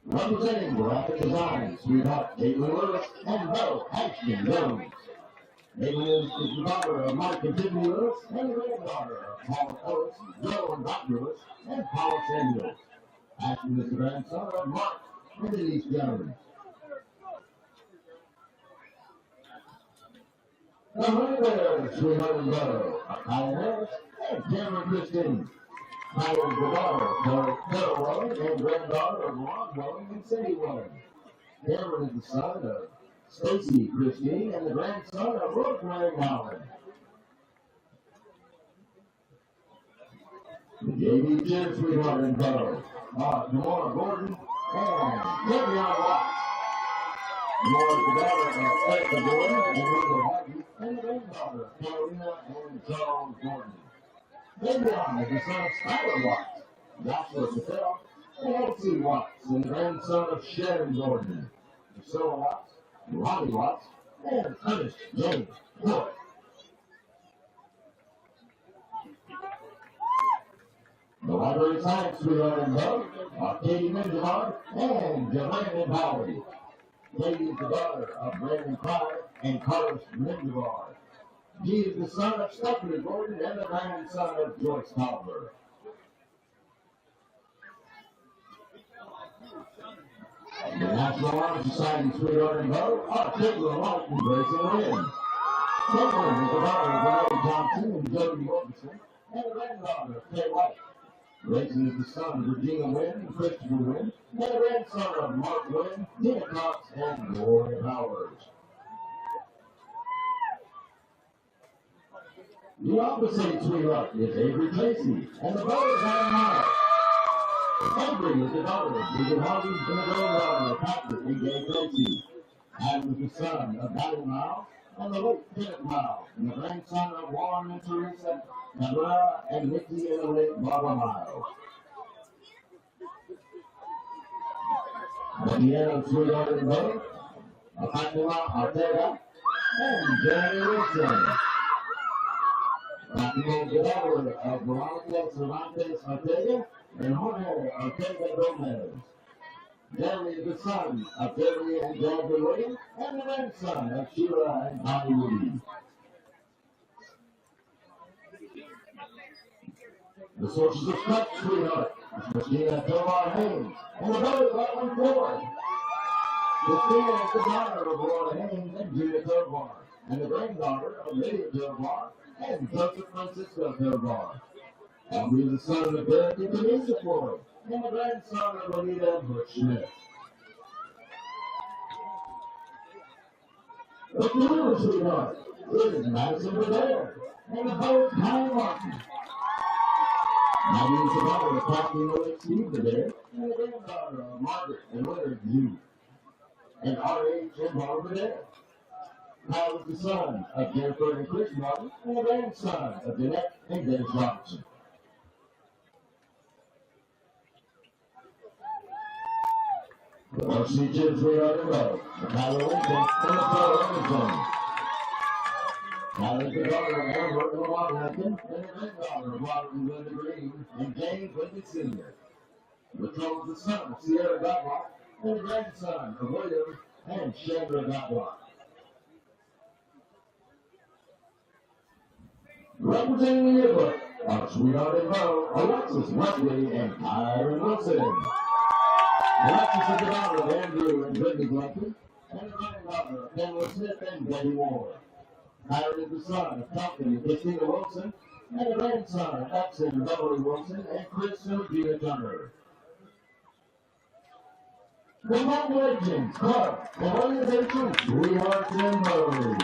Representing Graphic Design, sweetheart Caitlin Lewis and Bo Ashton Jones. Caitlin is the daughter of Mike and Tiffany Lewis and the granddaughter of Paul Ellis, Joe and Dr. Lewis, and Paula Samuels. Ashton is the grandson of Mark and Denise Jones. The Honey Bears, sweetheart and Bo, Kyle Harris and Cameron Christine. Kyle is the daughter of Carol Welling and granddaughter of Ron Welling and Cindy Welling. Cameron is the son of Stacy Christine and the grandson of Rosemary Howard. The JV Cheer sweetheart and Bo, Demora Gordon and Devion Watts. Demora is the daughter of Erica Gordon and Rachel Harvey and the granddaughter of Carolina and Charles Gordon. Devion is the son of Skylar Watts, Joshua Patel, and Elsie Watts, and the grandson of Sharon Gordon, Priscilla Watts, Robbie Watts, and Ernest James Wood. The Library Science sweetheart and Bo are Katie Mendenhard and Joanne Bowery. Katie is the daughter of Brandon Pryor and Carlos Mendenhard. He is the son of Stephanie Gordon and the grandson of Joyce Tolliver. The National Honor Society sweetheart and Bo are Caitlin White and Grayson Lynn. Caitlin is the daughter of Renee Johnson and Jody Wilkinson and the granddaughter of Kay White. Grayson is the son of Regina Wynn and Christopher Wynn and the grandson of Mark Wynn, Tina Cox, and Gloria Powers. The opposite sweetheart is Avery Tracy, and the brother is Adam Miles. Avery is the daughter of Deacon Harvey and the granddaughter of Patrick and Gay Tracy. Adam is the son of Patty Miles and the late Kenneth Miles, and the grandson of Warren and Teresa Cabrera and Nikki and the late Barbara Miles. The piano sweetheart and brother are Fatima Ortega and Jeremy Wilson. Fatima is the daughter of Veronica Cervantes Ortega and Jorge Ortega Gomez. Jeremy is the son of Jeremy and Jasmine Williams and the grandson of Sheila and Bonnie Woody. The sources of strength sweetheart is Christina Tovar Haynes and the brother of Edwin Ford. Christina is the daughter of Laura Haynes and Gina Tovar, and the granddaughter of Lydia Tovar and Joseph Francisco Tovar. Albie is the son of Derek and Denise Ford, and the grandson of Anita Bush Smith. The Cleveland sweetheart is Madison Belair, and the poet Kyle Martin. Maggie is the daughter of Kathleen and Steve Belair, and the granddaughter of Margaret and Leonard Hughes, and R.H. and Barbara Belair. Kyle is the son of Jennifer and Chris Martin, and the grandson of Jeanette and Dennis Robinson. The varsity kids we are in love, Tyler Lincoln and Paul Anderson. Tyler is the daughter of Amber and Lamar Lincoln, and the granddaughter of Robert and Linda Green, and James Lincoln Sr. Latrell is the son of Sierra Godlock, and the grandson of William and Chandra Godlock. Representing the yearbook are Sweetheart and Bo, Alexis Wesley, and Kyron Wilson. Alexis is the daughter of Andrew and Brittany Glumpy, and the granddaughter of Pamela Smith and Betty Ward. Kyron is the son of Compton and Christina Wilson, and the grandson of Exon and Beverly Wilson and Chris and Regina Turner. The Home Legends Club, the organization Sweetheart and Bo.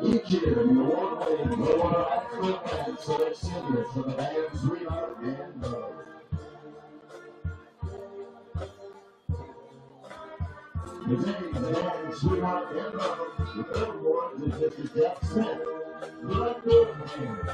Each year, the award-winning Gladewater Accident Band selects singers for the band Sweetheart and Bo. Presenting the band Sweetheart and Bo, the third award is Mr. Jeff Smith, Director of Bands.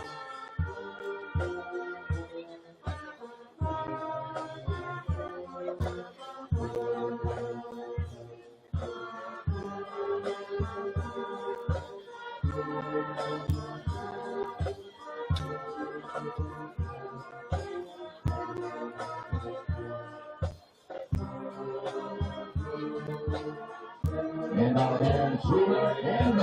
And out and Shooter and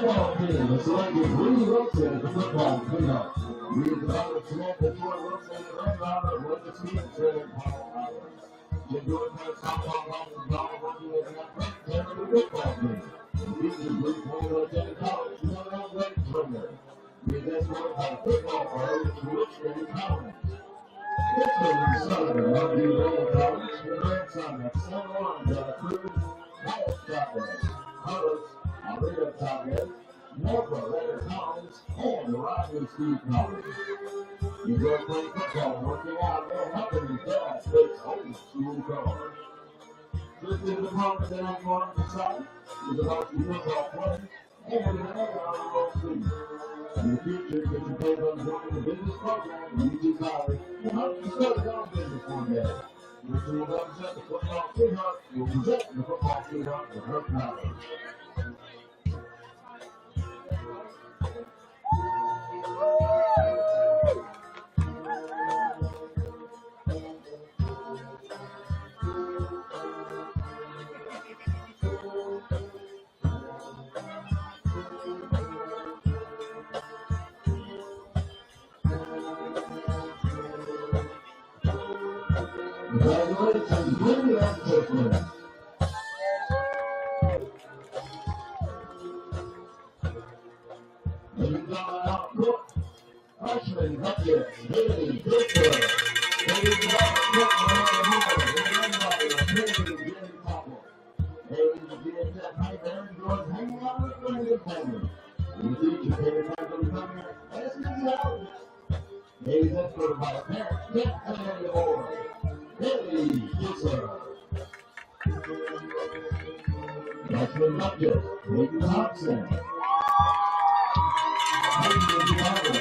football team. The selected Lee Wilson as the football cleanup. We is about to select the Troy Wilson and the red rounder with the team trailing Paul Howard. Jim Jordan has softball license ball working with an athletic team of the football team. The future Blue Florida State College is on our way further. We is escorted by football players to Richmond College. Richmond is the son of Lucky Royal College, the grandson of San Juan de la Cruz, Howard Scotland, Carlos Alito Chavez, Norfolk Leonard Collins, and Rodney Steve Collins. He enjoys playing football, working out, and helping his dad fix old school cars. This is the department that I'm going to decide is about the football players and the on the team. In the future, get your paid on joining the business program at UT College and help you start your own business one day. Which will represent the football sweetheart, will present the football sweetheart with her power. Congratulations, Lindy and Tiffany. Ladies and out court, freshman Buckets, Haley, Pittsburgh. Ladies and court, Haley, Topple. Haley, GSF, Hyper, George, hanging out with friends and family. In the future, Haley, Michael, coming, SC Howard. Haley's escorted by a parent, Sept, and the boy. Haley, Pittsburgh. Freshman Buckets, Hayden Thompson.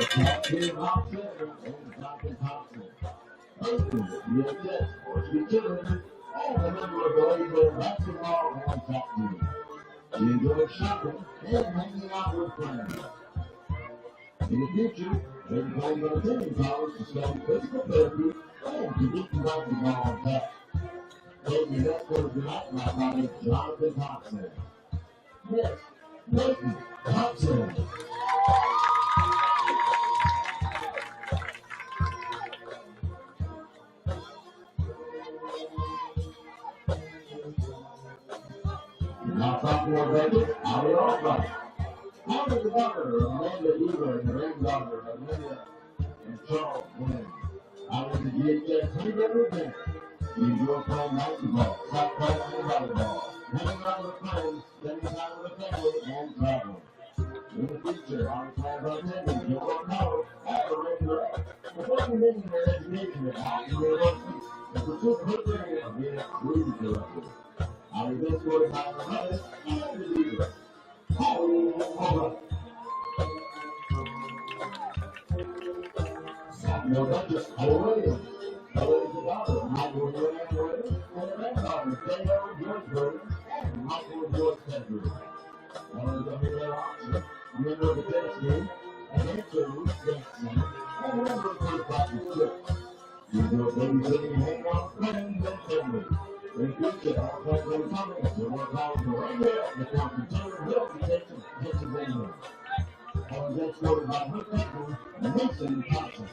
Captain Thompson and Captain Thompson. Husband, USS, Varsity Children, and a member of the Gladewater basketball and track team. She enjoys shopping and hanging out with friends. In the future, they're planning on attending college to study physical therapy and to get to basketball on tap. Taking the escort tonight, my buddy Jonathan Thompson. Yes, Nathan Thompson. Now, sophomore Vegas, Ali Albright. Out of the daughter of Amanda Eber and the granddaughter of Linda and Charles Wynn. Out of the GHS Honeybetter event. She enjoys playing basketball, softball, and volleyball. Hanging out with friends, spending time with the family, and traveling. In the future, our plans are attending Joe College at the regular before beginning their education at Howard University and pursue a career of being a cruise director. I was escorted by the mother and the leader. Sophomore Duchess, Cole Williams. Cole is the daughter of Michael Williams Williams and the granddaughter of J.O. George Williams and Michael George Pedro. One is a Miguel Oxford, member of the tennis team, and answer Ruth Jackson, and a member of the practice trip. You enjoy babysitting and hanging out with friends and family. In the future, our plans are coming to work out the radio and become continuing rehabilitation in Pennsylvania. I was escorted by her people and Mason Thompson.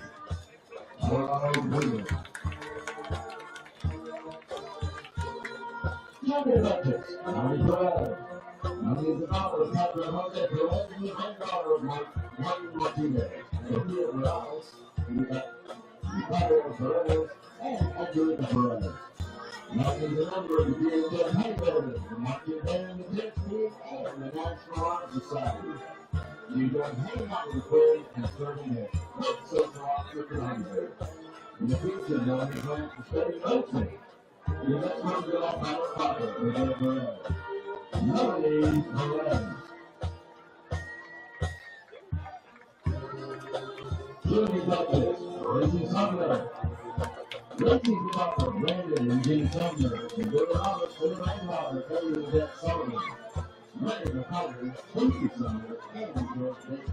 Younger Duchess, Connie Perez. mean, the power of Patrick Jose for letting me hang out of one Martinez. And he is Morales. We got Ricardo Perez and Edgar Perez. Now he's a member of the DHS High Building, the Martin Band, the Jets team, and the National Honor Society. You guys hang out with the quiz and serving a quick social officer for Hunter. In the future, you'll be plans to study coaching. Your next one will be like my father, Edgar Perez. Melanie Perez. Jimmy Douglas, Reggie Sumner. Reggie's about for Brandon and Jimmy Sumner. And Billy Roberts for the Rainwater, Taylor Jet Sullivan. Ready the Powder, Stacey Sumner, and George Davis.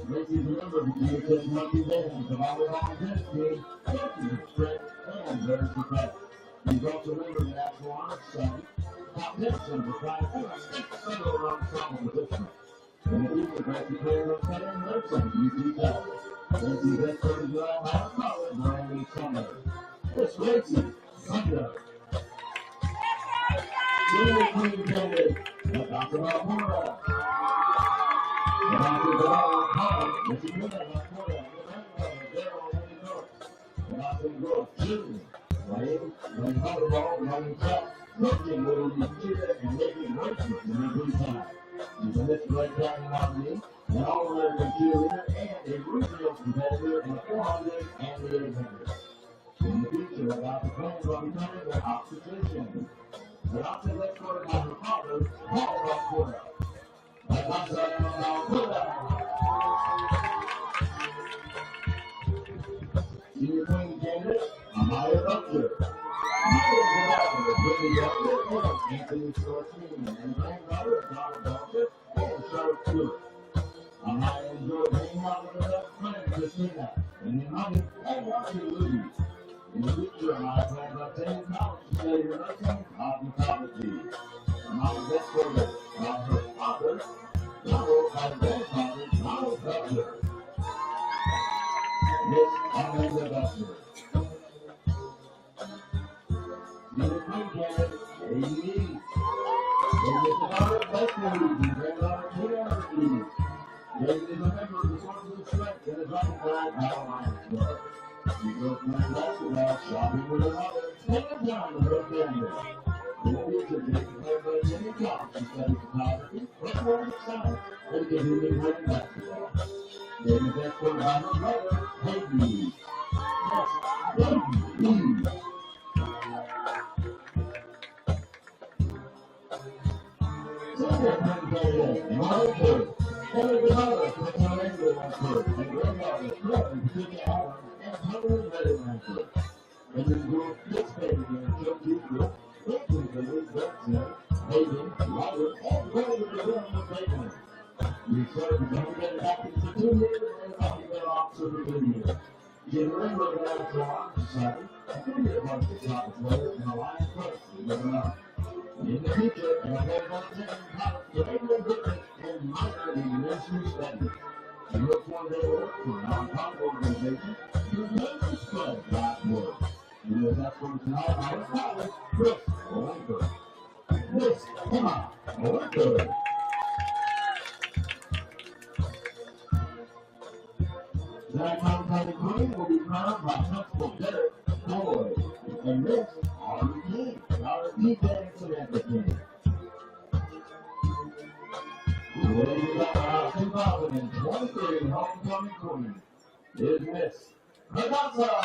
Reggie's a member of the DHS Monkey Band, the volleyball tennis team, Texas Express, and Very Protect. He's also a member of the National Honor Society, top 10 center pride, and a state federal round song position. And the future Gracie player of center and nursing, UT Tech. Gracie's best friend is Ohio College, Brandon Sumner. It's Gracie, Sumner. Junior Queen candidate, Dr. Malmora. Dr. Deval College, Missy Miller, Malmora, Daryl, Wendy North. Dr. Grove, Junior. Wayne Volleyball, Wayne Chuck. Looking little computer and making races in every time. He's a Mr. Lake County nominee, an all-American cheerleader, and a regional competitor in the 400 and the 800. In the future, Dr. plans on becoming an obstetrician. The option left for by her father, Paul Rockport. Senior Queen candidate, Amaya Butcher. Anthony Schwartzman and granddaughter Donna Butcher and Charlotte Stewart. Amaya enjoyed hanging out with her best friend Christina and the money and watching movies. In the future, Amaya plans on attending college to study nursing and cosmetology. Amaya's best friend about her father, Donald, and grandfather, Donald Butcher. Miss Amanda Butcher. Senior Queen candidate, A.E. David is another best movies and granddaughter Tina Reeves. David is a member of the Sources of Strength and the Driving Guide Battle Lions Club. She goes playing basketball, shopping with her mother, spending time with her family. In the future, David played by Jimmy College to study photography, recording science, and continuing playing basketball. David is escorted by her brother, Peggy. Yes, Peggy. Senior Queen candidate, Martha. Taylor Devala for Tornado Rancher, and granddaughter, Clinton, Virginia Allen, and Helen Reddy Rancher. And this group participated in the Church Group, including Berkshire, Hayden, Robert, and Brother William Bateman. We served as Democratic actors for 2 years and Democratic officer for 2 years. She is a member of the National Honor Society, a 3-year varsity soccer player, and a Lions coach in Illinois. In the future, and a player on attending college for England British and minor in nursery studies. She looks one day to work for a non-profit organization whose name is Gladewater. She was escorted tonight by her father, Chris Olenker. Miss Emma Olenker. Tonight, Mountain Queen will be crowned by Principal Derek Floyd. And Miss Harvey King, our DJ Samantha King. Ladies of our 2023 Homecoming Queen is Miss Hadassah.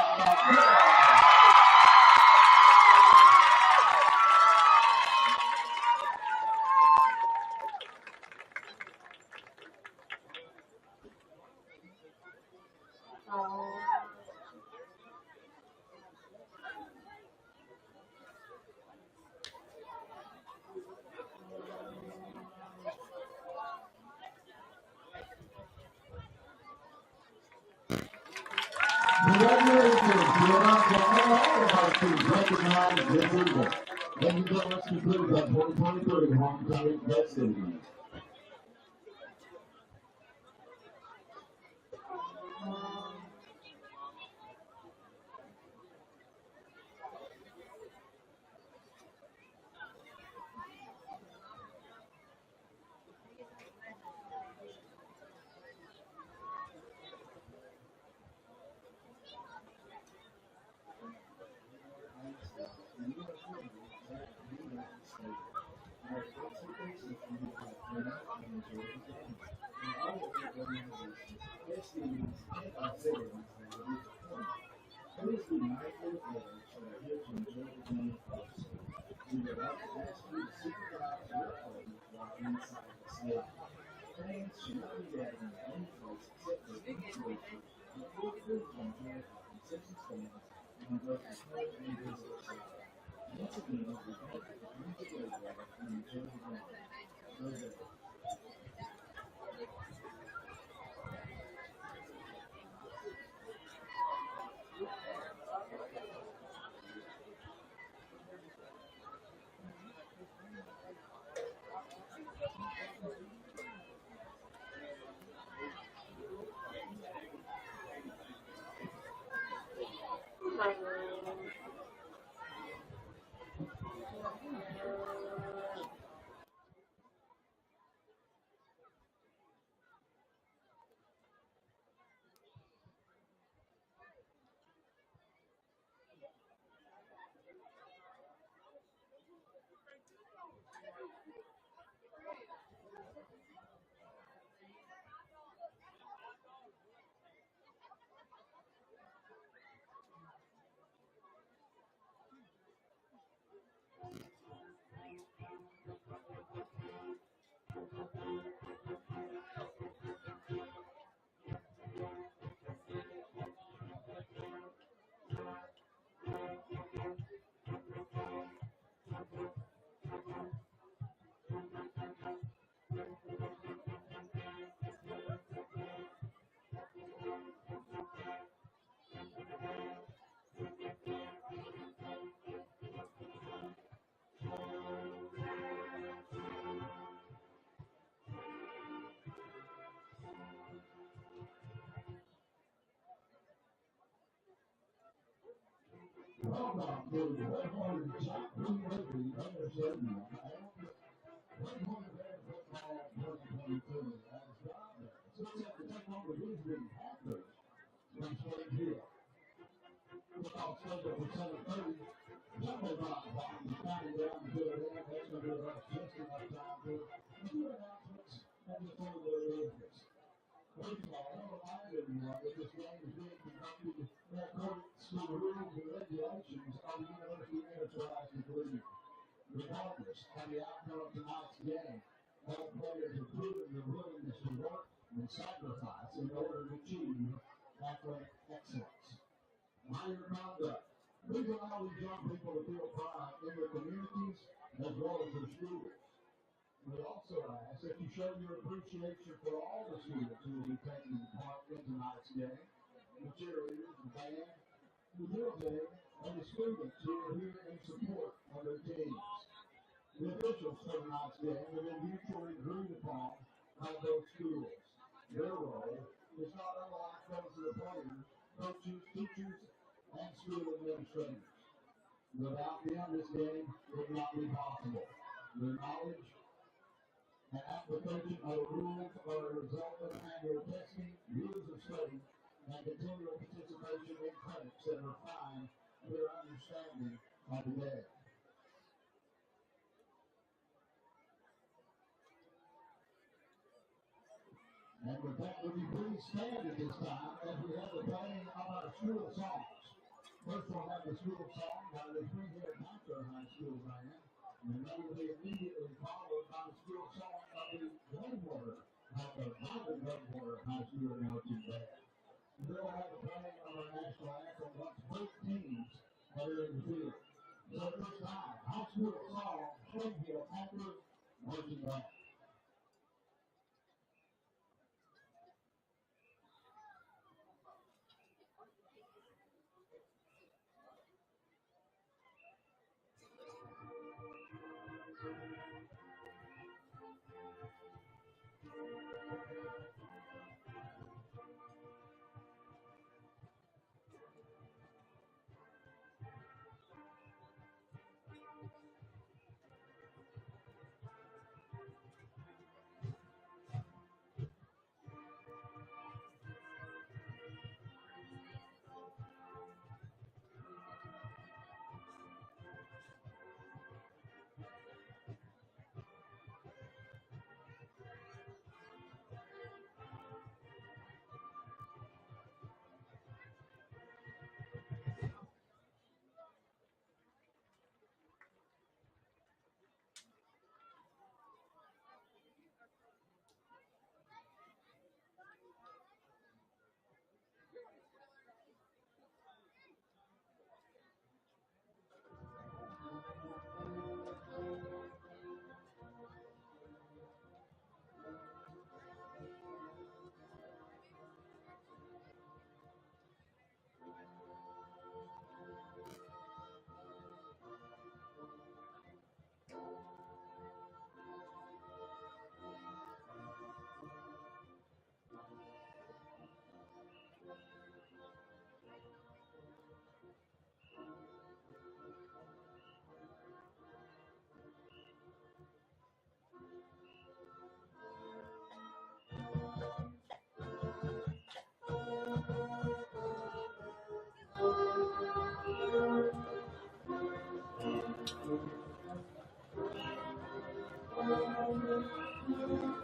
Congratulations, you're not to recognize this event. Ladies and gentlemen, this concludes our 2023 Homecoming festivities.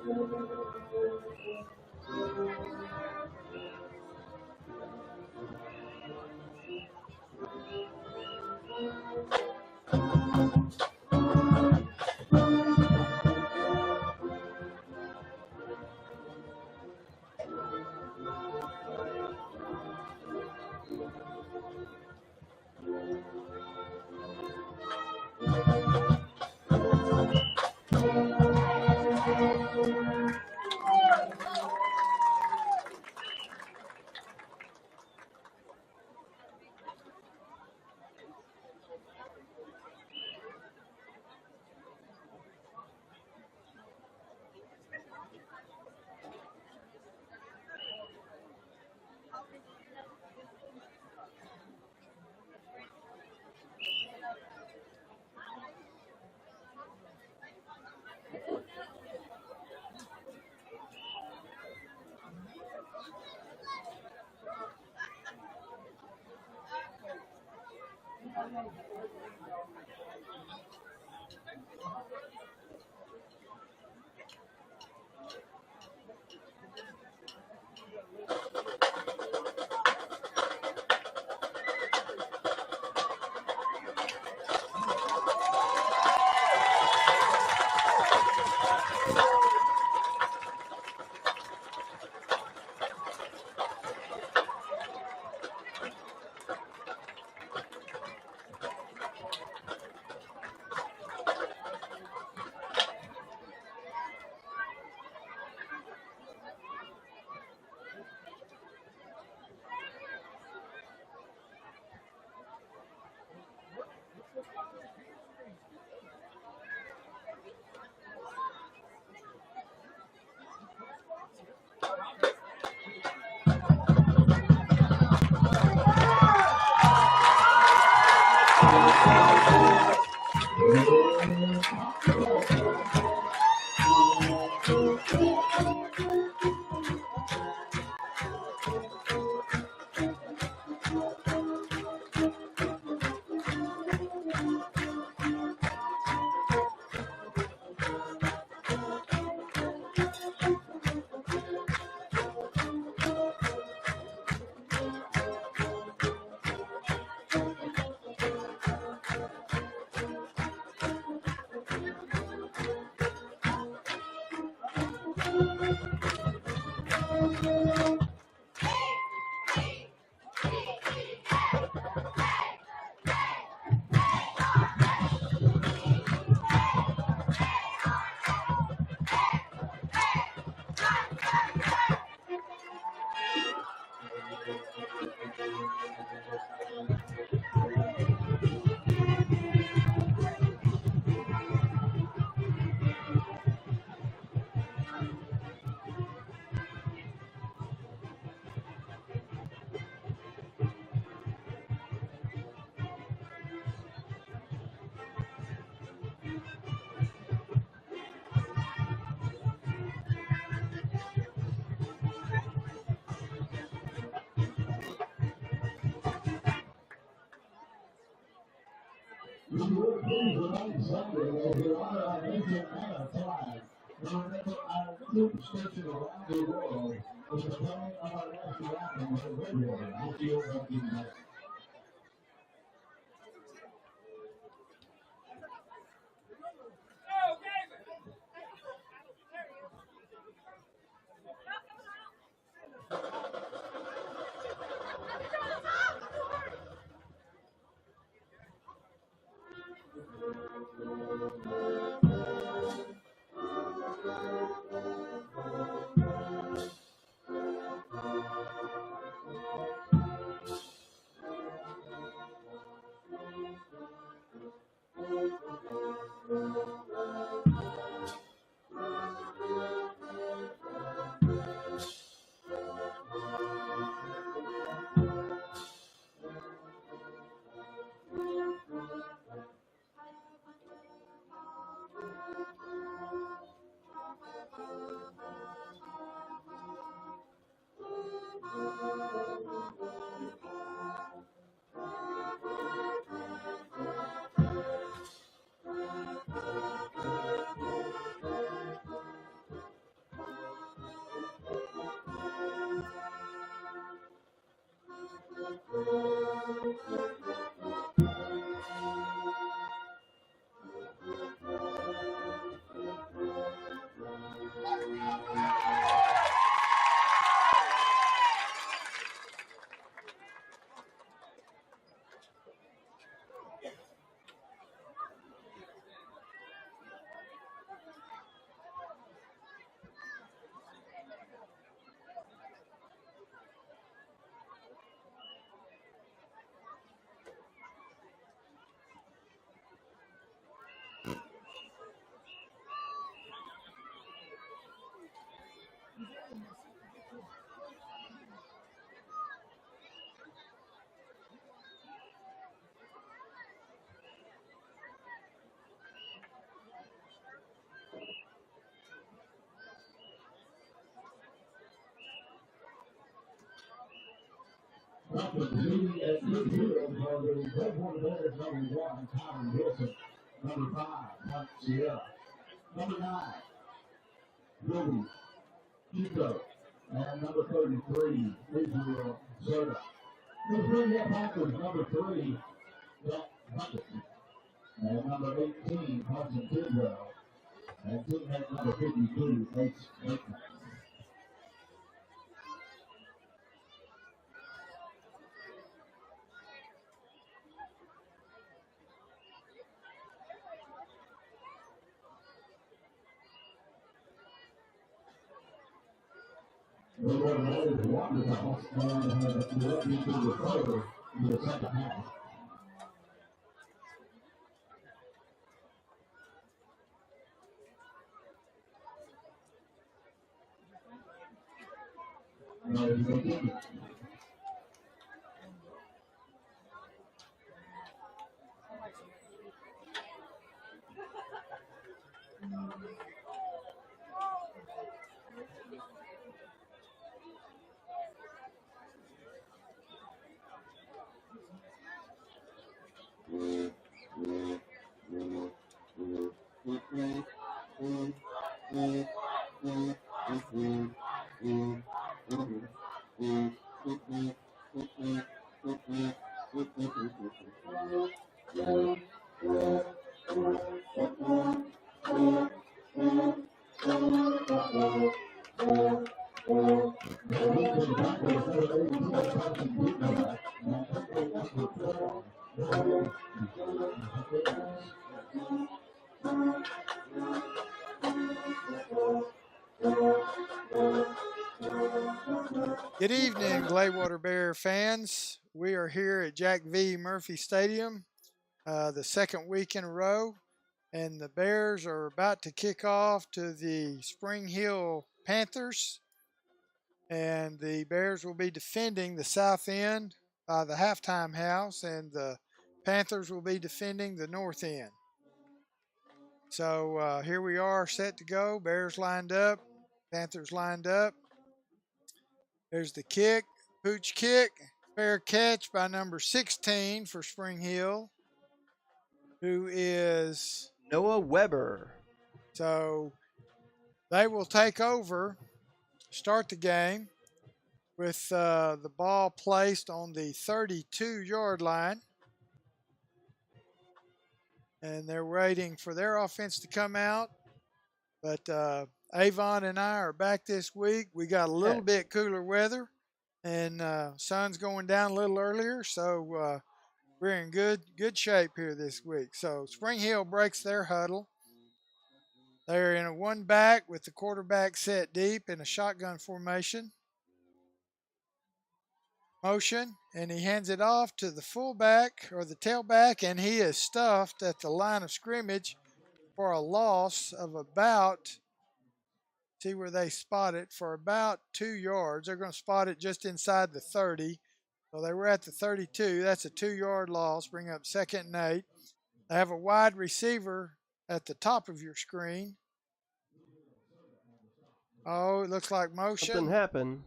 Station around the world with the playing of our national anthem on the radio. I feel happy tonight. Number 3 at midfield for the Gladewater Bears, number 1, Tyron Wilson. Number 5, Mike Sierra. Number 9, Ruby Chico. And number 33, Israel Soda. Number 3, Panthers, number 3, Jack Hunter. And number 18, Hudson Tidwell. And teammate number 52, Ace Bateman. The Lord Bears won the toss and led me to recover in the second half. Good evening, Gladewater Bear fans. We are here at Jack V. Murphy Stadium, the second week in a row, and the Bears are about to kick off to the Spring Hill Panthers, and the Bears will be defending the south end, the halftime house, and the Panthers will be defending the north end. So here we are, set to go. Bears lined up, Panthers lined up. There's the kick, pooch kick, fair catch by number 16 for Spring Hill, who is Noah Weber. So they will take over, start the game with the ball placed on the 32-yard line. And they're waiting for their offense to come out. But Avon and I are back this week. We got a little bit cooler weather, and sun's going down a little earlier, so we're in good shape here this week. So Spring Hill breaks their huddle. They're in a one back with the quarterback set deep in a shotgun formation. Motion, and he hands it off to the fullback or the tailback, and he is stuffed at the line of scrimmage for a loss of about, see where they spot it, for about 2 yards. They're going to spot it just inside the 30. So they were at the 32. That's a 2-yard loss, bring up 2nd and 8. They have a wide receiver at the top of your screen. Oh, it looks like motion. Something happened.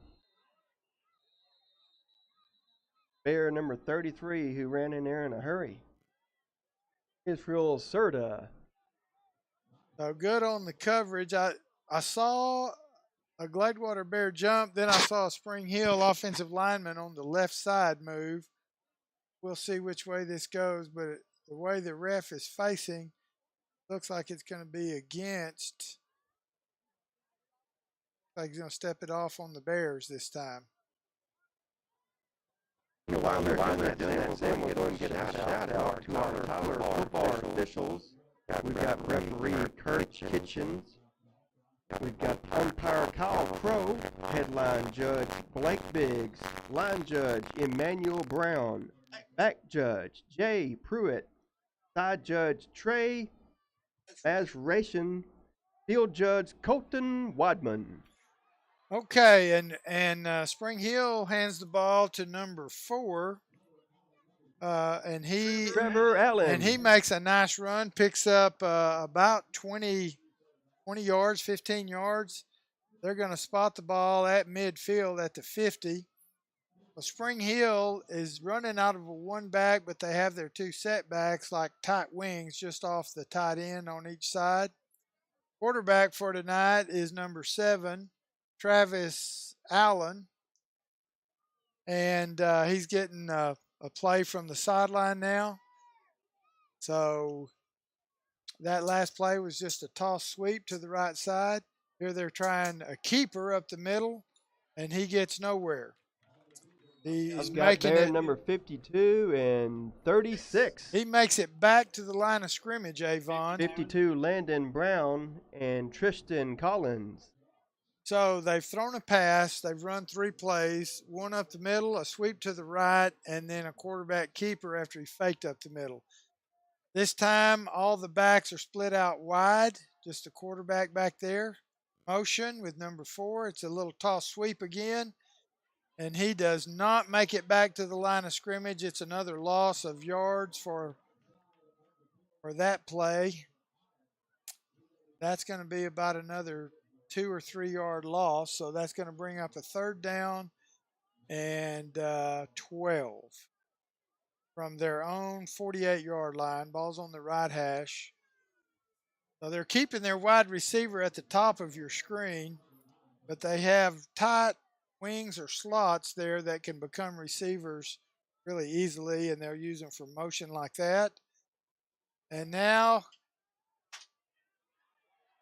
Bear number 33 who ran in there in a hurry. Israel Serta. So good on the coverage. I saw a Gladewater Bear jump. Then I saw a Spring Hill offensive lineman on the left side move. We'll see which way this goes, but the way the ref is facing, looks like it's going to be against. Like he's going to step it off on the Bears this time. While they're doing that, Sam, we're going to get a shout out to our football officials. We've got referee Kurt Kitchens. We've got umpire Kyle Crow, headline judge Blake Biggs, line judge Emmanuel Brown, back judge Jay Pruitt, side judge Trey Mazration, field judge Colton Wadman. Okay, and Spring Hill hands the ball to number 4, and Trevor Allen, and he makes a nice run, picks up about 20 yards, 15 yards. They're going to spot the ball at midfield at the 50. Well, Spring Hill is running out of a one back, but they have their two setbacks like tight wings just off the tight end on each side. Quarterback for tonight is number 7, Travis Allen. And he's getting a play from the sideline now. So that last play was just a toss sweep to the right side. Here they're trying a keeper up the middle, and he gets nowhere. He's making Bear it number 52 and 36. He makes it back to the line of scrimmage, Avon. 52, Landon Brown and Tristan Collins. So they've thrown a pass. They've run 3 plays, one up the middle, a sweep to the right, and then a quarterback keeper after he faked up the middle. This time, all the backs are split out wide, just a quarterback back there. Motion with number 4. It's a little toss sweep again, and he does not make it back to the line of scrimmage. It's another loss of yards for that play. That's going to be about another 2 or 3 yard loss, so that's going to bring up a 3rd down and 12 from their own 48-yard line. Ball's on the right hash. So they're keeping their wide receiver at the top of your screen, but they have tight wings or slots there that can become receivers really easily, and they'll use them for motion like that. And now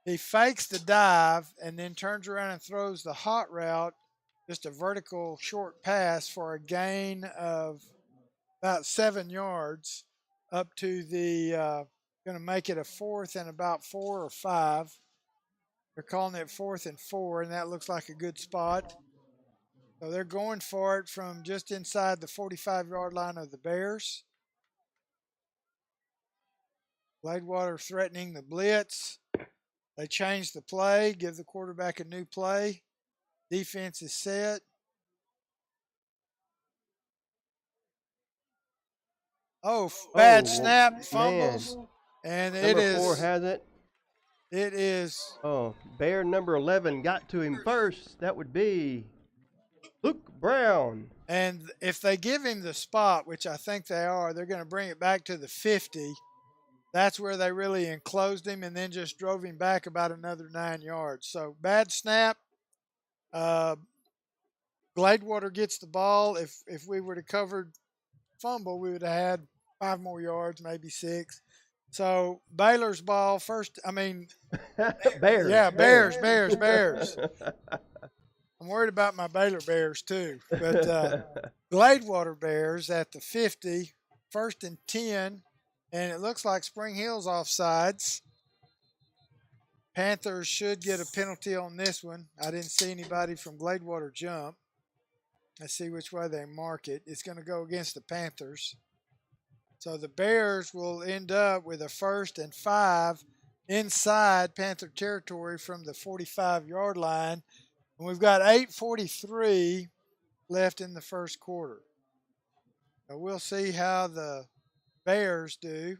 he fakes the dive and then turns around and throws the hot route, just a vertical short pass for a gain of about 7 yards up to the, going to make it a 4th and about 4 or 5. They're calling it 4th and 4, and that looks like a good spot. So they're going for it from just inside the 45-yard line of the Bears. Gladewater threatening the blitz. They change the play, give the quarterback a new play. Defense is set. Bad snap, fumbles, and number 4 has it. It is. Bear number 11 got to him first. That would be Luke Brown. And if they give him the spot, which I think they are, they're going to bring it back to the 50. That's where they really enclosed him and then just drove him back about another 9 yards. So bad snap. Gladewater gets the ball. If we would have covered fumble, we would have had 5 more yards, maybe 6. So Baylor's ball first. I mean, Bears. Yeah, Bears. I'm worried about my Baylor Bears too. But Gladewater Bears at the 50, 1st and 10. And it looks like Spring Hill's offsides. Panthers should get a penalty on this one. I didn't see anybody from Gladewater jump. Let's see which way they mark it. It's going to go against the Panthers. So the Bears will end up with a 1st and 5 inside Panther territory from the 45-yard line. And we've got 8:43 left in the first quarter. So we'll see how the Bears do.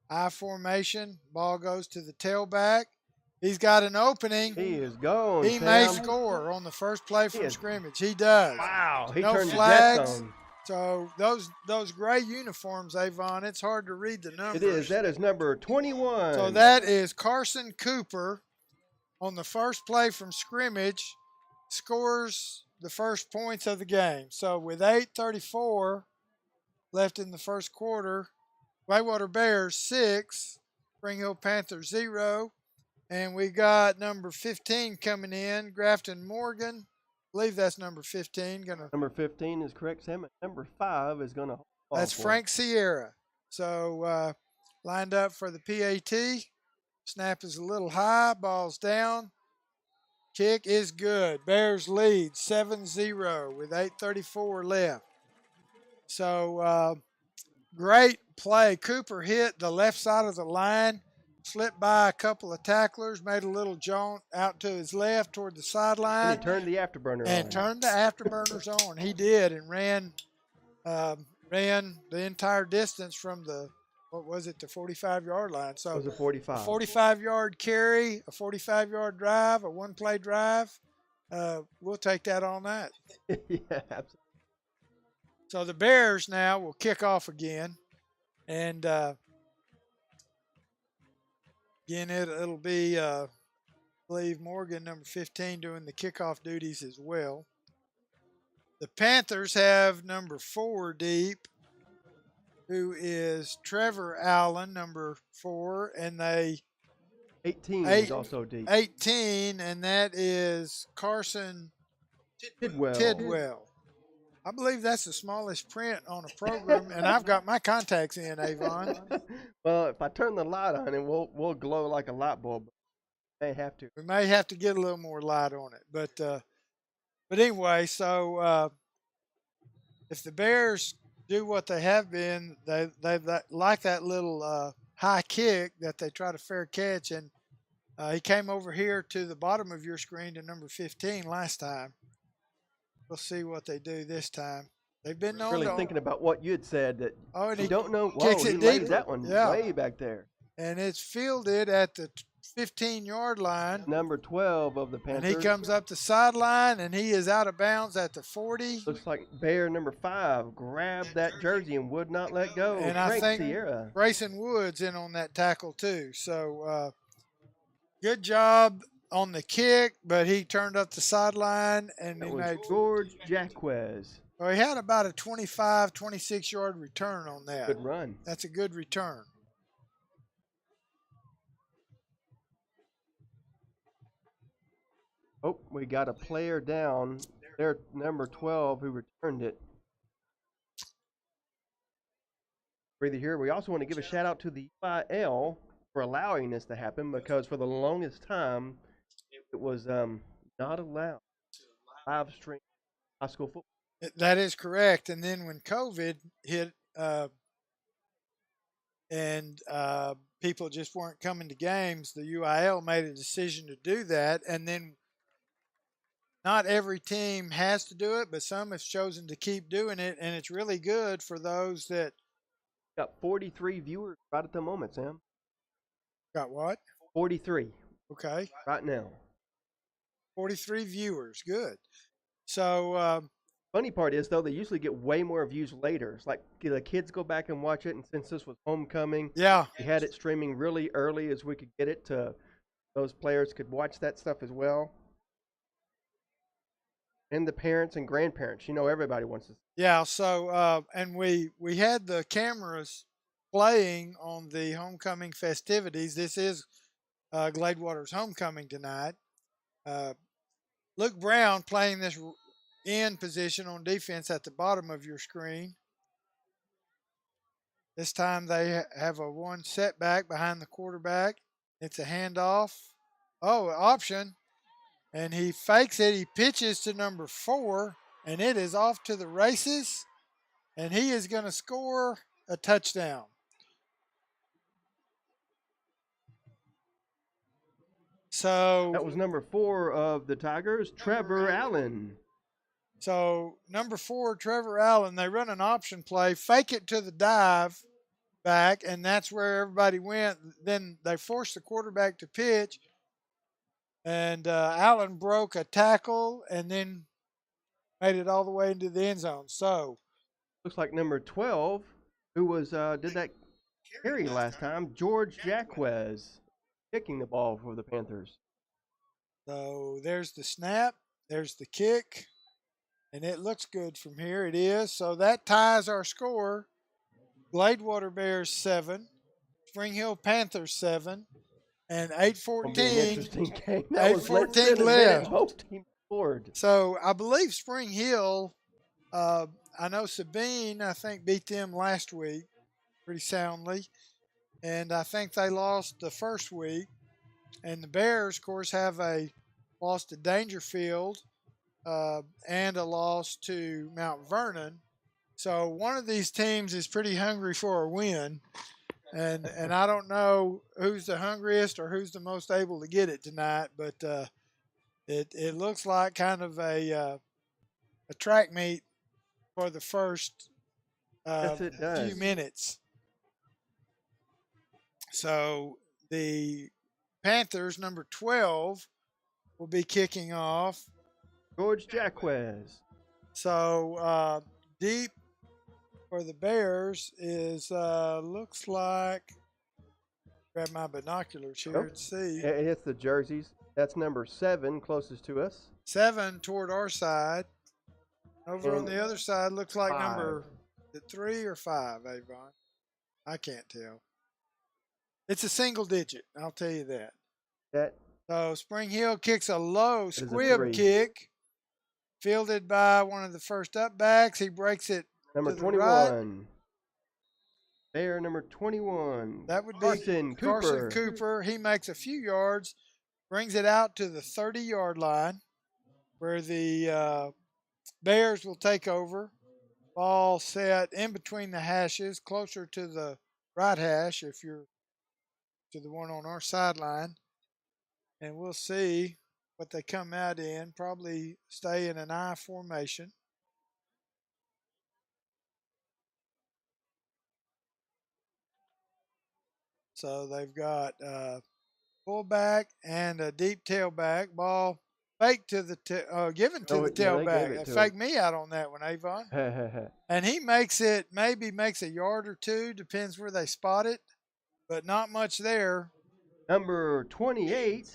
I formation, ball goes to the tailback. He's got an opening. He is going. He may score on the first play from scrimmage. He does. Wow, he no turned flags. the Jets on. So those gray uniforms, Avon, it's hard to read the numbers. It is. That is number 21. So that is Carson Cooper on the first play from scrimmage, scores the first points of the game. So with 8:34 left in the first quarter, Gladewater Bears 6, Spring Hill Panthers 0. And we got number 15 coming in, Grafton Morgan. I believe that's number 15. Number 15 is correct, Sam. Number 5 is going to. That's Frank Sierra. So lined up for the PAT. Snap is a little high. Ball's down. Kick is good. Bears lead 7-0 with 8:34 left. So great play. Cooper hit the left side of the line, slipped by a couple of tacklers, made a little jaunt out to his left toward the sideline. And he turned the afterburner on. Turned the afterburners on. He did, and ran the entire distance from the, the 45-yard line. So it was a 45. A 45-yard carry, a 45-yard drive, a one-play drive. We'll take that all night. Yeah, absolutely. So the Bears now will kick off again. And again, it'll be, I believe, Morgan, number 15, doing the kickoff duties as well. The Panthers have number 4 deep, who is Trevor Allen, number 4, and 18 is also deep. 18, and that is Carson Tidwell. I believe that's the smallest print on a program, and I've got my contacts in, Avon. Well, if I turn the light on, we'll glow like a light bulb. May have to. We may have to get a little more light on it, but anyway, so if the Bears do what they have been, they like that little high kick that they try to fair catch, and he came over here to the bottom of your screen to number 15 last time. We'll see what they do this time. They've been known really thinking about what you had said that you don't know. Kicks he it laid deep. that one way back there. And it's fielded at the 15-yard line. Number 12 of the Panthers. And he comes up the sideline, and he is out of bounds at the 40. Looks like Bear number 5 grabbed that jersey and would not let go. And Frank I think Sierra. Grayson Woods in on that tackle too. So good job on the kick, but he turned up the sideline, and That he was made George Jacquez. Well, he had about a 25, 26-yard return on that. Good run. That's a good return. Oh, we got a player down. There, number 12, who returned it. Breathe here. We also want to give a shout out to the UIL for allowing this to happen, because for the longest time, it was not allowed. Live stream high school football. That is correct. And then when COVID hit and people just weren't coming to games, the UIL made a decision to do that. And then not every team has to do it, but some have chosen to keep doing it. And it's really good for those that got 43 viewers right at the moment, Sam. Got what? 43. Okay. Right now. 43 viewers. Good. So funny part is, though, they usually get way more views later. It's like the kids go back and watch it, and since this was homecoming, we had it streaming really early as we could get it to those players could watch that stuff as well. And the parents and grandparents, everybody wants to see. Yeah, so and we had the cameras playing on the homecoming festivities. This is Gladewater's homecoming tonight. Luke Brown playing this end position on defense at the bottom of your screen. This time they have a one setback behind the quarterback. It's a handoff. Oh, option. And he fakes it. He pitches to number 4, and it is off to the races. And he is going to score a touchdown. So that was number 4 of the Tigers, Trevor Allen. So number 4, Trevor Allen, they run an option play, fake it to the dive back, and that's where everybody went. Then they forced the quarterback to pitch, and Allen broke a tackle and then made it all the way into the end zone. So looks like number 12, who was did that carry last time, George Jacquez, kicking the ball for the Panthers. So there's the snap, there's the kick, and it looks good from here. It is. So that ties our score. Gladewater Bears 7, Spring Hill Panthers 7, and 8:14. 8:14 left. Both teams scored. So I believe Spring Hill, I know Sabine, I think, beat them last week pretty soundly. And I think they lost the first week. And the Bears, of course, have a loss to Dangerfield and a loss to Mount Vernon. So one of these teams is pretty hungry for a win. And I don't know who's the hungriest or who's the most able to get it tonight, but it looks like kind of a track meet for the first Yes, it does. few minutes. So the Panthers, number 12, will be kicking off. George Jacquez. So deep for the Bears is looks like. Grab my binoculars here Nope. and see. It's the jerseys. That's number 7, closest to us. 7 toward our side. Over on And the other side looks like 5. number 3 or 5, Avon. I can't tell. It's a single digit, I'll tell you that. So Spring Hill kicks a low is a squib 3. kick, fielded by one of the first up backs. He breaks it Number to the 21. right. Bear number 21. That would be Carson Cooper. He makes a few yards, brings it out to the 30-yard line, where the Bears will take over. Ball set in between the hashes, closer to the right hash if you're to the one on our sideline. And we'll see what they come out in. Probably stay in an I formation. So they've got fullback and a deep tailback. Ball fake to the given to the tailback. Fake me out on that one, Avon. And he makes it, maybe makes a yard or two, depends where they spot it, but not much there. Number 28,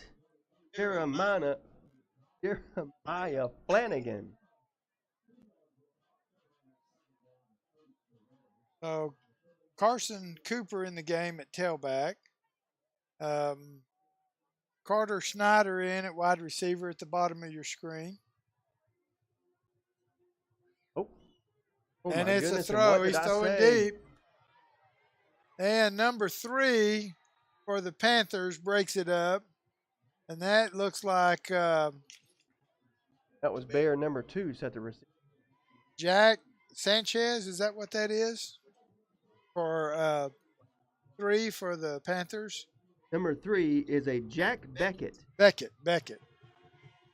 Jeremiah Flanagan. So Carson Cooper in the game at tailback. Carter Schneider in at wide receiver at the bottom of your screen. Oh and it's a throw. He's throwing deep. And number 3 for the Panthers breaks it up. And that looks like that was Bear number 2 set the receiver. Jack Sanchez, is that what that is? For 3 for the Panthers. Number 3 is a Jack Beckett. Beckett.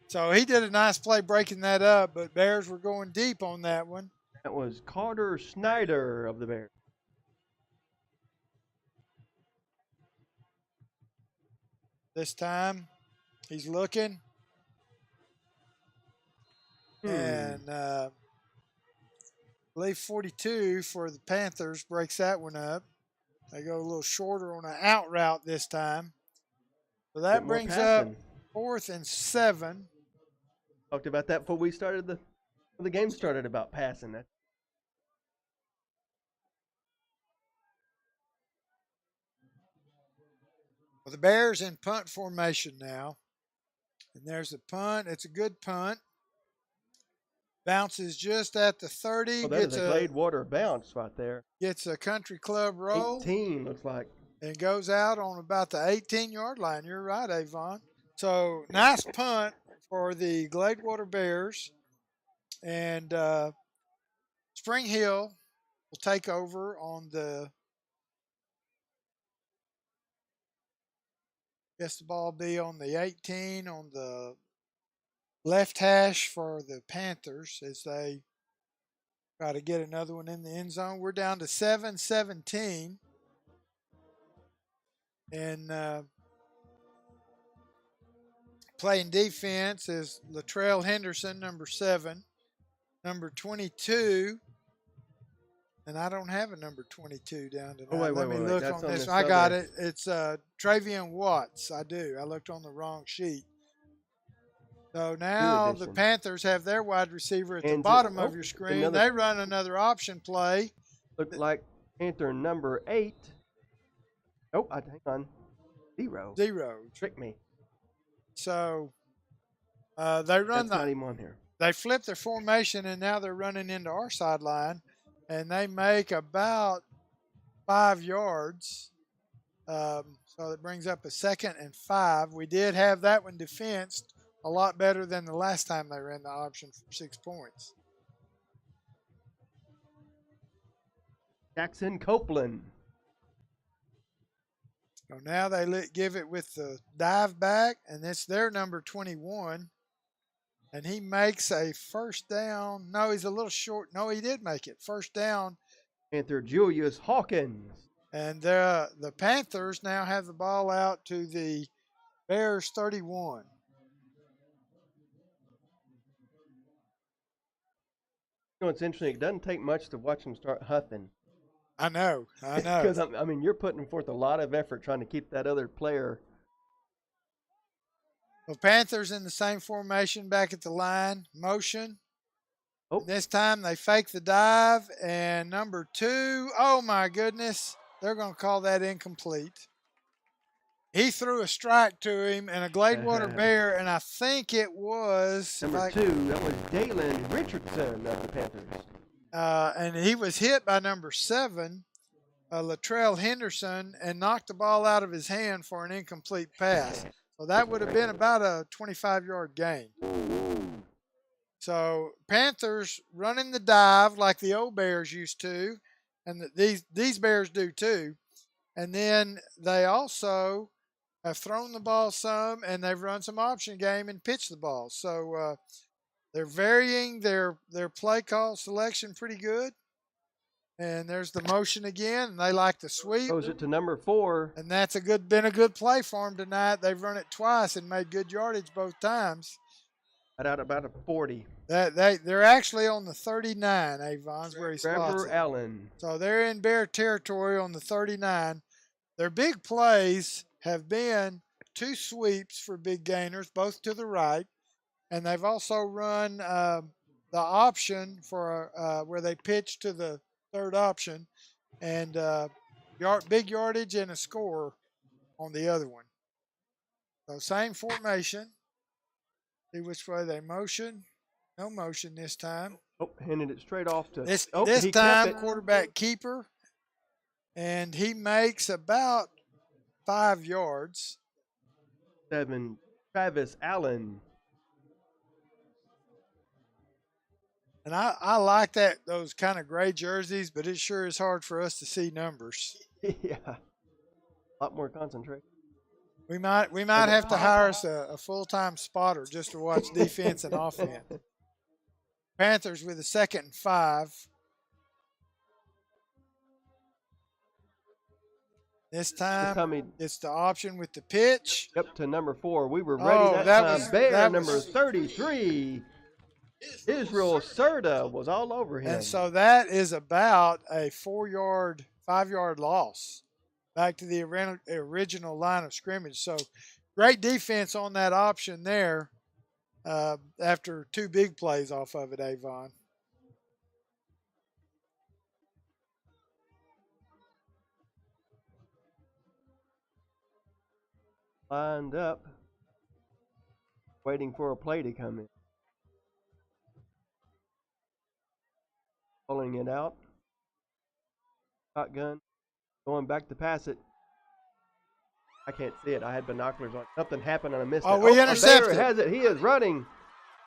So he did a nice play breaking that up, but Bears were going deep on that one. That was Carter Schneider of the Bears. This time he's looking. And I believe 42 for the Panthers breaks that one up. They go a little shorter on an out route this time. So that brings up 4th and 7. Talked about that before we started the game started about passing that. Well, the Bears in punt formation now. And there's a punt. It's a good punt. Bounces just at the 30. Oh, that is a Gladewater bounce right there. Gets a country club roll. 18 looks like. And goes out on about the 18-yard line. You're right, Avon. So nice punt for the Gladewater Bears. And Spring Hill will take over on the, guess the ball will be on the 18 on the left hash for the Panthers as they try to get another one in the end zone. We're down to 7-17. And playing defense is Latrell Henderson, number 7. Number 22, and I don't have a number 22 down tonight. Let me look on this one. I got it. It's Travian Watts. I do. I looked on the wrong sheet. So now the Panthers have their wide receiver at the bottom of your screen. They run another option play. Looked like Panther number 8. Oh, hang on. 0. Trick me. So they run not even on here. They flip their formation, and now they're running into our sideline, and they make about 5 yards. So it brings up a 2nd and 5. We did have that one defensed a lot better than the last time they ran the option for 6 points. Jackson Copeland. So now they give it with the dive back, and it's their number 21. And he makes a first down. No, he's a little short. No, he did make it. First down. Panther Julius Hawkins. And the Panthers now have the ball out to the Bears 31. You know, it's interesting. It doesn't take much to watch them start huffing. I know. Because, I mean, you're putting forth a lot of effort trying to keep that other player. Well, Panthers in the same formation back at the line. Motion. Oh. And this time they fake the dive. And number 2, oh my goodness, they're going to call that incomplete. He threw a strike to him and a Gladewater Bear, and I think it was number 2. That was Dalen Richardson of the Panthers. And he was hit by number 7, Latrell Henderson, and knocked the ball out of his hand for an incomplete pass. So that would have been about a 25-yard gain. So Panthers running the dive like the old Bears used to, and these Bears do too. And then they also have thrown the ball some, and they've run some option game and pitched the ball. So they're varying their play call selection pretty good. And there's the motion again, and they like the sweep. Throws it to number 4. And that's been a good play for them tonight. They've run it twice and made good yardage both times. Out about a 40. They're actually on the 39, Avon's where he spots Trevor it. Allen. So they're in Bear territory on the 39. Their big plays have been 2 sweeps for big gainers, both to the right. And they've also run the option for where they pitch to the third option, and big yardage and a score on the other one. So same formation. See which way they motion. No motion this time. Oh, handed it straight off to this he time quarterback keeper, and he makes about 5 yards. 7, Travis Allen. And I like those kind of gray jerseys, but it sure is hard for us to see numbers. Yeah, a lot more concentrate. We might have to hire us a full-time spotter just to watch defense and offense. Panthers with a 2nd and 5. This time it's the option with the pitch. Yep, to number 4. We were ready that time. Bear number 33. Israel Serta was all over him. And so that is about a 5-yard loss back to the original line of scrimmage. So great defense on that option there after 2 big plays off of it, Avon. Lined up, waiting for a play to come in. Pulling it out. Shotgun. Going back to pass it. I can't see it. I had binoculars on. Something happened and I missed it. We intercepted. There has it. He is running.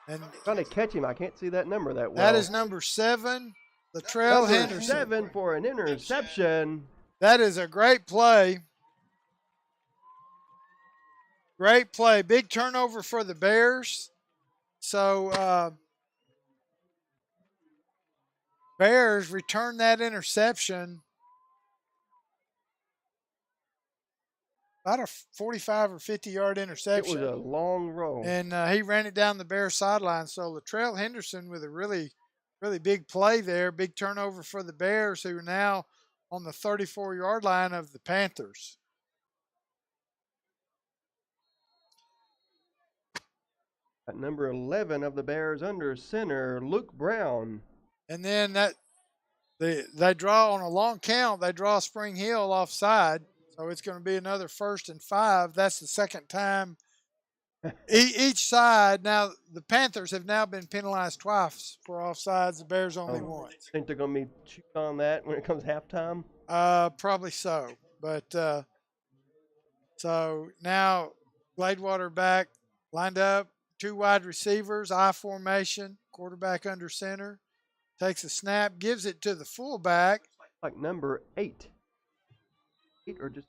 And trying to catch him. I can't see that number that well. That is number 7, Latrell Henderson. 7 for an interception. That is a great play. Great play. Big turnover for the Bears. So Bears return that interception. About a 45 or 50-yard interception. It was a long roll. And he ran it down the Bears sideline. So Latrell Henderson with a really, really big play there. Big turnover for the Bears, who are now on the 34-yard line of the Panthers. At number 11 of the Bears under center, Luke Brown. And then they draw on a long count. They draw Spring Hill offside. So it's going to be another 1st and 5. That's the second time each side. Now, the Panthers have now been penalized twice for offsides. The Bears only once. Think they're going to be chewing on that when it comes halftime? Probably so. But so now Gladewater back, lined up, 2 wide receivers, I formation, quarterback under center. Takes a snap, gives it to the fullback. Like number 8. Or just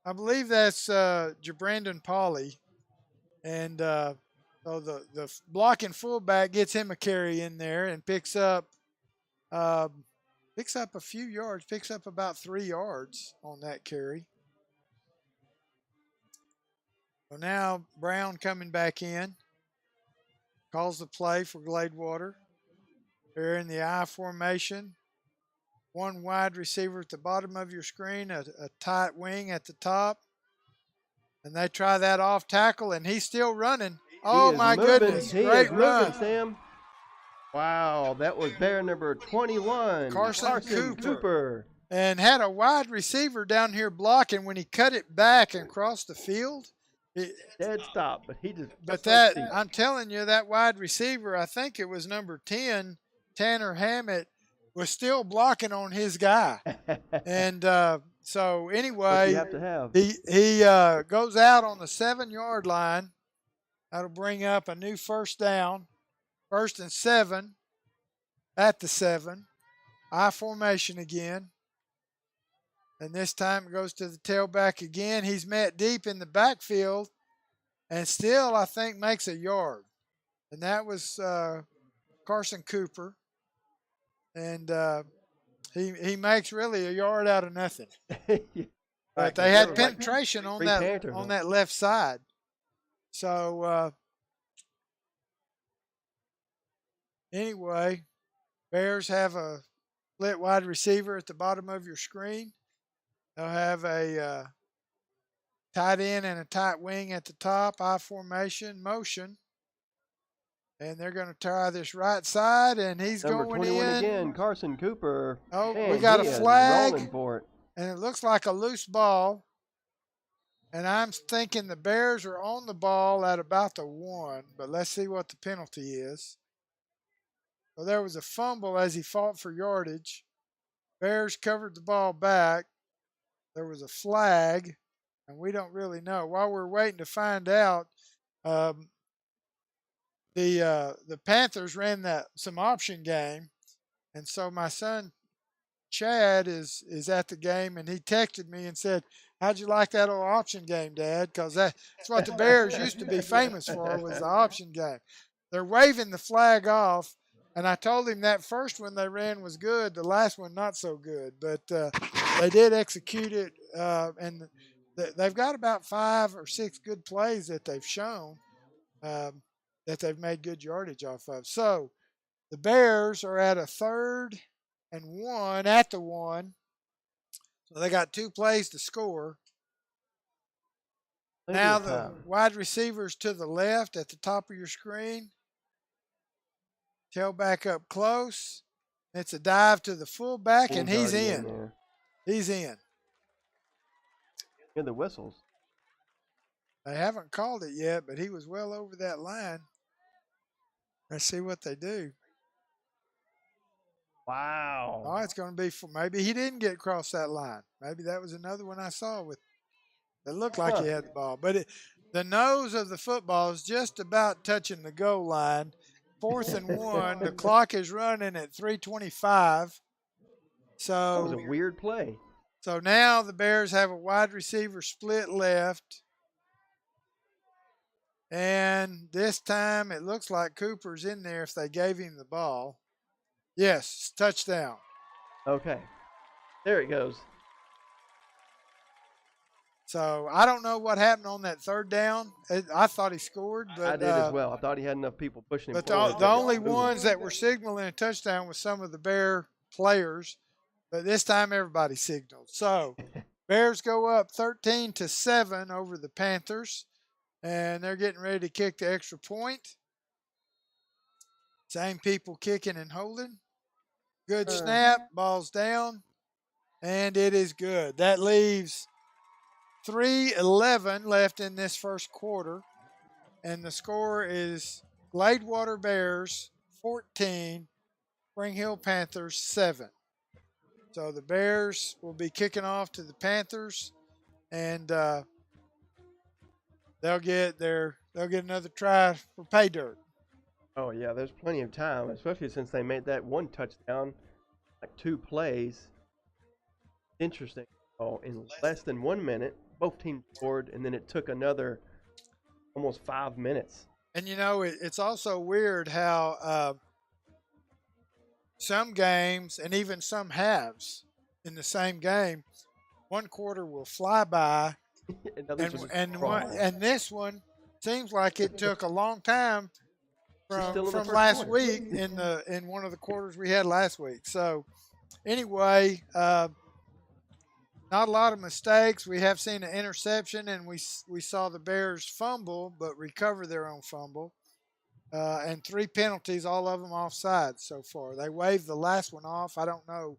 I believe that's Jabrandon Pauly. And so the blocking fullback gets him a carry in there and picks up a few yards, picks up about 3 yards on that carry. So now Brown coming back in. Calls the play for Gladewater. They're in the I formation. One wide receiver at the bottom of your screen, a tight wing at the top. And they try that off tackle, and he's still running. Oh, my goodness. Great run. Sam. Wow, that was bear number 21, Carson Cooper. And had a wide receiver down here blocking. When he cut it back and crossed the field, dead stop, but he just. But that, I'm telling you, that wide receiver, I think it was number 10, Tanner Hammett, was still blocking on his guy. And so anyway, you have to have. he goes out on the 7-yard line. That'll bring up a new first down. 1st and 7 at the 7. I formation again. And this time it goes to the tailback again. He's met deep in the backfield and still, I think, makes a yard. And that was Carson Cooper. And he makes really a yard out of nothing. But they had penetration on that left side. So anyway, Bears have a split wide receiver at the bottom of your screen. They'll have a tight end and a tight wing at the top, I formation, motion. And they're going to try this right side, and he's Number going 21 in. again, Carson Cooper. Oh, Man, we got a flag. Rolling for it. And it looks like a loose ball. And I'm thinking the Bears are on the ball at about the 1, but let's see what the penalty is. Well, there was a fumble as he fought for yardage. Bears covered the ball back. There was a flag, and we don't really know. While we're waiting to find out, the Panthers ran some option game, and so my son Chad is at the game, and he texted me and said, "How'd you like that old option game, Dad?" Because that's what the Bears used to be famous for, was the option game. They're waving the flag off, and I told him that first one they ran was good, the last one not so good. But they did execute it, and they've got about 5 or 6 good plays that they've shown that they've made good yardage off of. So the Bears are at a 3rd and 1 at the 1. So they got 2 plays to score. Now the wide receivers to the left at the top of your screen. Tailback up close. It's a dive to the fullback, and he's in. He's in. Hear the whistles. They haven't called it yet, but he was well over that line. Let's see what they do. Wow. Oh, it's going to be maybe he didn't get across that line. Maybe that was another one I saw that looked like he had the ball. But the nose of the football is just about touching the goal line. 4th and 1. The clock is running at 3:25. So that was a weird play. So now the Bears have a wide receiver split left. And this time it looks like Cooper's in there if they gave him the ball. Yes, touchdown. Okay. There it goes. So I don't know what happened on that 3rd down. I thought he scored, but I did as well. I thought he had enough people pushing him. But the only ones that were signaling a touchdown was some of the Bear players. But this time everybody signaled. So Bears go up 13-7 over the Panthers, and they're getting ready to kick the extra point. Same people kicking and holding. Good snap, ball's down, and it is good. That leaves 3:11 left in this first quarter, and the score is Gladewater Bears 14, Spring Hill Panthers 7. So the Bears will be kicking off to the Panthers, and they'll get another try for pay dirt. Oh yeah, there's plenty of time, especially since they made that one touchdown, like 2 plays. Interesting. Oh, in less than 1 minute, both teams scored, and then it took another almost 5 minutes. And you know, it's also weird how some games and even some halves in the same game, one quarter will fly by, and this one seems like it took a long time from last week in one of the quarters we had last week. So anyway, not a lot of mistakes. We have seen an interception, and we saw the Bears fumble but recover their own fumble. And 3 penalties, all of them offside so far. They waved the last one off. I don't know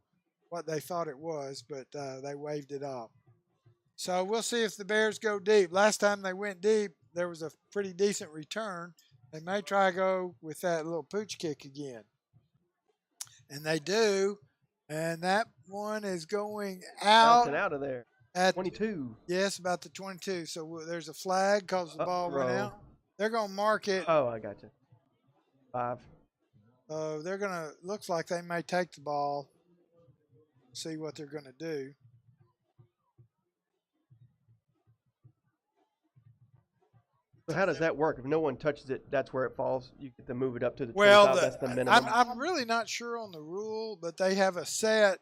what they thought it was, but they waved it off. So we'll see if the Bears go deep. Last time they went deep, there was a pretty decent return. They may try to go with that little pooch kick again. And they do. And that one is going out. Bouncing out of there. At 22. Yes, about the 22. So there's a flag because the ball went out. They're going to mark it. Oh, I got you. 5. They're going to, looks like they may take the ball, see what they're going to do. So how does that work? If no one touches it, that's where it falls. You get to move it up to the 25. That's the minimum. I'm really not sure on the rule, but they have a set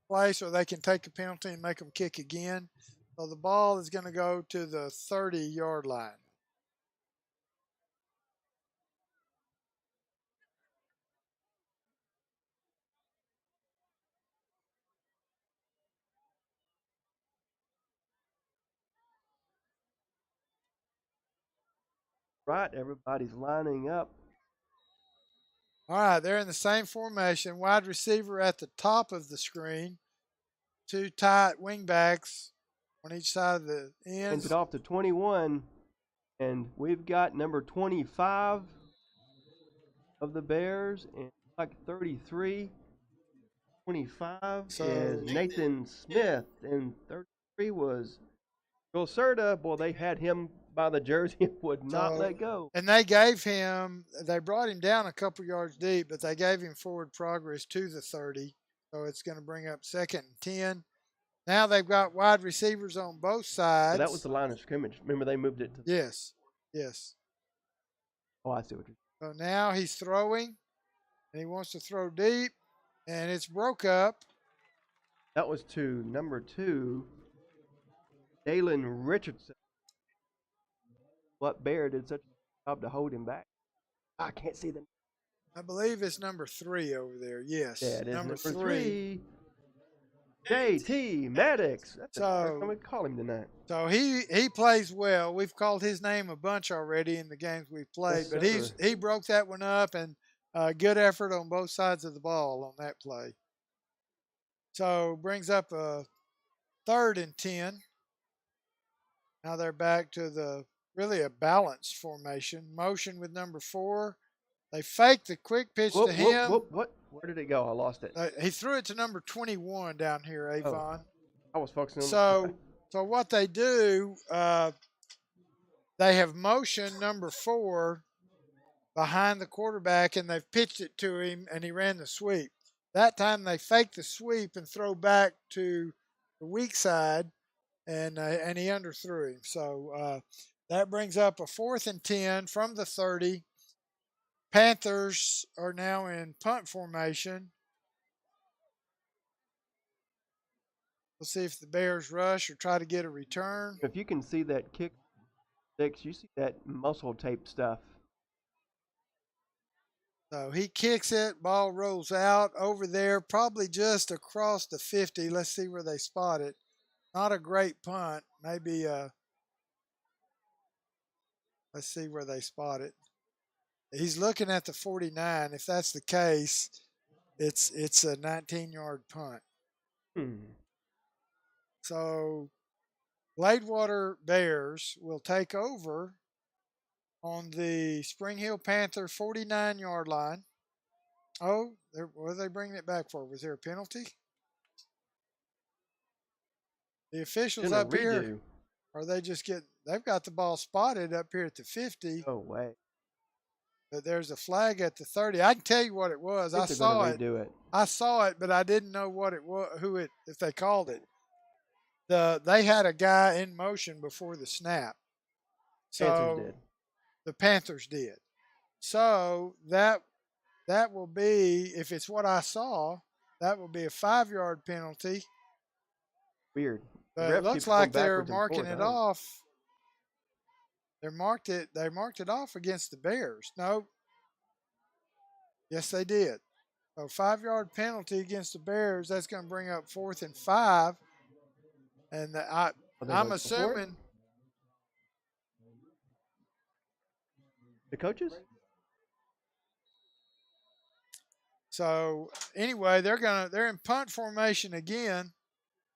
place where they can take a penalty and make them kick again. So the ball is going to go to the 30-yard line. Right, everybody's lining up. All right, they're in the same formation. Wide receiver at the top of the screen. 2 tight wing backs on each side of the ends. Hands it off to 21, and we've got number 25 of the Bears, and like 33, 25 is Nathan Smith, and 33 was Joel Serta. Boy, they had him by the jersey and would not let go. And they brought him down a couple yards deep, but they gave him forward progress to the 30. So it's going to bring up 2nd and 10. Now they've got wide receivers on both sides. So that was the line of scrimmage. Remember, they moved it to Yes. Oh, I see what you're saying. So now he's throwing, and he wants to throw deep, and it's broke up. That was to number 2, Dalen Richardson. What Bear did such a job to hold him back. I can't see them. I believe it's number 3 over there. Yes. Yeah, it is number 3. JT Maddox. That's the first time we call him tonight. So he plays well. We've called his name a bunch already in the games we've played, but he broke that one up, and good effort on both sides of the ball on that play. So brings up a 3rd and 10. Now they're back to really a balanced formation. Motion with number 4. They faked the quick pitch to him. What? Where did it go? I lost it. He threw it to number 21 down here, Avon. Oh, I was focusing on So what they do, they have motioned number 4 behind the quarterback, and they've pitched it to him, and he ran the sweep. That time they faked the sweep and throw back to the weak side, and he underthrew him. So that brings up a 4th and 10 from the 30. Panthers are now in punt formation. We'll see if the Bears rush or try to get a return. If you can see that kick six, you see that muscle tape stuff. So he kicks it, ball rolls out over there, probably just across the 50. Let's see where they spot it. Not a great punt. Maybe let's see where they spot it. He's looking at the 49. If that's the case, it's a 19-yard punt. So Gladewater Bears will take over on the Spring Hill Panther 49-yard line. Oh, what are they bringing it back for? Was there a penalty? The officials up here, or they've got the ball spotted up here at the 50. Oh, wait. But there's a flag at the 30. I can tell you what it was. I saw it. I saw it, but I didn't know what it was, if they called it. They had a guy in motion before the snap. So Panthers did. The Panthers did. So that will be, if it's what I saw, that will be a 5-yard penalty. Weird. But it looks like they're marking it off. They marked it off against the Bears. No, Yes, they did. So 5-yard penalty against the Bears. That's going to bring up 4th and 5. And I'm assuming the coaches. So anyway, they're in punt formation again,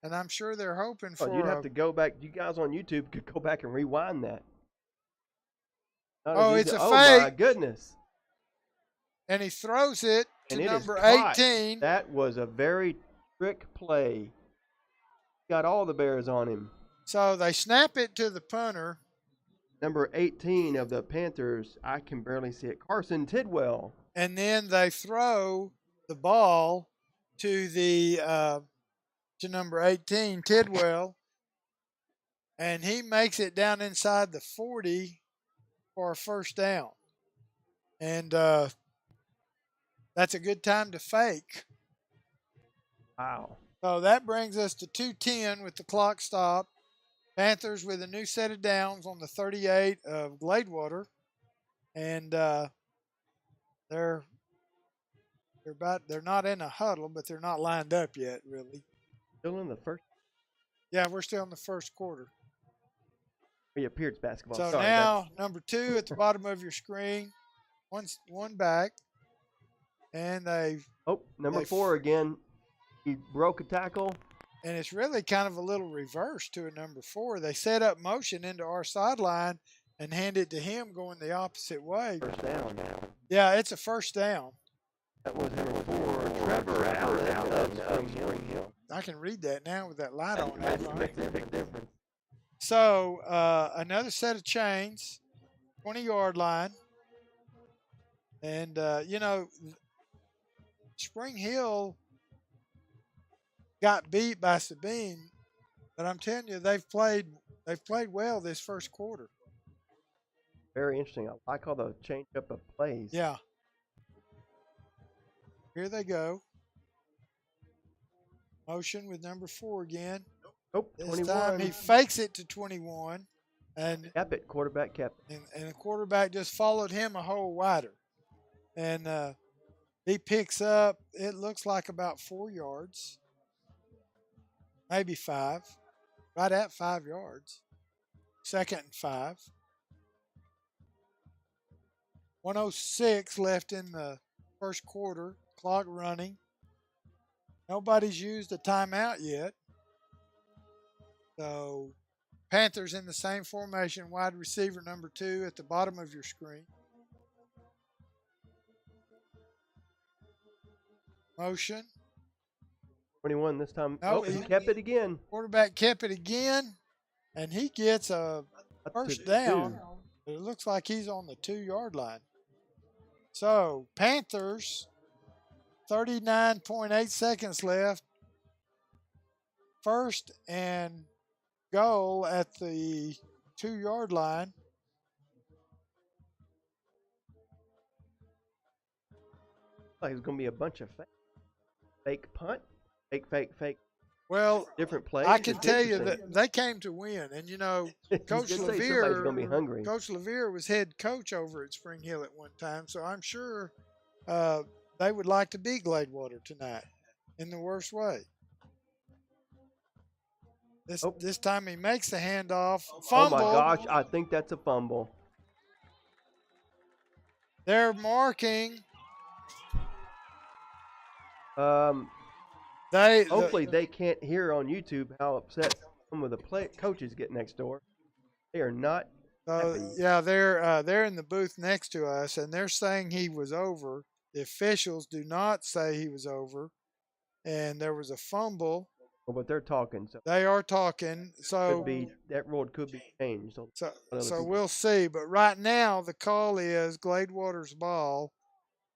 and I'm sure they're hoping for. Oh, you'd have to go back. You guys on YouTube could go back and rewind that. It's a fake. Oh my goodness! And he throws it to number 18. That was a very trick play. Got all the Bears on him. So they snap it to the punter. Number 18 of the Panthers, I can barely see it, Carson Tidwell. And then they throw the ball to to number 18, Tidwell, and he makes it down inside the 40 for a first down. And that's a good time to fake. Wow. So that brings us to 2:10 with the clock stopped. Panthers with a new set of downs on the 38 of Gladewater, and they're not in a huddle, but they're not lined up yet, really. Still in the first? Yeah, we're still in the first quarter. Yeah, Pierce basketball. So sorry, now number 2 at the bottom of your screen, one back, and number 4 again. He broke a tackle. And it's really kind of a little reverse to a number 4. They set up motion into our sideline and hand it to him going the opposite way. First down now. Yeah, it's a first down. That was number 4, Trevor Allen of Spring Hill. I can read that now with that light on. That makes a big difference. So another set of chains, 20-yard line. And, Spring Hill got beat by Sabine, but I'm telling you, they've played well this first quarter. Very interesting. I like all the change up of plays. Yeah. Here they go. Motion with number 4 again. This 21. time he fakes it to 21. And kept it. Quarterback kept it. And the quarterback just followed him a hole wider. And he picks up, it looks like about 4 yards. Maybe 5. Right at 5 yards. 2nd and 5. 1:06 left in the first quarter. Clock running. Nobody's used a timeout yet. So Panthers in the same formation. Wide receiver number 2 at the bottom of your screen. Motion. 21 this time. He kept it again. Quarterback kept it again, and he gets a first down. But it looks like he's on the 2-yard line. So Panthers, 39.8 seconds left. First and goal at the 2-yard line. Like it's going to be a bunch of fake punt, fake. Well, different plays. I can tell you that they came to win, and Coach Levere going to be hungry. Coach Levere was head coach over at Spring Hill at one time, so I'm sure they would like to beat Gladewater tonight in the worst way. This time he makes the handoff. Fumble. Oh my gosh, I think that's a fumble. They're marking. Hopefully they can't hear on YouTube how upset some of the coaches get next door. They are not happy. Yeah, they're in the booth next to us, and they're saying he was over. The officials do not say he was over, and there was a fumble. Well, but they're talking. So they are talking. So that rule could be changed. So we'll see. But right now the call is Gladewater's ball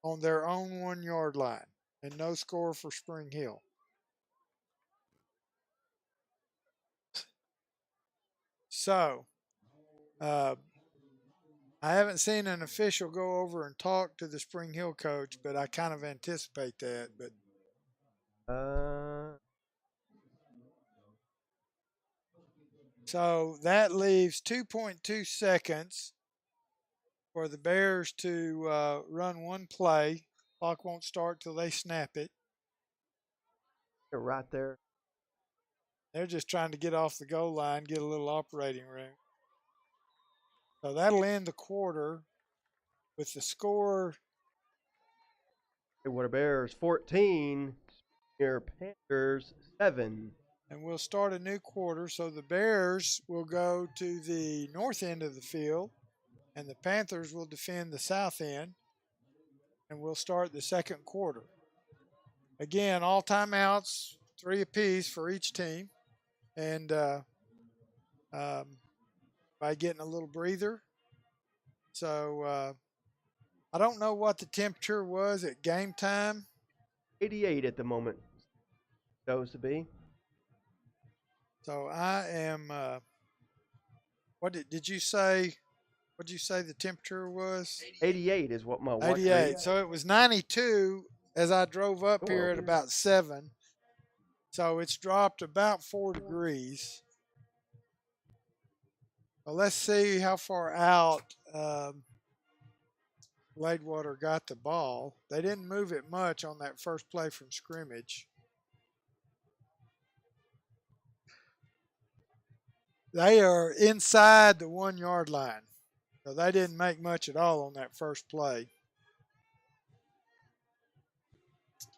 on their own 1-yard line, and no score for Spring Hill. So, I haven't seen an official go over and talk to the Spring Hill coach, but I kind of anticipate that. But so that leaves 2.2 seconds for the Bears to run one play. Clock won't start till they snap it. They're right there. They're just trying to get off the goal line, get a little operating room. So that'll end the quarter with the score. Gladewater Bears 14, here Panthers 7. And we'll start a new quarter. So the Bears will go to the north end of the field, and the Panthers will defend the south end. And we'll start the second quarter. Again, all timeouts, 3 apiece for each team. And by getting a little breather. So I don't know what the temperature was at game time. 88 at the moment. Shows to be. So I am. What did you say? What did you say the temperature was? 88 is what my watch 88. reads. So it was 92 as I drove up here at about 7. So it's dropped about 4 degrees. Well, let's see how far out Gladewater got the ball. They didn't move it much on that first play from scrimmage. They are inside the 1 yard line. So they didn't make much at all on that first play.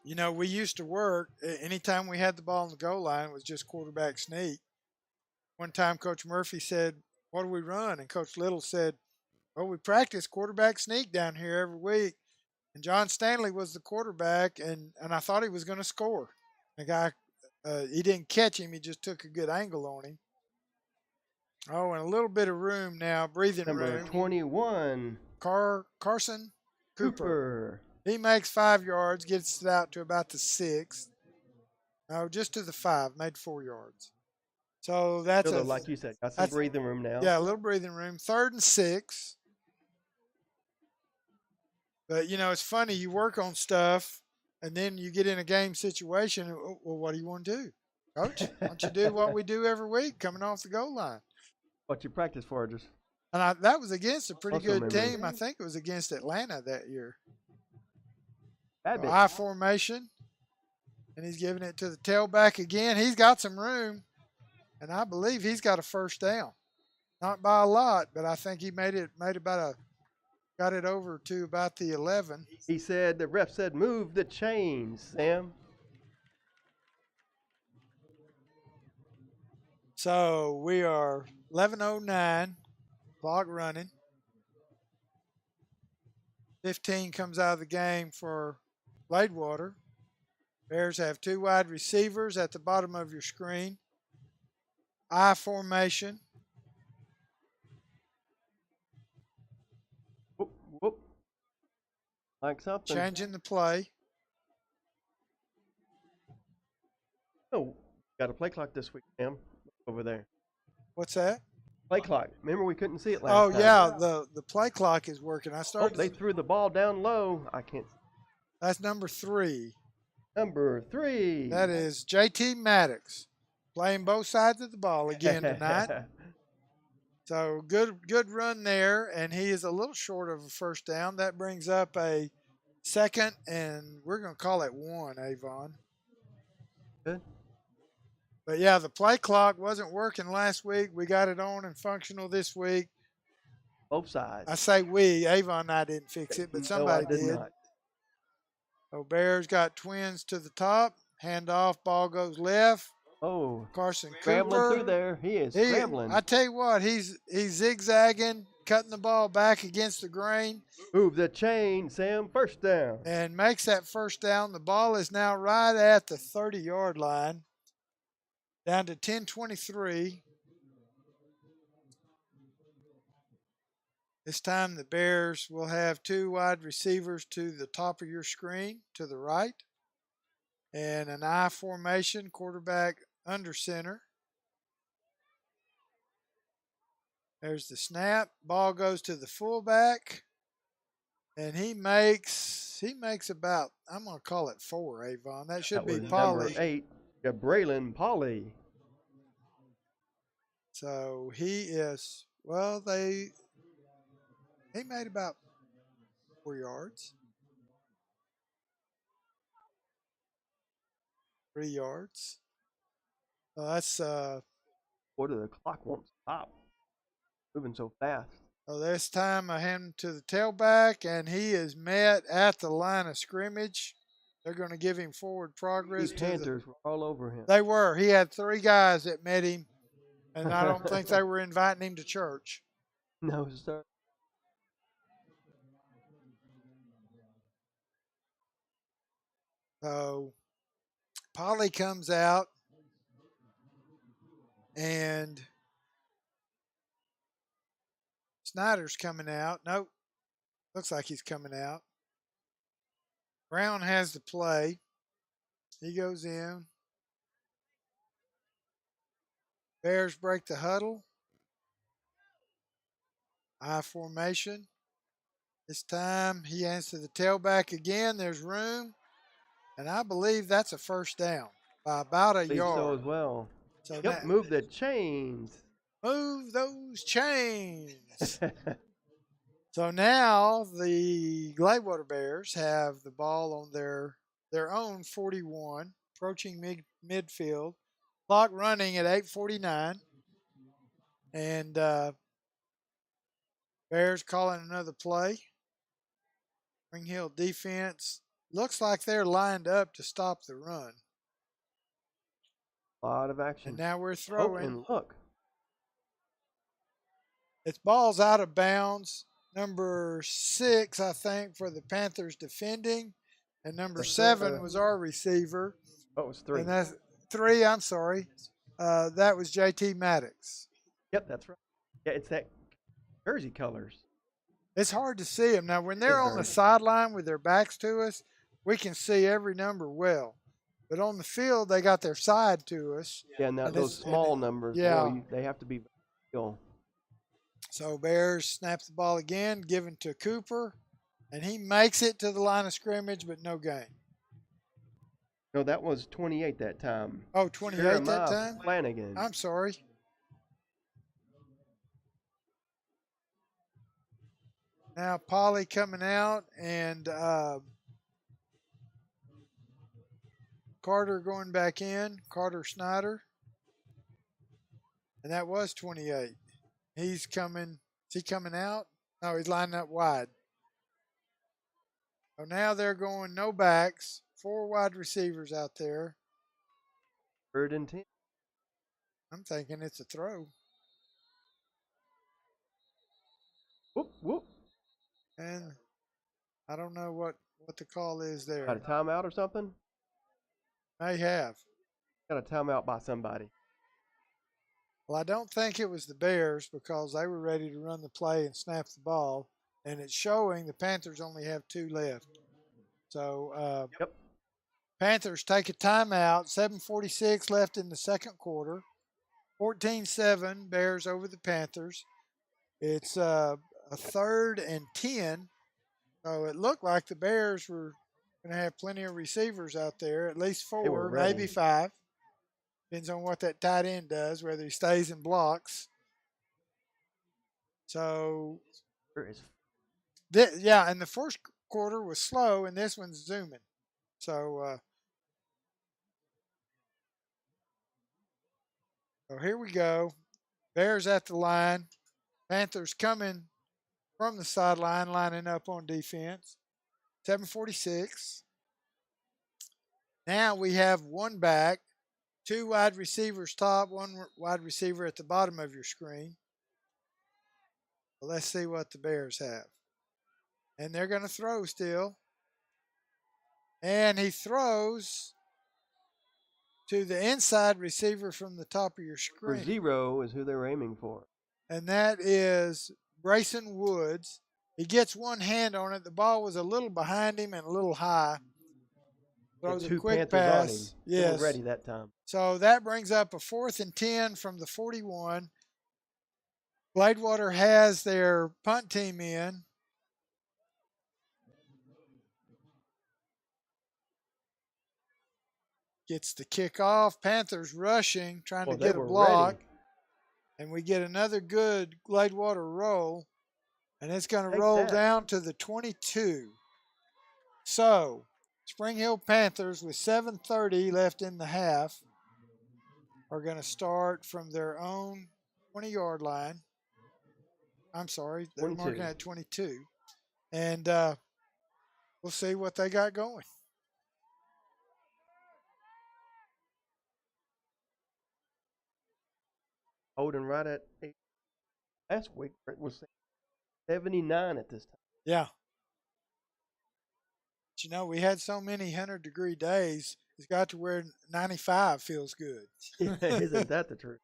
You know, we used to work, anytime we had the ball on the goal line, it was just quarterback sneak. One time Coach Murphy said, "What do we run?" And Coach Little said, "Well, we practice quarterback sneak down here every week." And John Stanley was the quarterback, and I thought he was going to score. The guy, he didn't catch him. He just took a good angle on him. Oh, and a little bit of room now, breathing Number room. 21. Carson Cooper. Cooper. He makes 5 yards, gets it out to about the 6. No, just to the 5, made 4 yards. So that's Still, like you said, got some breathing room now. Yeah, a little breathing room. 3rd and 6. But, you know, it's funny. You work on stuff, and then you get in a game situation. Well, what do you want to do? Coach, why don't you do what we do every week, coming off the goal line? What you practice for, just. And that was against a pretty Also good team. I think it was against Atlanta that year. Babbitt. I formation. And he's giving it to the tailback again. He's got some room. And I believe he's got a first down. Not by a lot, but I think he got it over to about the 11. He said, the ref said, move the chains, Sam. So we are 11:09, clock running. 15 comes out of the game for Gladewater. Bears have 2 wide receivers at the bottom of your screen. I formation. Whoop, whoop. Like something. Changing the play. Oh, got a play clock this week, Sam. Over there. What's that? Play clock. Remember we couldn't see it last time. Oh, yeah, the play clock is working. They threw the ball down low. I can't. That's number 3. Number 3. That is JT Maddox, playing both sides of the ball again tonight. So good run there, and he is a little short of a first down. That brings up a 2nd, and we're going to call it 1, Avon. Good. But, yeah, the play clock wasn't working last week. We got it on and functional this week. Both sides. I say we. Avon and I didn't fix it, but somebody no, I did did. not. So Bears got twins to the top. Hand off, ball goes left. Oh, Carson scrambling Cooper. through there. He is scrambling. I tell you what, he's zigzagging, cutting the ball back against the grain. Move the chain, Sam. First down. And makes that first down. The ball is now right at the 30-yard line. Down to 10:23. This time the Bears will have 2 wide receivers to the top of your screen, to the right. And an I formation, quarterback under center. There's the snap. Ball goes to the fullback. And he makes about, I'm going to call it 4, Avon. That should be Polly. Number 8, Braylon Polly. So he is, well, he made about 4 yards. 3 yards. So that's Boy, the clock won't stop. Moving so fast. so this time I hand him to the tailback, and he is met at the line of scrimmage. They're going to give him forward progress. The Panthers were all over him. They were. He had 3 guys that met him, and I don't think they were inviting him to church. No, sir. So Polly comes out, and Snyder's coming out. Nope. Looks like he's coming out. Brown has the play. He goes in. Bears break the huddle. I formation. This time he hands to the tailback again. There's room. And I believe that's a first down by about a yard. So as well. So yep, move the chains. Move those chains. So now the Gladewater Bears have the ball on their own 41, approaching midfield. Clock running at 8:49. And Bears calling another play. Spring Hill defense looks like they're lined up to stop the run. A lot of action. And now we're throwing. Oh, and look. It's ball's out of bounds. Number 6, I think, for the Panthers defending. And number 7 was our receiver. Oh, it was 3. And that's 3, I'm sorry. That was JT Maddox. Yep, that's right. Yeah, it's that jersey colors. It's hard to see them. Now, when they're on the sideline with their backs to us, we can see every number well. But on the field, they got their side to us. Yeah, and those small numbers, yeah. Boy, they have to be still. So Bears snap the ball again, given to Cooper, and he makes it to the line of scrimmage, but no gain. No, that was 28 that time. Oh, 28 that time? Flanagan. I'm sorry. Now Polly coming out, and Carter going back in, Carter Snyder. And that was 28. He's coming. Is he coming out? No, he's lining up wide. So now they're going no backs, 4 wide receivers out there. 3rd and 10. I'm thinking it's a throw. Whoop, whoop. And I don't know what the call is there. Got a timeout or something? May have. Got a timeout by somebody. Well, I don't think it was the Bears because they were ready to run the play and snap the ball. And it's showing the Panthers only have 2 left. So yep. Panthers take a timeout. 7:46 left in the second quarter. 14-7 Bears over the Panthers. It's a 3rd and 10. So it looked like the Bears were going to have plenty of receivers out there, at least 4, maybe 5. Depends on what that tight end does, whether he stays and blocks. So, yeah, and the first quarter was slow, and this one's zooming. So here we go. Bears at the line. Panthers coming from the sideline, lining up on defense. 7:46. Now we have 1 back. 2 wide receivers top, 1 wide receiver at the bottom of your screen. Well, let's see what the Bears have. And they're going to throw still. And he throws to the inside receiver from the top of your screen. For 0 is who they were aiming for. And that is Grayson Woods. He gets 1 hand on it. The ball was a little behind him and a little high. Throws a quick pass. Yes. Ready that time. So that brings up a 4th and 10 from the 41. Gladewater has their punt team in. Gets the kickoff. Panthers rushing, trying to get a block. Ready. And we get another good Gladewater roll. And it's going to roll down to the 22. So Spring Hill Panthers, with 7:30 left in the half, are going to start from their own 20-yard line. I'm sorry, they're 22. marking at 22. And we'll see what they got going. Holding right at 8. Last week, it was 79 at this time. Yeah. But, you know, we had so many 100-degree days, it's got to where 95 feels good. Isn't that the truth?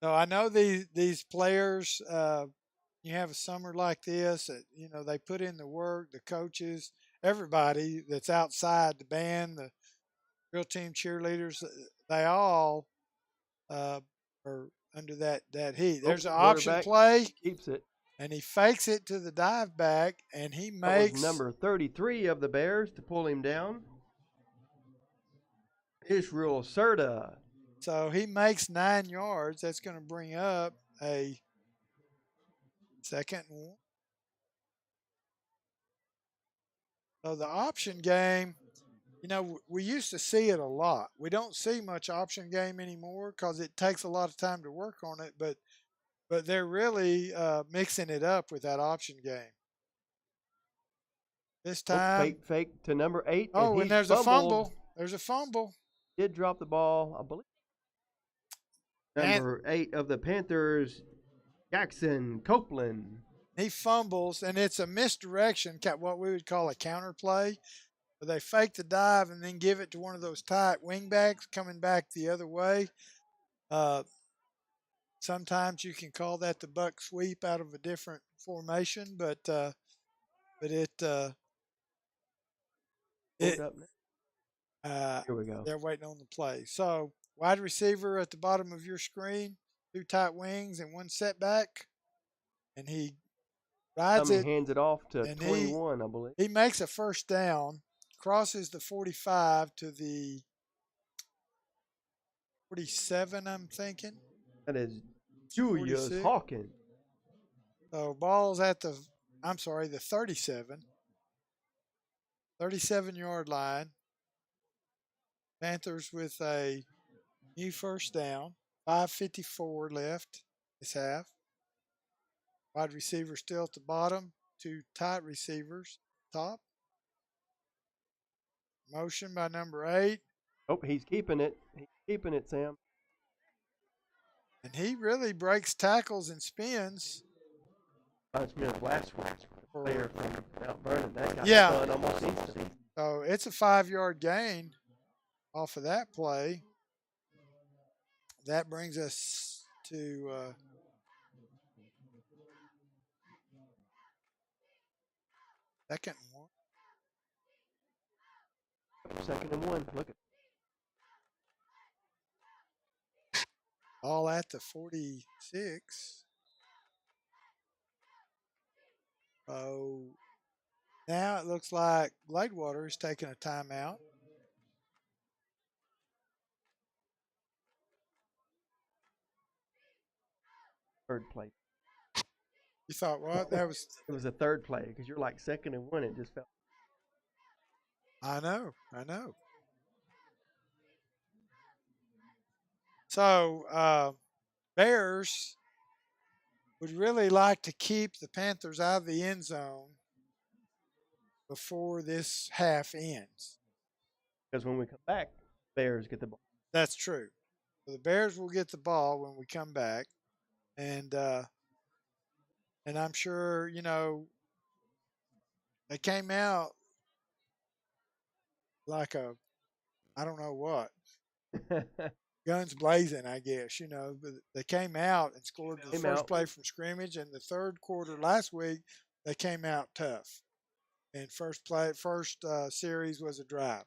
So I know these players, you have a summer like this, you know, they put in the work, the coaches, everybody that's outside, the band, the real team cheerleaders, they all are under that heat. There's an option play. Keeps it. And he fakes it to the dive back, and he makes. That was number 33 of the Bears to pull him down. Israel Serta. So he makes 9 yards. That's going to bring up a 2nd and 1. So the option game, you know, we used to see it a lot. We don't see much option game anymore because it takes a lot of time to work on it, but they're really mixing it up with that option game. This time. Fake to number 8. Oh, and there's a fumble. There's a fumble. Did drop the ball, I believe. Number 8 of the Panthers, Jackson Copeland. He fumbles, and it's a misdirection, what we would call a counter play. Where they fake the dive and then give it to one of those tight wingbacks coming back the other way. Sometimes you can call that the buck sweep out of a different formation, but it here we go. They're waiting on the play. So wide receiver at the bottom of your screen, 2 tight wings and 1 setback, and he rides it. Hands it off to 21, I believe. He makes a first down, crosses the 45 to the 47, I'm thinking. That is Julius Hawkins. So ball's at the 37. 37-yard line. Panthers with a new first down. 5:54 left this half. Wide receiver still at the bottom. 2 tight receivers top. Motion by number 8. Oh, he's keeping it. He's keeping it, Sam. And he really breaks tackles and spins. Reminds me of last week's player from Mount Vernon. That got Yeah. almost instantly. So it's a 5-yard gain off of that play. That brings us to 2nd and 1. 2nd and 1. Look at all at the 46. So now it looks like Gladewater is taking a timeout. third play. You thought what? That was. It was a third play because you're like 2nd and 1. It just felt. I know. So Bears would really like to keep the Panthers out of the end zone before this half ends. Because when we come back, Bears get the ball. That's true. So the Bears will get the ball when we come back, and I'm sure, you know, they came out like I don't know what. Guns blazing, I guess, you know. But they came out and scored the first play from scrimmage, and the third quarter last week they came out tough. And first series was a drive.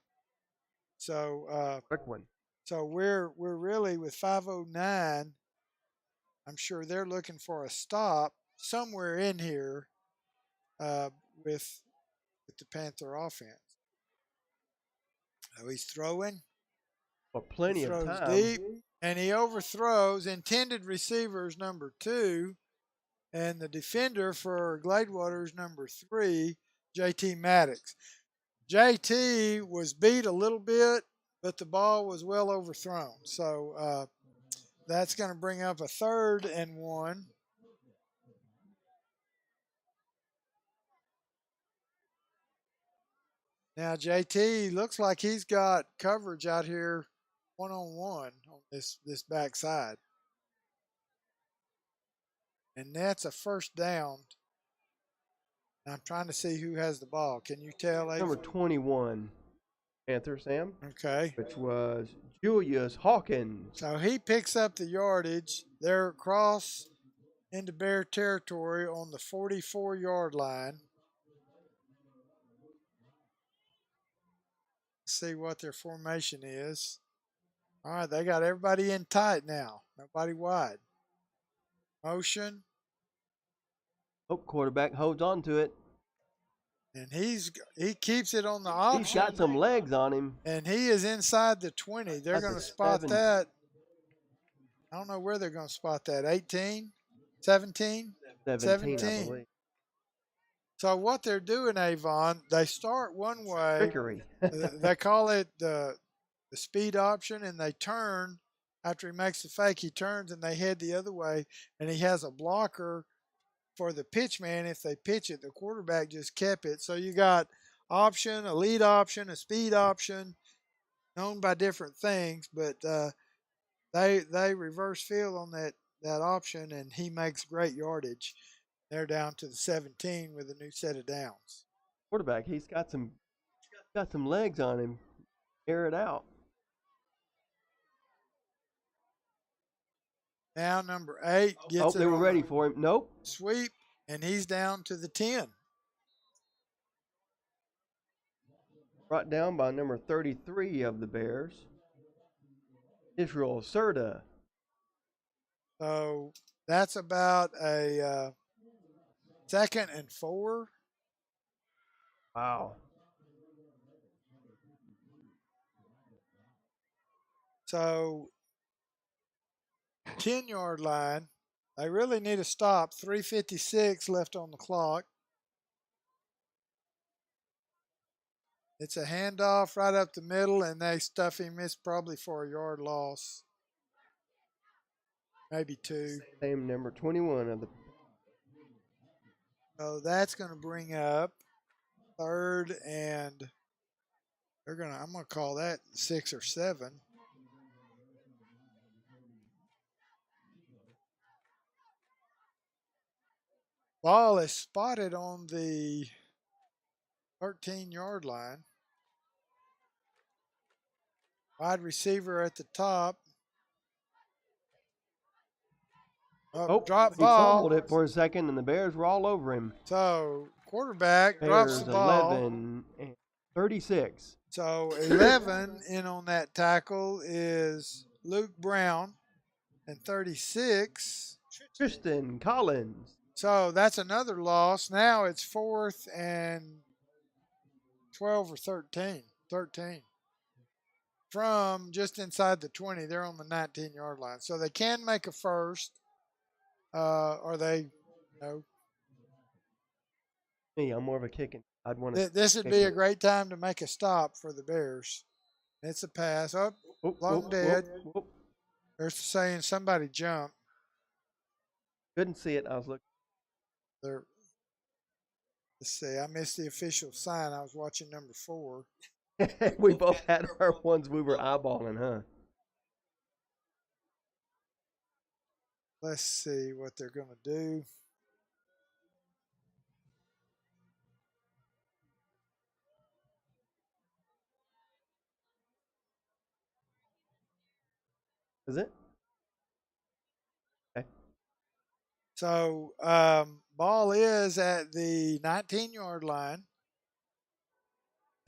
So quick one. So we're really with 5:09. I'm sure they're looking for a stop somewhere in here with the Panther offense. So he's throwing. Well, plenty of time. Deep, and he overthrows intended receivers number 2, and the defender for Gladewater is number 3, JT Maddox. JT was beat a little bit, but the ball was well overthrown. So that's going to bring up a 3rd and 1. Now JT looks like he's got coverage out here one-on-one on this backside. And that's a 1st down. I'm trying to see who has the ball. Can you tell? Number 21, Panther, Sam. Okay. Which was Julius Hawkins. So he picks up the yardage. They're across into Bear territory on the 44-yard line. Let's see what their formation is. All right, they got everybody in tight now. Nobody wide. Motion. Oh, quarterback holds on to it. And he keeps it on the option. He's got some legs on him. And he is inside the 20. They're going to spot that. I don't know where they're going to spot that. 18? 17? 17, I believe. So what they're doing, Avon, they start one way. Trickery. They call it the speed option, and they turn. After he makes the fake, he turns, and they head the other way, and he has a blocker for the pitch man. If they pitch it, the quarterback just kept it. So you got option, a lead option, a speed option, known by different things, but they reverse field on that option, and he makes great yardage. They're down to the 17 with a new set of downs. Quarterback, he's got some legs on him. Air it out. Now number 8 gets it. They were ready for him. Nope. Sweep, and he's down to the 10. Brought down by number 33 of the Bears, Israel Serta. So that's about a 2nd and 4. Wow. So 10-yard line. They really need a stop. 3:56 left on the clock. It's a handoff right up the middle, and they stuff him. It's probably for a yard loss. Maybe 2. Same number 21 of the. So that's going to bring up 3rd and I'm going to call that 6 or 7. Ball is spotted on the 13-yard line. Wide receiver at the top. Drop ball. He fumbled it for a second, and the Bears were all over him. So quarterback Bears drops the ball. 11 and 36. So 11 in on that tackle is Luke Brown, and 36 Tristan Collins. So that's another loss. Now it's 4th and 12 or 13. 13. From just inside the 20. They're on the 19-yard line. So they can make a first. Or they, no. Me, I'm more of a kicking. I'd want to. This would be a great time to make a stop for the Bears. It's a pass. Long dead. They're saying somebody jumped. Couldn't see it. I was looking. Let's see. I missed the official sign. I was watching number 4. We both had our ones we were eyeballing, huh? Let's see what they're going to do. Is it? Okay. So ball is at the 19-yard line,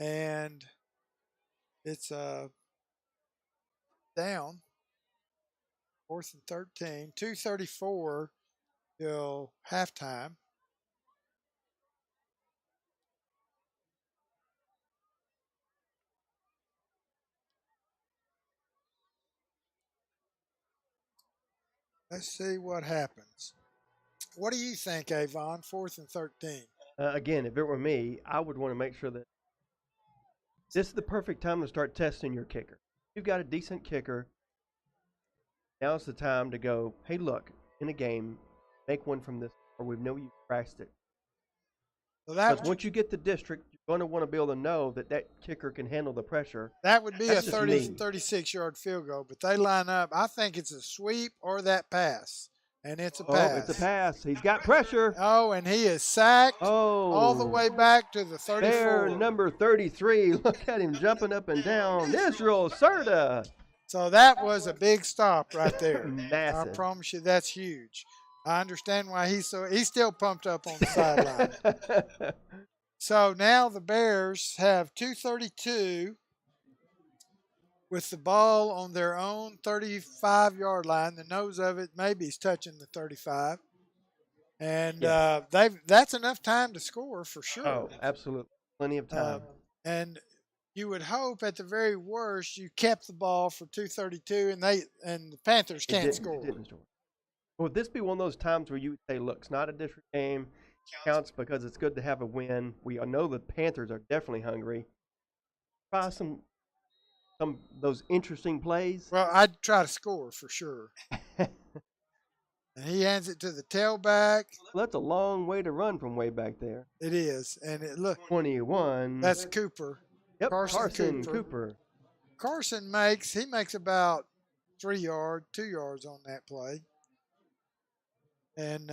and it's down. 4th and 13. 2:34 till halftime. Let's see what happens. What do you think, Avon? 4th and 13. Again, if it were me, I would want to make sure that This is the perfect time to start testing your kicker. You've got a decent kicker. Now's the time to go, hey, look, in a game, make one from this, or we know you crashed it. So Because once you get the district, you're going to want to be able to know that that kicker can handle the pressure. that would be That's a just 36-yard field goal, but they line up. I think it's a sweep or that pass, and it's a Oh, pass. it's a pass. He's got pressure. Oh, and he is sacked all the Oh, way back to the 34. Bear number 33. Look at him jumping up and down. Israel Serta. So that was a big stop right there. I Massive. promise you that's huge. I understand why he's still pumped up on the sideline. So now the Bears have 2:32 with the ball on their own 35-yard line. The nose of it maybe is touching the 35. And that's enough time to score for sure. Oh, absolutely. Plenty of time. And you would hope at the very worst you kept the ball for 2:32 and the Panthers can't score. Would this be one of those times where you would say, look, it's not a district game, counts because it's good to have a win. We know the Panthers are definitely hungry. Try some of those interesting plays. Well, I'd try to score for sure. And he hands it to the tailback. Well, that's a long way to run from way back there. It is. And look, 21. that's Cooper. Yep, Carson Cooper. Carson makes about 2 yards on that play. And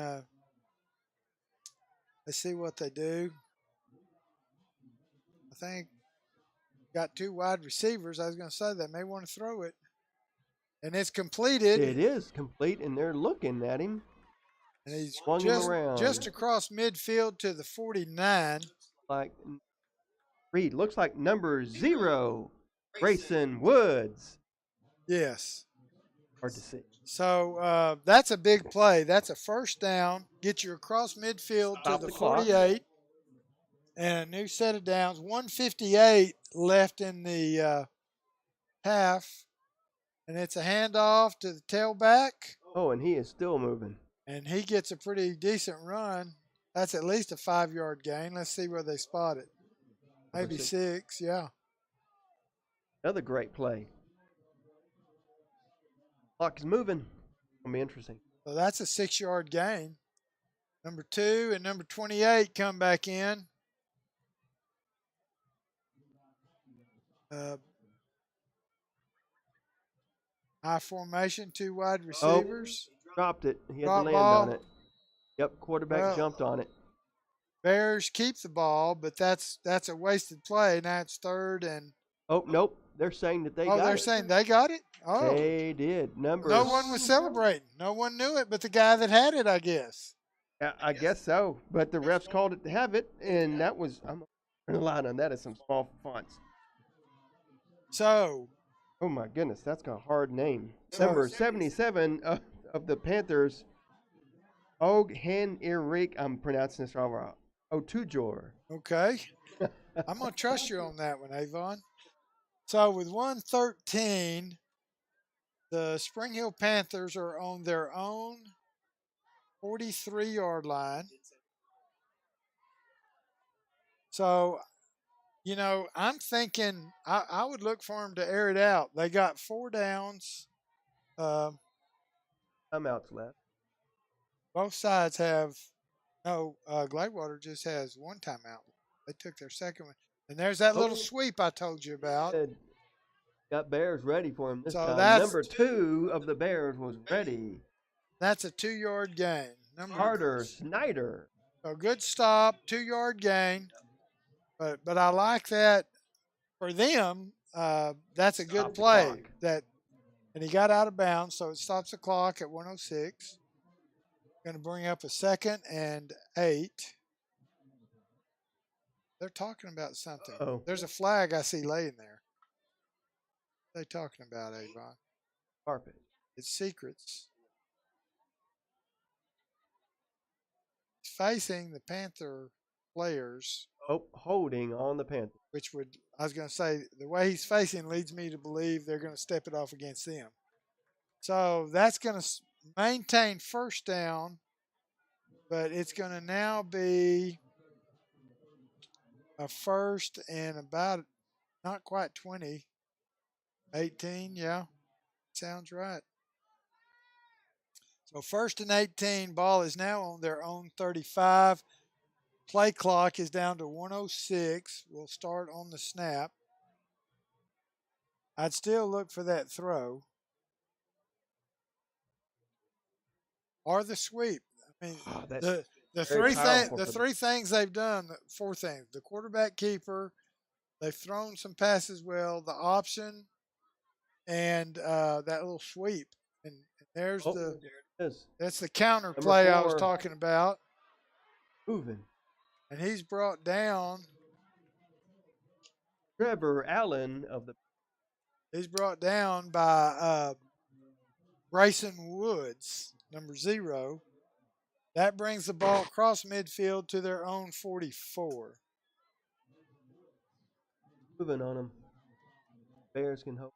let's see what they do. I think got 2 wide receivers. I was going to say they may want to throw it. And it's completed. It is complete, and they're looking at him. And he's swung him around. Just across midfield to the 49. Like Reed, looks like number 0, Grayson Woods. Yes. Hard to see. So that's a big play. That's a first down. Get you across midfield Stop to the clock. 48. And a new set of downs. 1:58 left in the half. And it's a handoff to the tailback. Oh, and he is still moving. And he gets a pretty decent run. That's at least a 5-yard gain. Let's see where they spot it. Maybe 6, yeah. Another great play. Clock is moving. It'll be interesting. So that's a 6-yard gain. Number 2 and number 28 come back in. High formation, 2 wide receivers. Dropped it. He had Drop to land ball. on it. Yep, quarterback jumped on it. Bears keep the ball, but that's a wasted play. Now it's 3rd and. Oh, nope. They're saying that they got it. Oh, they're saying they got it? Oh. They did. No one was celebrating. No one knew it but the guy that had it, I guess. I guess so. But the refs called it to have it, and that was, I'm relying on that as some small fonts. So. Oh, my goodness. That's got a hard name. Number 77 of the Panthers, Og Han Erik. I'm pronouncing this wrong. Otujor. Okay. I'm going to trust you on that one, Avon. So with 1:13, the Spring Hill Panthers are on their own 43-yard line. So, I'm thinking I would look for them to air it out. They got 4 downs. Timeouts left. Both sides have Gladewater just has 1 timeout. They took their second one. And there's that little sweep I told you about. Got Bears ready for him this So time. Number 2 of the Bears was ready. That's a 2-yard gain. Carter Snyder. So good stop, 2-yard gain. But I like that for them. That's a good play. And he got out of bounds, so it stops the clock at 1:06. Going to bring up a 2nd and 8. They're talking about something. Uh-oh. There's a flag I see laying there. What are they talking about, Avon? Carpet. It's secrets. Facing the Panther players. Oh, holding on the Panthers. I was going to say, the way he's facing leads me to believe they're going to step it off against them. So that's going to maintain first down, but it's going to now be a 1st and about not quite 20. 18, yeah, sounds right. So 1st and 18, ball is now on their own 35. Play clock is down to 106. We'll start on the snap. I'd still look for that throw or the sweep. I mean, Oh, that's the very powerful the for three things they've done, four things: the quarterback keeper, they've thrown some passes well, the option, and that little sweep. And there's oh, there it is. that's the counter Number play I was 4 talking about. moving. And he's brought down. Trevor Allen of the He's brought down by Grayson Woods, number 0. That brings the ball across midfield to their own 44. moving on him. Bears can hope.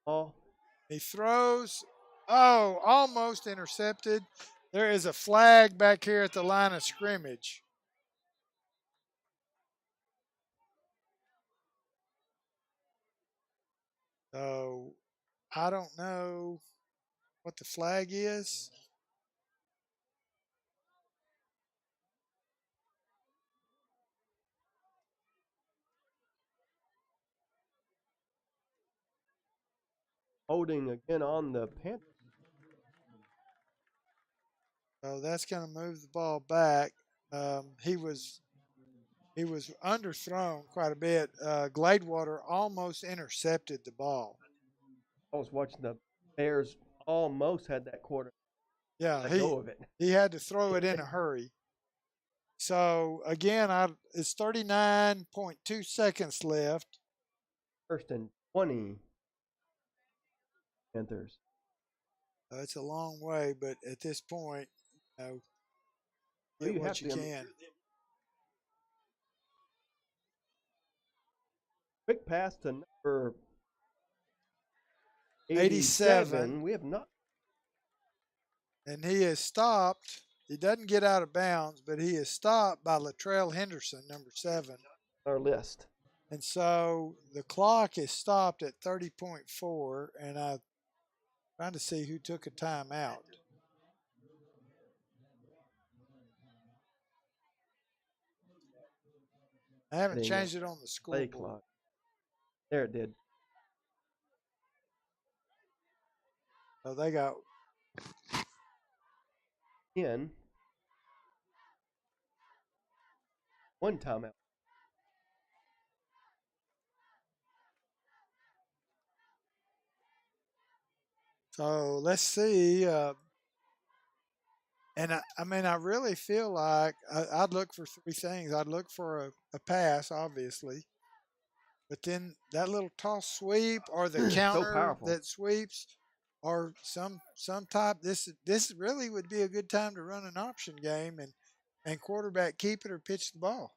Ball. He throws. Oh, almost intercepted. There is a flag back here at the line of scrimmage. So I don't know what the flag is. Holding again on the Panthers. So that's going to move the ball back. He was underthrown quite a bit. Gladewater almost intercepted the ball. I was watching the Bears almost had that quarter. Yeah, Let go of it. he had to throw it in a hurry. So again, it's 39.2 seconds left. 1st and 20. Panthers. It's a long way, but at this point, Well, get you what have you to. can. Quick pass to number 87. We have not. And he is stopped. He doesn't get out of bounds, but he is stopped by Latrell Henderson, number 7. Our list. And so the clock is stopped at 30.4, and I'm trying to see who took a timeout. I haven't changed it on the Play scoreboard. clock. There it did. So they got In. One timeout. so let's see. And I mean, I really feel like I'd look for 3 things. I'd look for a pass, obviously, but then that little toss sweep or the counter powerful. that sweeps, or some type. This really would be a good time to run an option game and quarterback keep it or pitch the ball,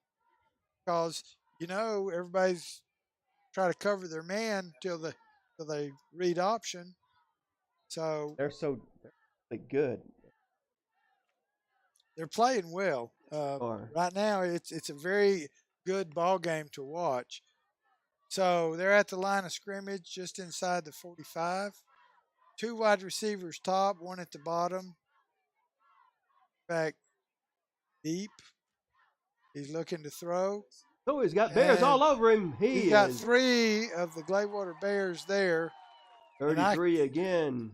because everybody's try to cover their man till they read option. So They're so good. they're playing well. Right now, it's a very good ball game to watch. So they're at the line of scrimmage, just inside the 45. 2 wide receivers top, 1 at the bottom. Back deep. He's looking to throw. Oh, he's got Bears all over him. He's got 3 of the Gladewater Bears there. 33 again.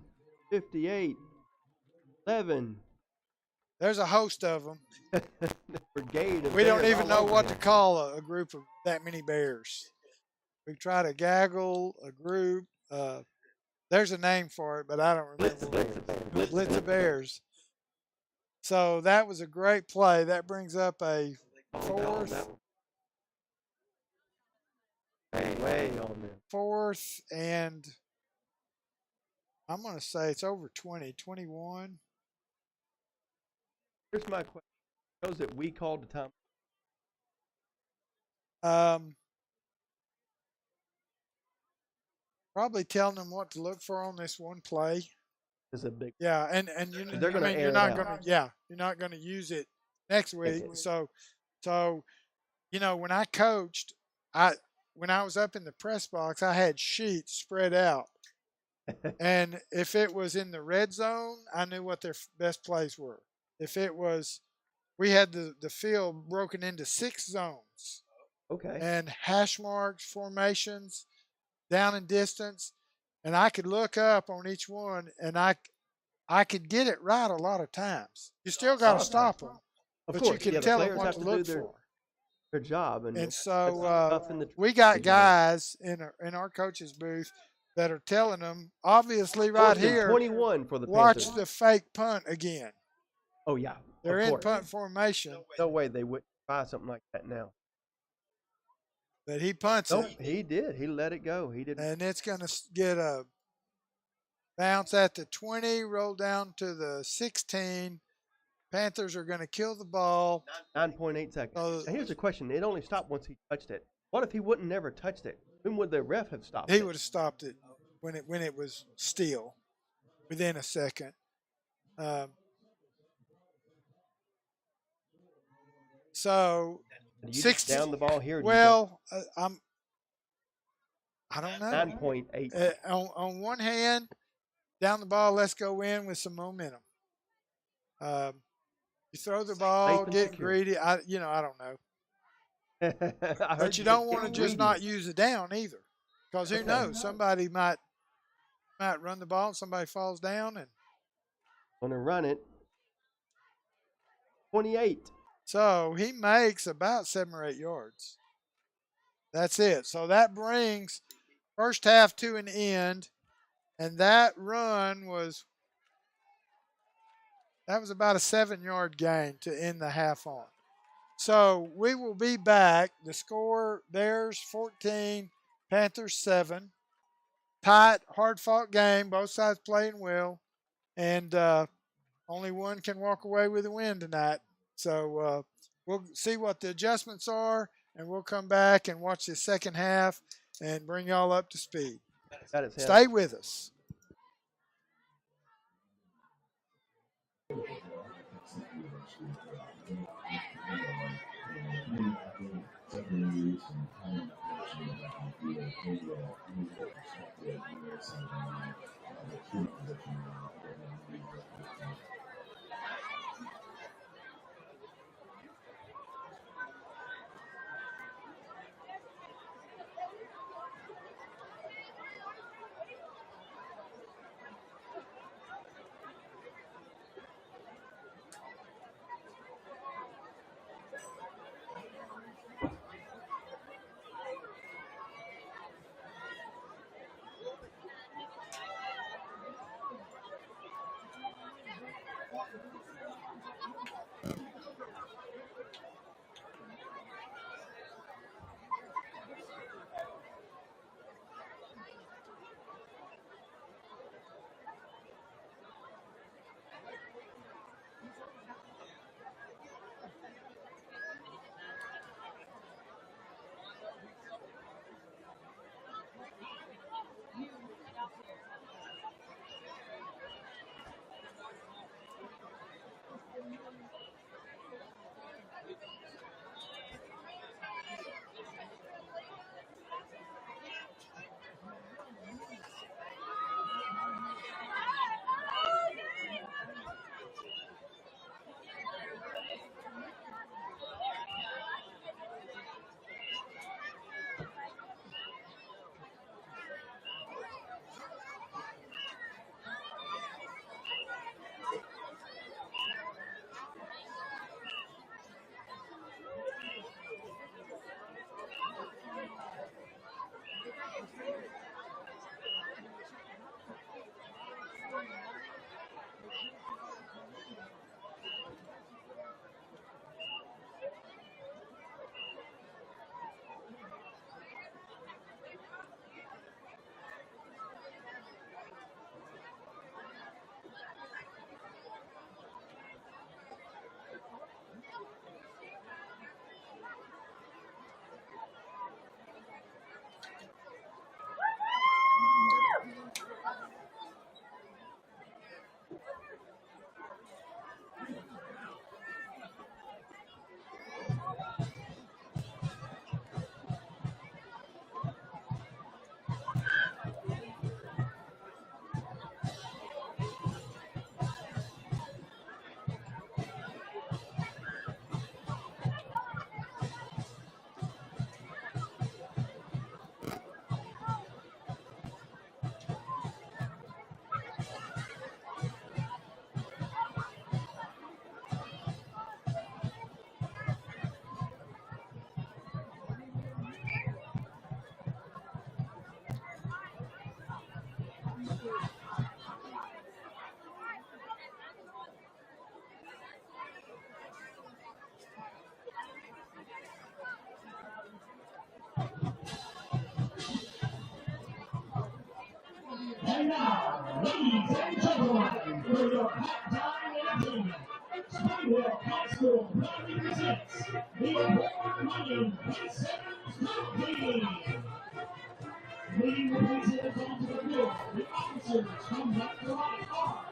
58. 11. There's a host of them. Brigade of We don't Bears even all know over what him. to call a group of that many bears. We try to gaggle a group. There's a name for it, but I don't remember. Blitz of Bears. So that was a great play. That brings up a 4th. Way on there. 4th, and I'm going to say it's over 20, 21. Here's my question. Shows that we called the time. Probably telling them what to look for on this one play. Is a big. Yeah, and They're going to air you're not it going out. to you're not going to use it next week. So when I coached, when I was up in the press box, I had sheets spread out. And if it was in the red zone, I knew what their best plays were. If it was, we had the field broken into 6 zones Okay. and hash marks, formations, down and distance, and I could look up on each one, and I could get it right a lot of times. You still got to stop them, Of but course, you can the tell them players what have to to look do for. their job, and And that's so tough in the we got trenches. guys in our coaches booth that are telling them, obviously right Fourth and here, 21 for the watch Panthers. the fake punt again. Oh yeah, They're of in course. punt formation, No way they would try something like that now. but he punts Nope, it, he did. He let it go. He didn't. and it's going to get a bounce at the 20, roll down to the 16. Panthers are going to kill the ball. 9.8 seconds. So Now here's the question: it only stopped once he touched it. What if he wouldn't never touched it? When would the ref have stopped he it? would have stopped it when it was still within a second. So Do you just 60. down the ball here? Or Well, I don't know. 9.8. On one hand, down the ball, let's go in with some momentum. You throw the ball, and get secure. greedy. I don't know. I heard But you don't want to get just greedy. not use it down either, because who knows? Somebody might run the ball, and somebody falls down, and Gonna run it. 28. so he makes about 7 or 8 yards. That's it. So that brings first half to an end, and that run was about a 7-yard gain to end the half on. So we will be back. The score: Bears 14, Panthers 7. Tight, hard-fought game. Both sides playing well, and only one can walk away with a win tonight. So we'll see what the adjustments are, and we'll come back and watch the second half and bring y'all up to speed. Got it, Sam. Stay with us. And now, ladies and gentlemen, for your halftime entertainment, Springwell High School proudly presents the award-winning Pacesetters Trophy. Leading the Pacesetters onto the field, the officers from left to right are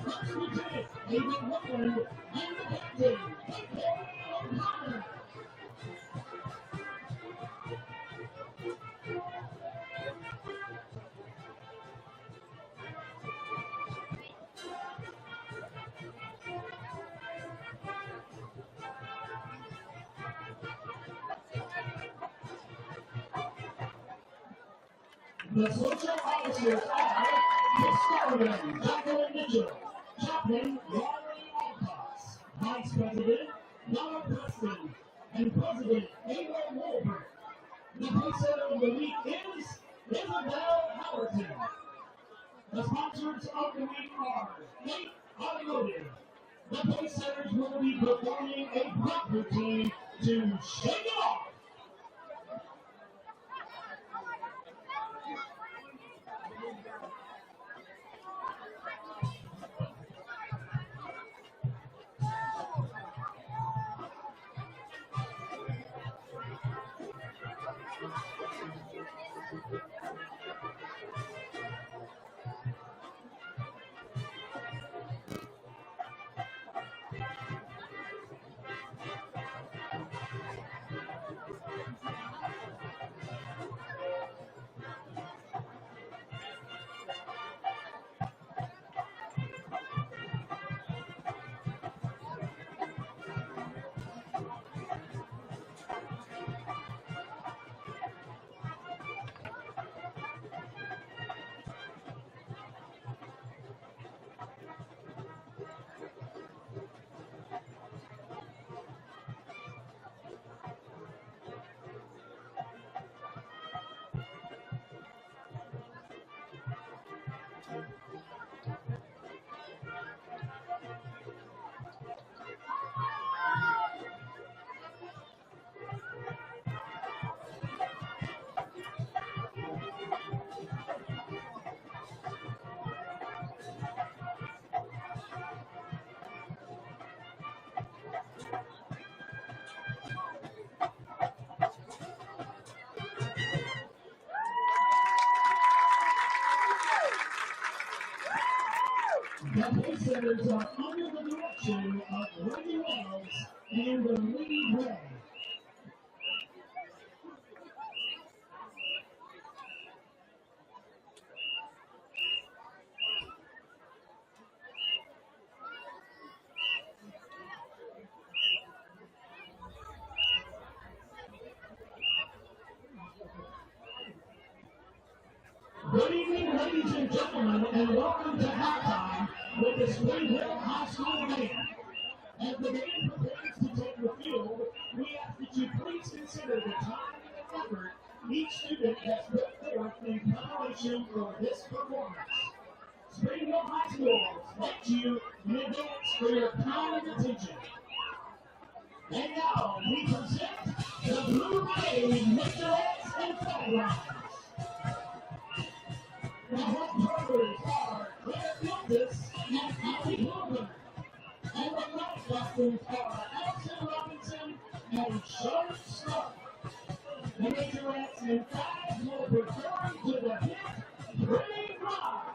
First Lieutenant David Woodland and the captain, O'Connor. The social officers are Historian Jacqueline Mitchell, Chaplain Laurie Alcox, Vice President Donna Preston, and President Ava Wolbert. The Pacesetter of the week is Isabel Howerton. The sponsors of the week are State Automotive. The Pacesetters will be performing a pop routine to shake it off. The Pacesetters are under the direction of Randy Wells and the lead way. Good evening, ladies and gentlemen, and welcome to halftime with the Springwell High School band. As the band prepares to take the field, we ask that you please consider the time and effort each student has put forth in preparation for this performance. Springwell High School thanks you in advance for your kind attention. And now we present the Blue Ray Mistress and Flaglines. The head brothers are Claire Piltis and Allie Wilbur. And the left captains are Allison Robinson and Charlotte Stark. The Majorettes and Flags will return to the hit Pretty Ride.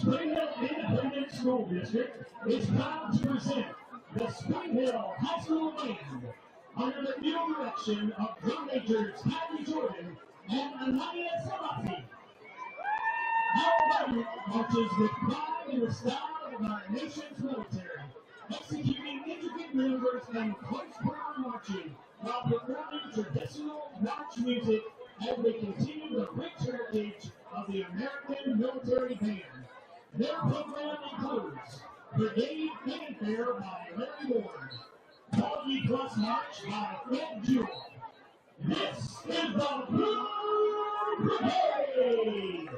Spring Hill Independent School District is proud to present the Spring Hill High School Band under the new direction of drum majors Harry Jordan and Anaya Salati. Our band marches with pride in the style of our nation's military, executing intricate maneuvers and close quarter marching while performing traditional march music as they continue the rich heritage of the American military band. Their program includes Brigade Fanfare by Larry Ward, Doggy Plus March by Ed Jewell. This is the Blue Brigade!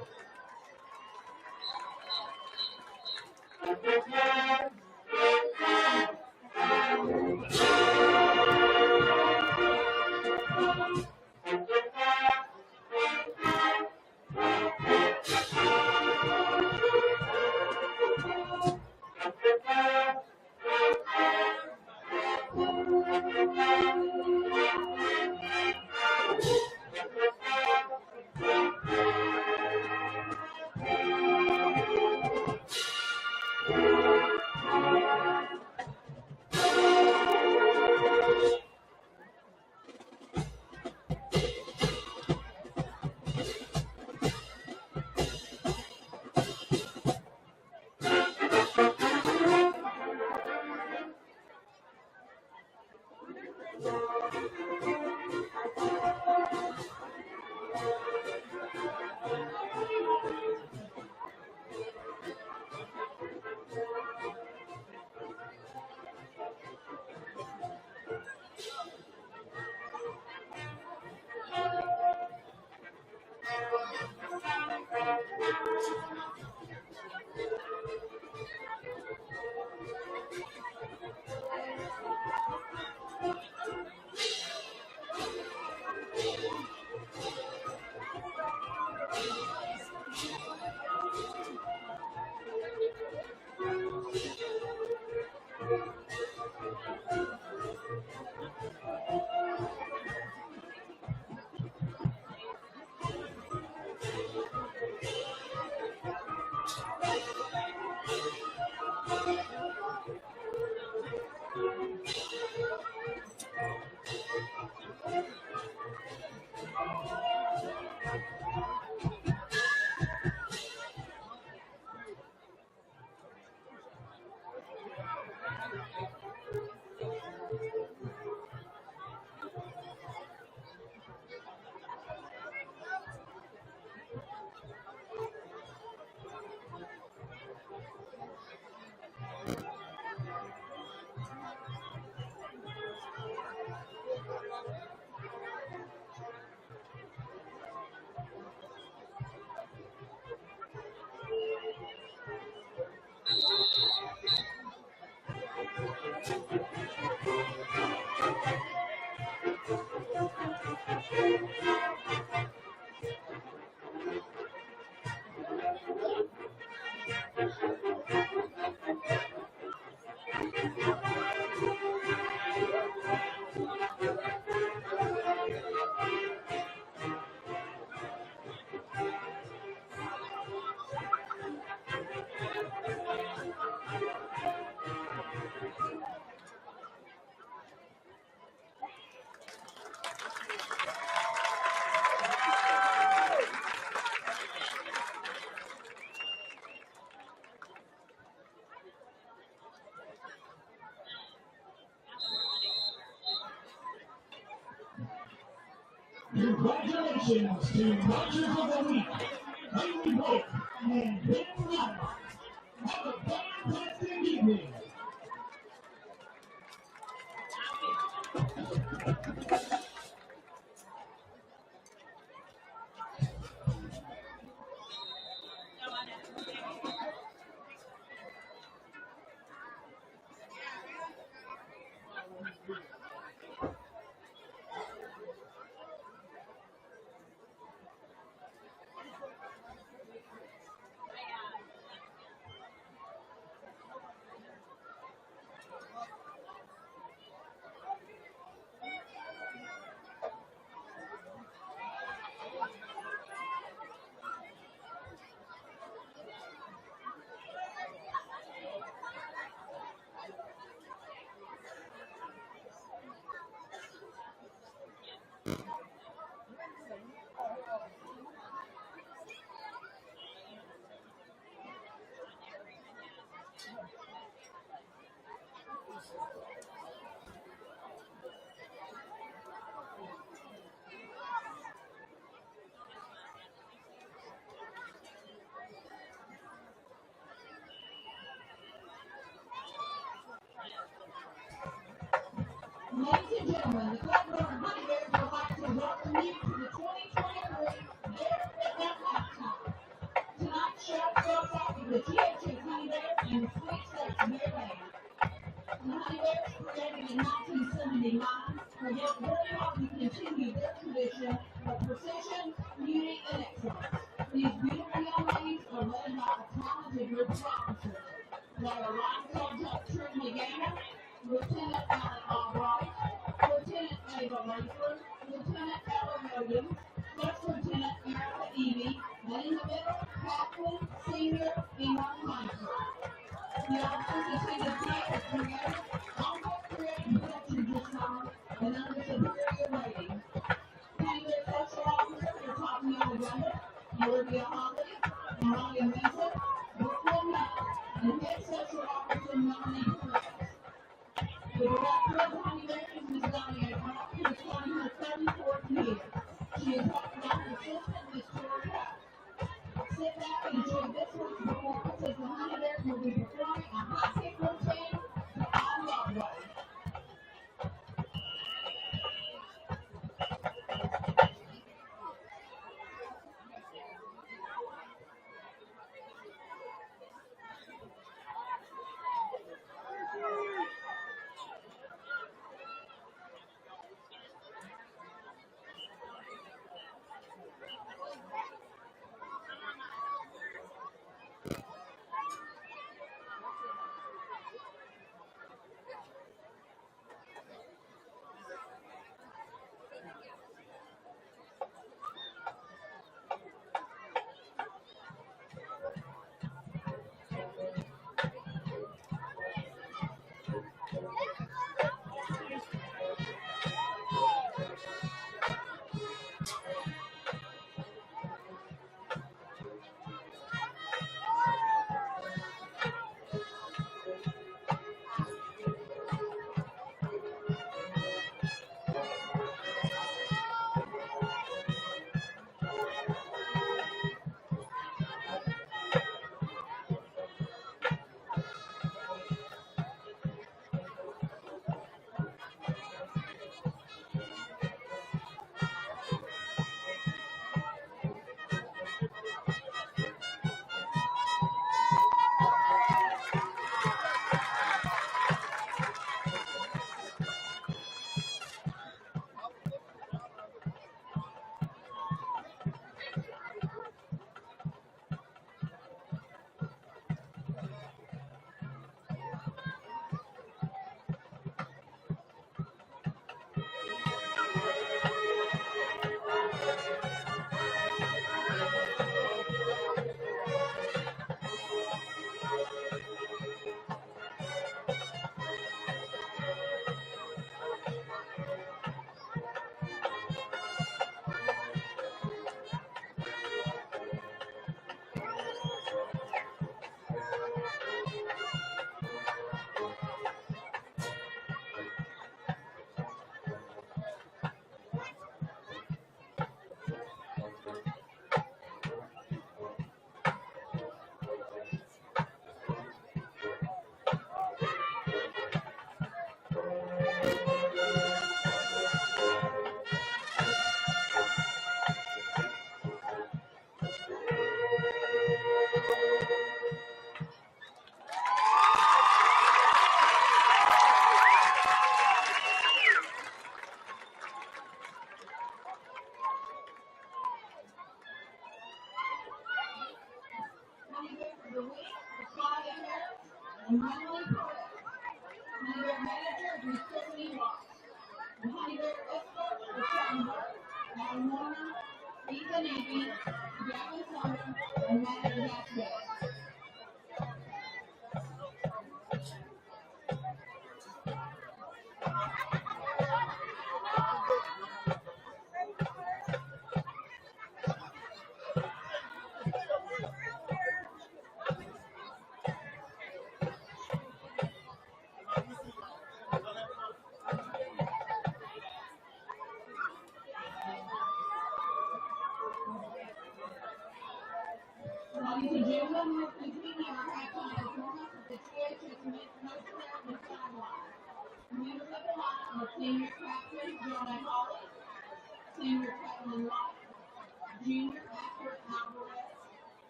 Congratulations to Rogers of the Week, Haley Blake and Ben Ryan. Have a fantastic evening. Ladies and gentlemen, the Gladewater Honey Bears would like to welcome you to the 2023 Bear Pickup Halftime. Tonight's show starts off with the GHS Honey Bears and the Sweet Sept Bear Band. The Honey Bears, created in 1979, have worked very hard to continue their tradition of precision, beauty, and excellence. These beautiful young ladies are led by a talented group of officers. They are Line Sergeant Trinity Gamble, Lieutenant Alan Albright, Lieutenant Ava Langsford, Lieutenant Ella Williams, First Lieutenant Erica Evie, and in the middle, Captain Senior Elon Langsford. The officers attended tonight as creative, almost creating production just now, and under superior rating. Panthers Special Officers are Tatiana Wonder, Olivia Holly, Mariah Mason, Brooklyn Knight, and Head Special Officer Melanie Perez. The director of Honey Bears is Ms. Diane Rock, who is starting her 34th year. She is helped by her assistant, Ms. Tori Pratt. Sit back and enjoy this week's performance as the Honey Bears will be performing a high kick routine to I Love Way.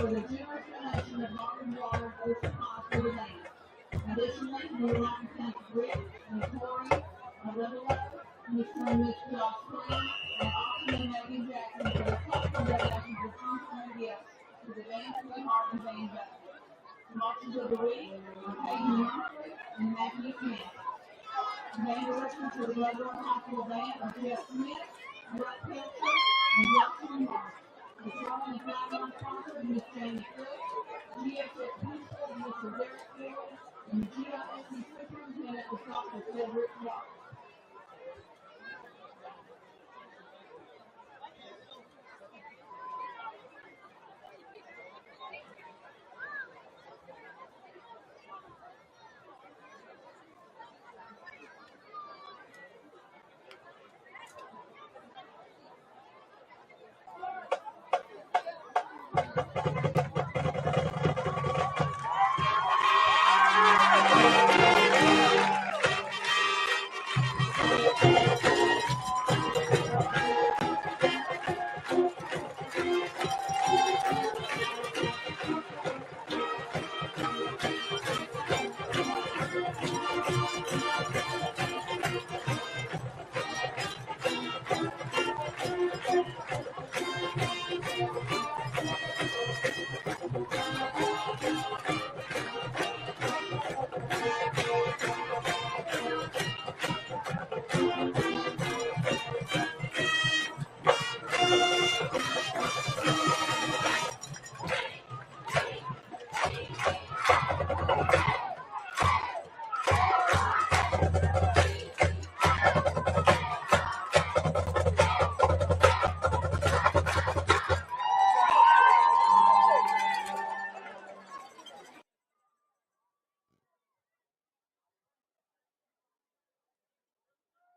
for the generous donation of bottled water and ocean pots for the band. Additionally, we would like to thank Rick and Corey, Olivia, Mr. and Miss Josh Quinn, and Austin and Megan Jackson for their thoughtful donations of food and gifts to the band sweetheart and band basket. Sponsors of the week are Peyton Murphy and Matthew Smith. Band directors for the Gladewater High School Band are Jeff Smith, Brett Pilcher, and Justin Mark. The song and flag sponsor is Miss Jamie Cook, GSS Principal is Mr. Derek Field, and the GISD Superintendent is Dr. Cedric Rock.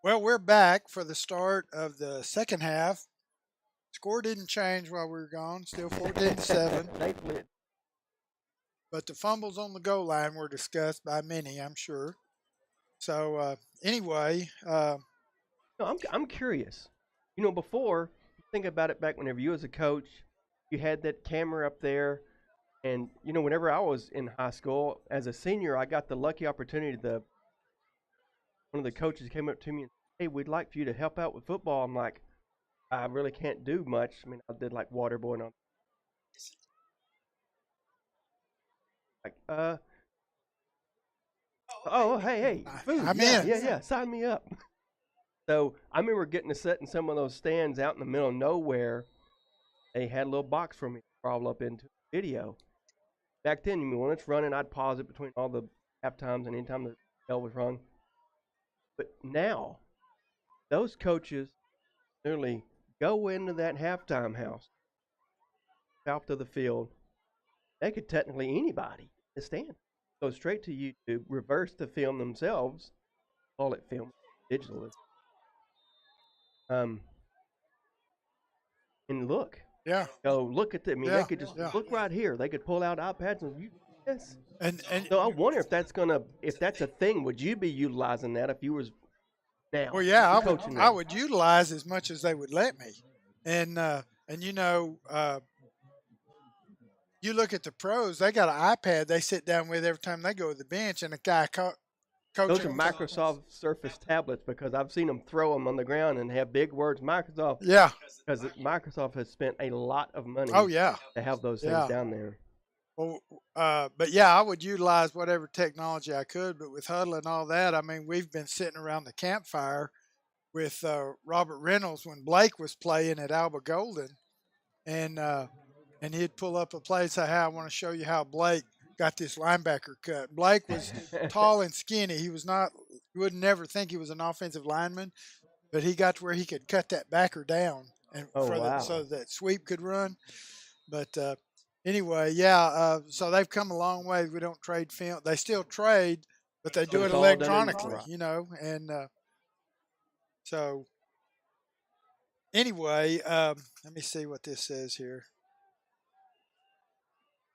Well, we're back for the start of the second half. Score didn't change while we were gone, still 14-7. Thankfully, But the fumbles on the goal line were discussed by many, I'm sure. So anyway, no, I'm curious. Before, think about it back whenever you was a coach, you had that camera up there. And, whenever I was in high school, as a senior, I got the lucky opportunity. One of the coaches came up to me and said, "Hey, we'd like for you to help out with football." I'm like, I really can't do much. I mean, I did like water boy and all. Like, oh, hey, food. I'm yeah, in. yeah, sign me up. So I remember getting to sit in some of those stands out in the middle of nowhere. They had a little box for me to crawl up into the video. Back then, when it's running, I'd pause it between all the half times and anytime the bell was rung. But now, those coaches literally go into that halftime house, south of the field. They could technically anybody in the stand go straight to YouTube, reverse the film themselves, call it film digital, and look. Yeah. Go look at them. I mean, Yeah, they could just look right here. They could pull out iPads and you. Yes. And So I wonder if that's a thing. Would you be utilizing that if you was now? well, yeah, coaching I them? would utilize as much as they would let me. And you look at the pros; they got an iPad they sit down with every time they go to the bench, and a guy coaching. Those are Microsoft Surface tablets because I've seen them throw them on the ground and have big words Microsoft. Yeah. Because Microsoft has spent a lot of money. Oh yeah. To have those things down there. Well, but yeah, I would utilize whatever technology I could. But with Huddle and all that, I mean, we've been sitting around the campfire with Robert Reynolds when Blake was playing at Alba Golden, and he'd pull up a play and say, "Hey, I want to show you how Blake got this linebacker cut." Blake was tall and skinny. He was not. You would never think he was an offensive lineman, but he got to where he could cut that backer down and so that sweep could run. But anyway, yeah. So they've come a long way. We don't trade film. They still trade, but they do it electronically, And so anyway, let me see what this says here.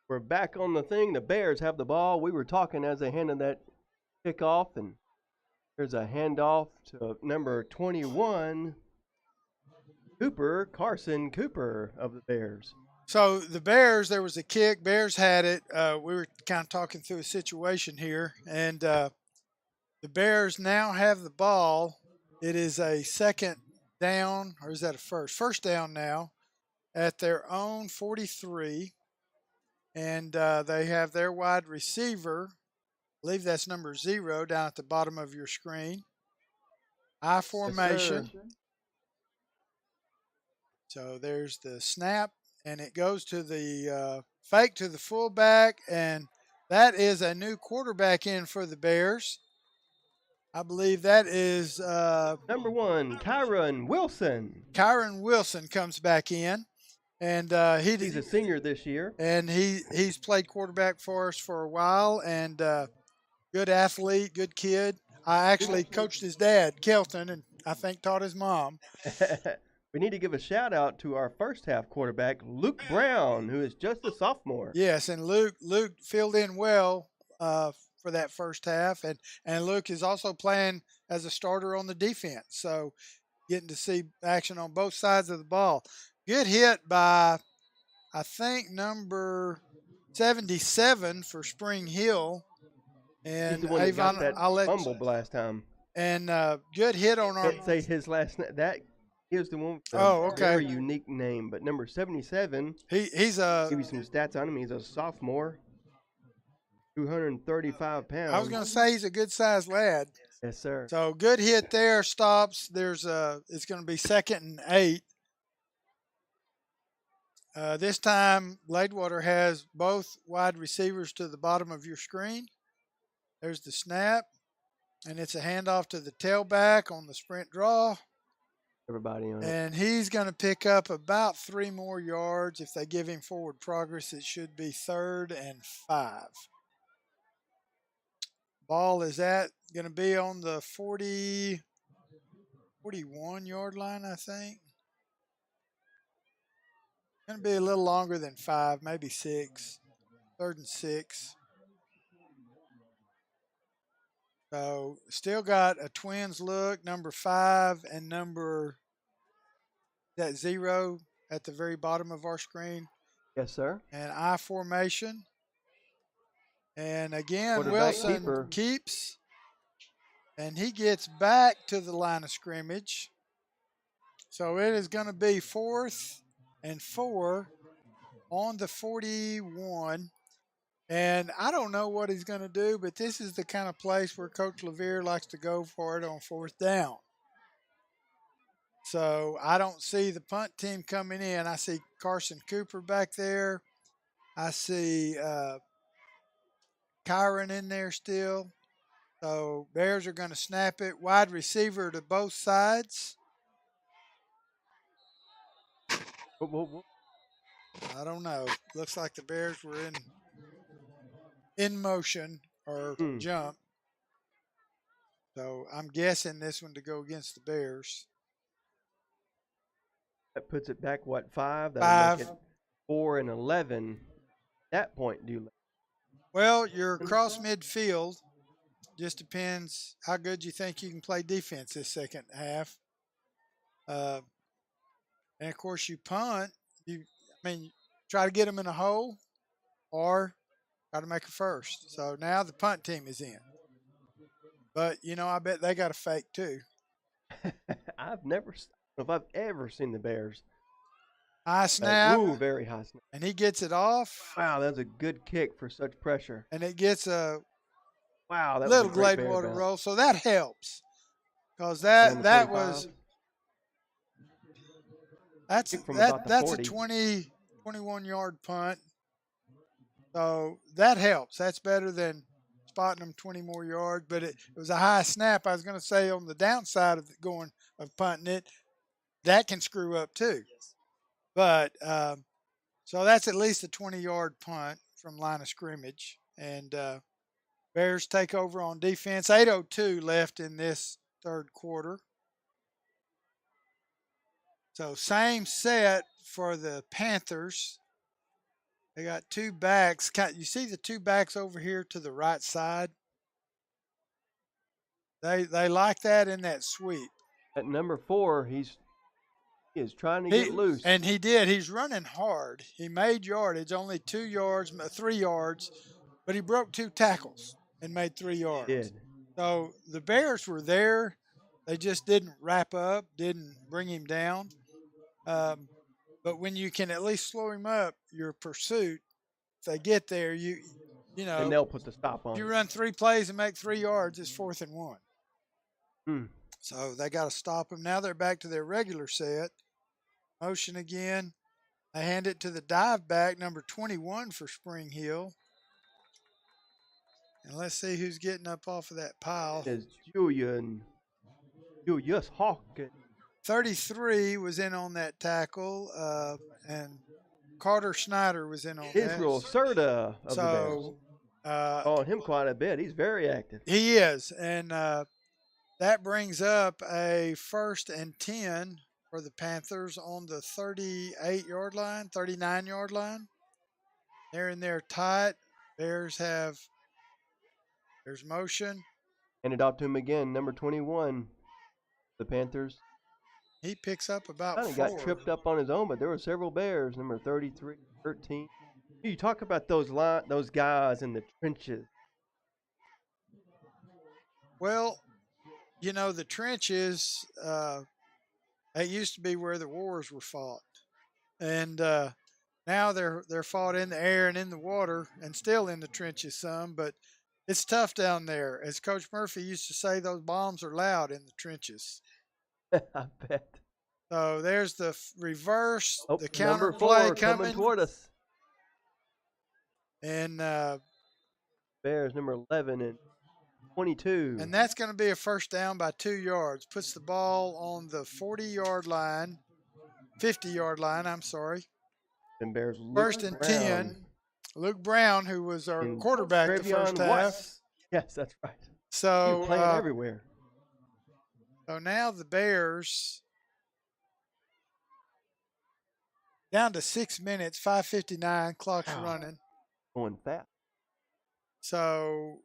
We're back on the thing. The Bears have the ball. We were talking as they handed that kickoff, and there's a handoff to number 21, Carson Cooper of the Bears. So the Bears, there was a kick. Bears had it. We were kind of talking through a situation here, and the Bears now have the ball. It is a second down, or is that a first? First down now at their own 43, and they have their wide receiver. I believe that's number 0 down at the bottom of your screen. I formation. Yes, So there's the snap, and it goes to the fake to the fullback, and that is a new quarterback in for the Bears. I believe that is Number 1, Kyron Wilson. Kyron Wilson comes back in, and He's a senior this year. And he's played quarterback for us for a while, and good athlete, good kid. I actually coached his dad, Kelton, and I think taught his mom. We need to give a shout out to our first half quarterback, Luke Brown, who is just a sophomore. Yes, and Luke filled in well for that first half, and Luke is also playing as a starter on the defense, so getting to see action on both sides of the ball. Good hit by, I think, number 77 for Spring Hill, and He's the one that got Avon, that fumble last time. And good hit on our. Can't say his last name. That is the one with a very unique name. But number 77, he's a. Give you some stats on him. He's a sophomore, 235 pounds. I was going to say he's a good-sized lad. Yes, sir. So good hit there. Stops. It's going to be 2nd and 8. This time, Gladewater has both wide receivers to the bottom of your screen. There's the snap, and it's a handoff to the tailback on the sprint draw. Everybody on it. And he's going to pick up about 3 more yards. If they give him forward progress, it should be 3rd and 5. Ball is going to be on the 41-yard line, I think. Going to be a little longer than 5, maybe 6. 3rd and 6. So still got a Twins look, number 5 and number 0 at the very bottom of our screen. Yes, sir. And I formation. And again, Wilson keeps. And he gets back to the line of scrimmage. So it is going to be 4th and 4 on the 41. And I don't know what he's going to do, but this is the kind of place where Coach Levere likes to go for it on 4th down. So I don't see the punt team coming in. I see Carson Cooper back there. I see Kyron in there still. So Bears are going to snap it. Wide receiver to both sides. I don't know. Looks like the Bears were in motion or jump. So I'm guessing this one to go against the Bears. That puts it back, 5? That'll make it 4 and 11. That point, do you? Well, you're across midfield. Just depends how good you think you can play defense this second half. And of course, you punt. Try to get them in a hole or try to make a first. So now the punt team is in. But, I bet they got a fake too. I don't know if I've ever seen the Bears. High snap. Very high snap. And he gets it off. Wow, that's a good kick for such pressure. And it gets a that little Gladewater roll. So that helps. Because that was that's a 21-yard punt. So that helps. That's better than spotting them 20 more yards. But it was a high snap. I was going to say on the downside of punting it, that can screw up too. But so that's at least a 20-yard punt from line of scrimmage. And Bears take over on defense. 8:02 left in this third quarter. So same set for the Panthers. They got 2 backs. You see the 2 backs over here to the right side? They like that in that sweep. At number 4, he's He is trying to get loose. And he did. He's running hard. He made yardage, only 2 yards, 3 yards, but he broke 2 tackles and made 3 yards. He did. So the Bears were there. They just didn't wrap up, didn't bring him down. But when you can at least slow him up, your pursuit, if they get there, you know, and they'll put the stop on. You run 3 plays and make 3 yards, it's 4th and 1. So they got to stop him. Now they're back to their regular set. Motion again. They hand it to the dive back, number 21 for Spring Hill. And let's see who's getting up off of that pile. It's Julius Hawkins. 33 was in on that tackle, and Carter Snyder was in on Israel that. Serta of the Bears. On him quite a bit. He's very active. He is, and that brings up a 1st and 10 for the Panthers on the 38-yard line, 39-yard line. They're in there tight. There's motion. And it off to him again, number 21, the Panthers. He picks up about Kind of 4. got tripped up on his own, but there were several Bears, number 33, 13. You talk about those guys in the trenches. Well, you know, the trenches, it used to be where the wars were fought. And now they're fought in the air and in the water and still in the trenches some, but it's tough down there. As Coach Murphy used to say, those bombs are loud in the trenches. I bet. So there's the reverse, the counter number 4 play coming toward us. And Bears number 11 and 22. And that's going to be a first down by 2 yards. Puts the ball on the 40-yard line, 50-yard line, I'm sorry. And Bears 1st and 10. Luke Brown, who was our quarterback the first half. Yes, that's right. So playing everywhere. So now the Bears down to 6 minutes, 5:59, clock's running. Going fast. So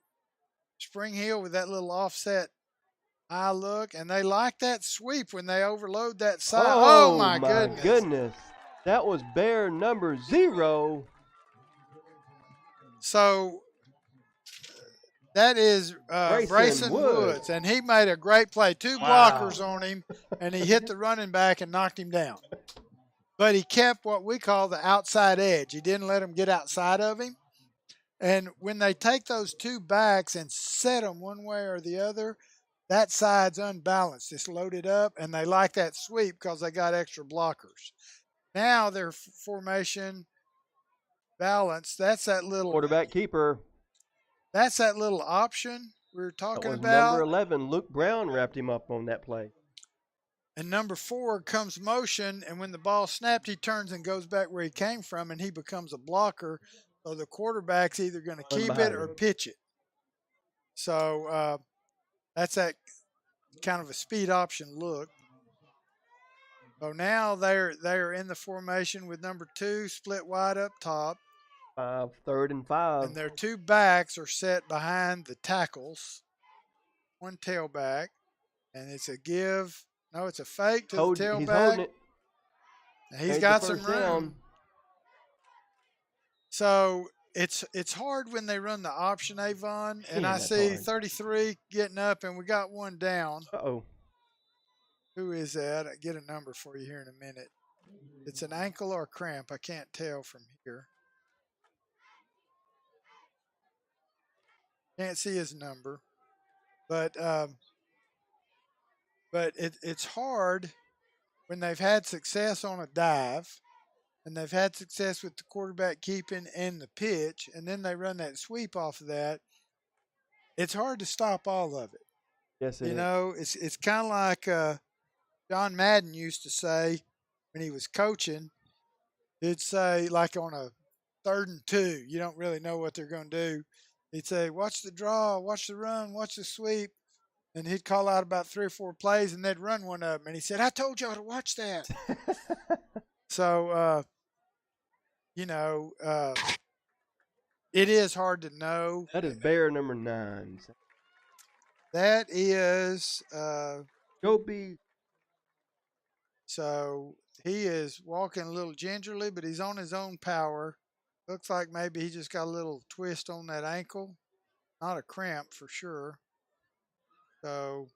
Spring Hill with that little offset eye look, and they like that sweep when they overload that side. Oh my goodness. That was Bear number 0. So that is Brayson Woods, and he made a great play. 2 blockers on him, and he hit the running back and knocked him down. But he kept what we call the outside edge. He didn't let him get outside of him. And when they take those 2 backs and set them one way or the other, that side's unbalanced. It's loaded up, and they like that sweep because they got extra blockers. Now their formation balance, that's that little quarterback keeper. That's that little option we were talking that was about. Number 11, Luke Brown wrapped him up on that play. And number 4 comes motion, and when the ball snapped, he turns and goes back where he came from, and he becomes a blocker. So the quarterback's either going to keep it or pitch it. So that's that kind of a speed option look. So now they're in the formation with number 2 split wide up top. 3rd and 5. And their 2 backs are set behind the tackles. 1 tailback, and it's a give. No, it's a fake to the tailback. He's holding it. And he's got some room. So it's hard when they run the option, Avon. And I see 33 getting up, and we got 1 down. Uh-oh. Who is that? I'll get a number for you here in a minute. It's an ankle or a cramp. I can't tell from here. Can't see his number. But it's hard when they've had success on a dive and they've had success with the quarterback keeping and the pitch, and then they run that sweep off of that. It's hard to stop all of it. Yes, it is. You know, it's kind of like John Madden used to say when he was coaching. He'd say, like on a 3rd and 2, you don't really know what they're going to do. He'd say, watch the draw, watch the run, watch the sweep. And he'd call out about 3 or 4 plays, and they'd run one of them. And he said, I told y'all to watch that. So, you know, it is hard to know. That is Bear number 9. That is Joby So he is walking a little gingerly, but he's on his own power. Looks like maybe he just got a little twist on that ankle. Not a cramp for sure. So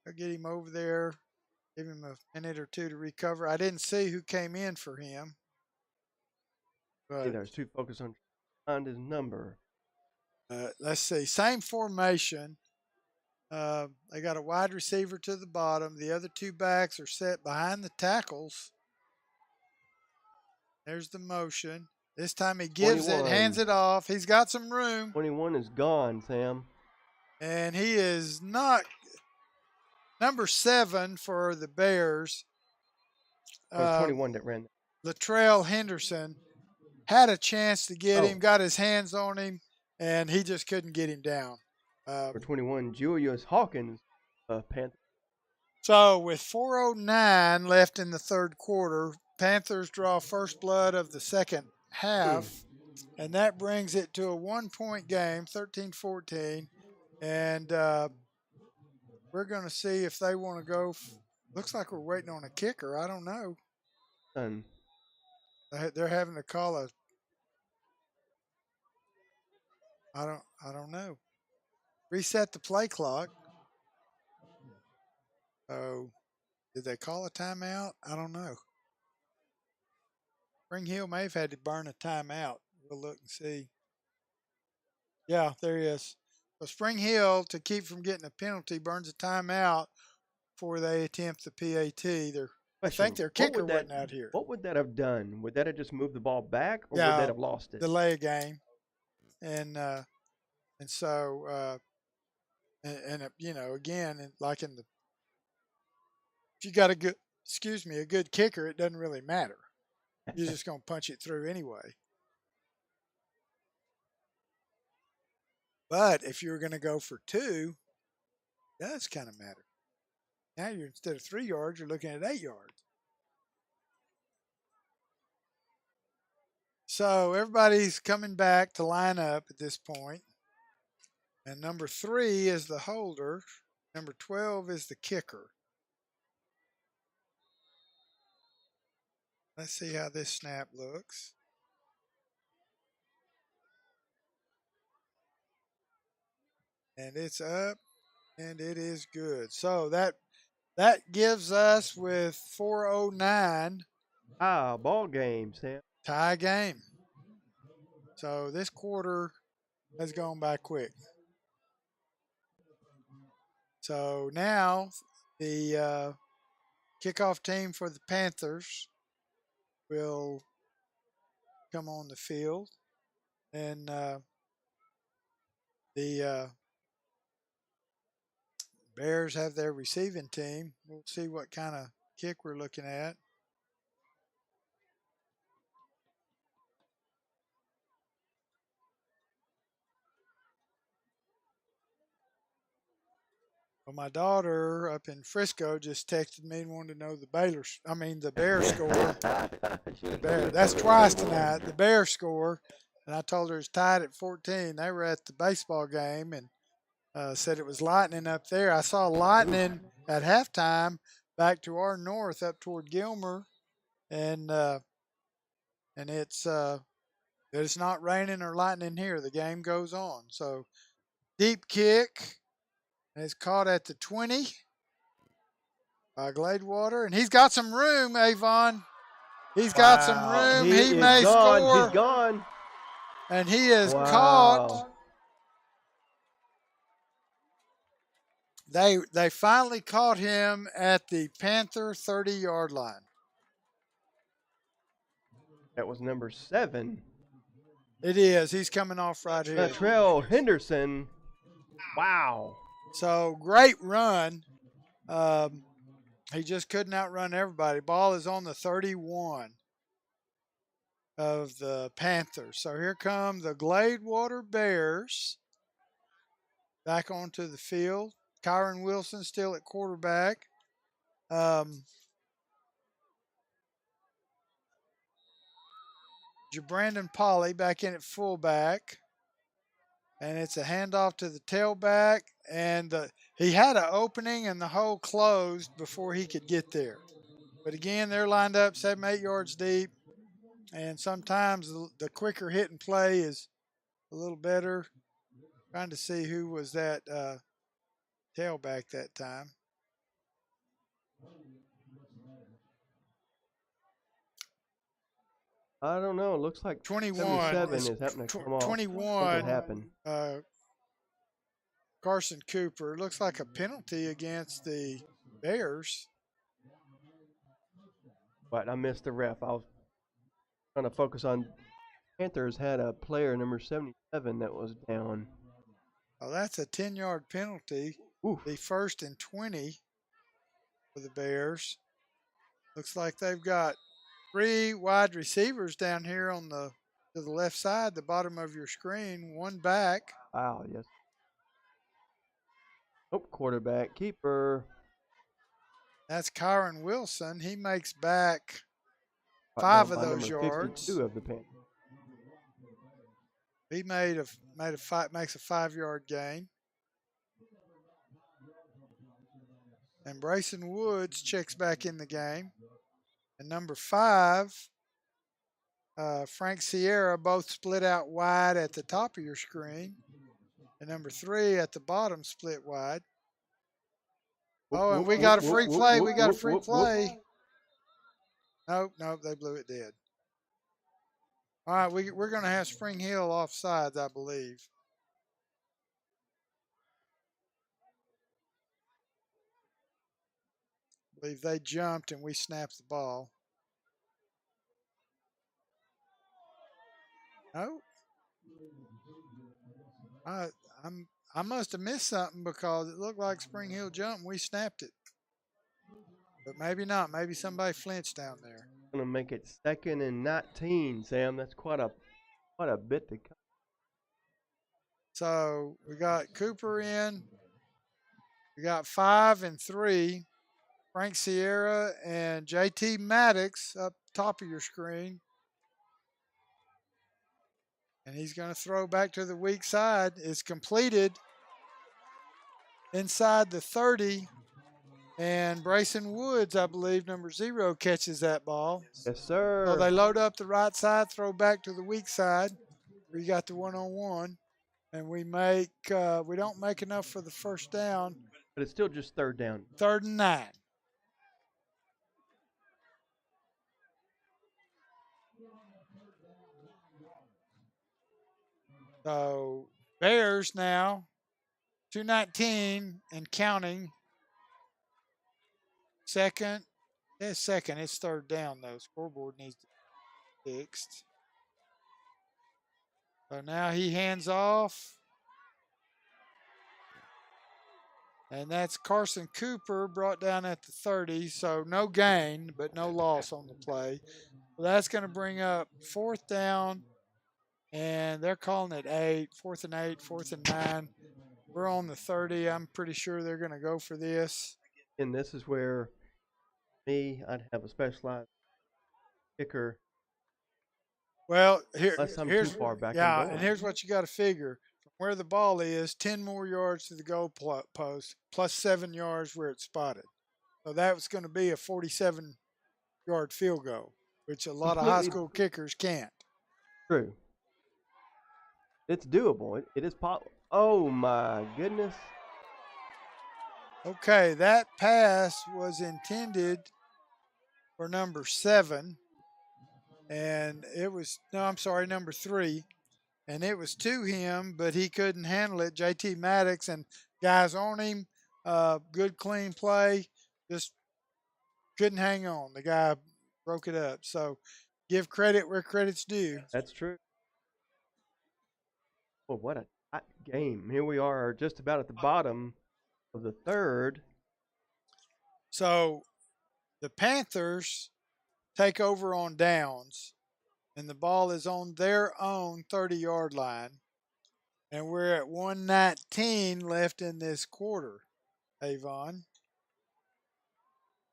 I'll get him over there, give him a minute or two to recover. I didn't see who came in for him. But There's too focused on find his number. let's see. Same formation. They got a wide receiver to the bottom. The other two backs are set behind the tackles. There's the motion. This time he gives 21. it, hands it off. He's got some room. 21 is gone, Sam. And he is not number 7 for the Bears. It was 21 that ran. Latrell Henderson had a chance to get Oh. him, got his hands on him, and he just couldn't get him down. For 21, Julius Hawkins, Panthers. So with 4:09 left in the third quarter, Panthers draw first blood of the second half, and that brings it to a 1-point game, 13-14. And we're going to see if they want to go. Looks like we're waiting on a kicker. I don't know. Done. They're having to call a. I don't know. Reset the play clock. So, did they call a timeout? I don't know. Spring Hill may have had to burn a timeout. We'll look and see. Yeah, there he is. So Spring Hill, to keep from getting a penalty, burns a timeout before they attempt the PAT. I think their kicker wasn't out here. What would that have done? Would that have just moved the ball back, or Yeah, would that have lost it? Delay a game, and so you know, again, like in the, if you got a good kicker, it doesn't really matter. You're just going to punch it through anyway. But if you're going to go for 2, it does kind of matter. Now you're, instead of 3 yards, you're looking at 8 yards. So everybody's coming back to line up at this point. And number 3 is the holder. Number 12 is the kicker. Let's see how this snap looks. And it's up, and it is good. So that gives us, with 4:09, ball game, Sam. tie game. So this quarter has gone by quick. So now the kickoff team for the Panthers will come on the field, and the Bears have their receiving team. We'll see what kind of kick we're looking at. Well, my daughter up in Frisco just texted me and wanted to know the Bears score. That's twice tonight. The Bears score, and I told her it's tied at 14. They were at the baseball game and said it was lightning up there. I saw lightning at halftime back to our north up toward Gilmer, and it's not raining or lightning here. The game goes on. So deep kick. And it's caught at the 20 by Gladewater. And he's got some room, Avon. He's got some room. He may score. He's gone. And he is caught. They finally caught him at the Panther 30-yard line. That was number 7. It is. He's coming off right here. Latrell Henderson. Wow. So great run. He just couldn't outrun everybody. Ball is on the 31 of the Panthers. So here come the Gladewater Bears back onto the field. Kyron Wilson still at quarterback. Brandon Polly back in at fullback. And it's a handoff to the tailback. And he had an opening and the hole closed before he could get there. But again, they're lined up 7, 8 yards deep. And sometimes the quicker hit and play is a little better. Trying to see who was that tailback that time. I don't know. It looks like 21 77 is is happening to come off. 21. Something happened. Carson Cooper. It looks like a penalty against the Bears. But I missed the ref. I was trying to focus on Panthers had a player number 77 that was down. Oh, that's a 10-yard penalty. Oof. The 1st and 20 for the Bears. Looks like they've got 3 wide receivers down here on to the left side, the bottom of your screen. 1 back. Wow, yes. Oh, quarterback, keeper. That's Kyron Wilson. He makes back 5 of those number yards. 52 of the Panthers. He makes a 5-yard gain. And Brayson Woods checks back in the game. And number 5, Frank Sierra, both split out wide at the top of your screen. And number 3 at the bottom split wide. Oh, and we got a free play. We got a free play. Nope, they blew it dead. All right, we're going to have Spring Hill offsides, I believe. I believe they jumped and we snapped the ball. No. I must have missed something because it looked like Spring Hill jumped and we snapped it. But maybe not. Maybe somebody flinched down there. Going to make it 2nd and 19, Sam. That's quite a bit to come. So we got Cooper in. We got 5 and 3. Frank Sierra and JT Maddox up top of your screen. And he's going to throw back to the weak side. It's completed inside the 30. And Brayson Woods, I believe, number 0, catches that ball. Yes, sir. So they load up the right side, throw back to the weak side. We got the 1-on-1. And we don't make enough for the first down. But it's still just 3rd down. 3rd and 9. So Bears now, 2:19 and counting. Second. It's 3rd down, though. Scoreboard needs to be fixed. So now he hands off. And that's Carson Cooper brought down at the 30. So no gain, but no loss on the play. So that's going to bring up 4th down. And they're calling it 8, 4th and 8, 4th and 9. We're on the 30. I'm pretty sure they're going to go for this. And this is where I'd have a specialized kicker. Well, Unless I'm too far back. Yeah, and here's what you got to figure. From where the ball is, 10 more yards to the goal post, plus 7 yards where it's spotted. So that was going to be a 47-yard field goal, which a lot of high school kickers can't. True. It's doable. It is possible. Oh, my goodness. Okay, that pass was intended for number 7. And it was, number 3. And it was to him, but he couldn't handle it. JT Maddox and guys on him, good clean play, just couldn't hang on. The guy broke it up. So give credit where credit's due. That's true. Well, what a hot game. Here we are just about at the bottom of the 3rd. So the Panthers take over on downs, and the ball is on their own 30-yard line. And we're at 1:19 left in this quarter, Avon.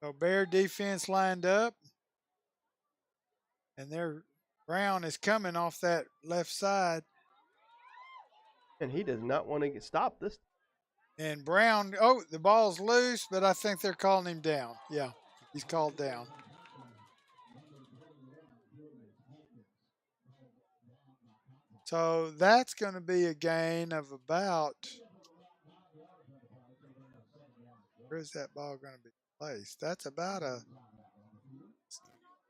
So Bear defense lined up, and their Brown is coming off that left side. And he does not want to get stopped this. And Brown, the ball's loose, but I think they're calling him down. Yeah. He's called down. So that's going to be a gain of about, where is that ball going to be placed? That's about a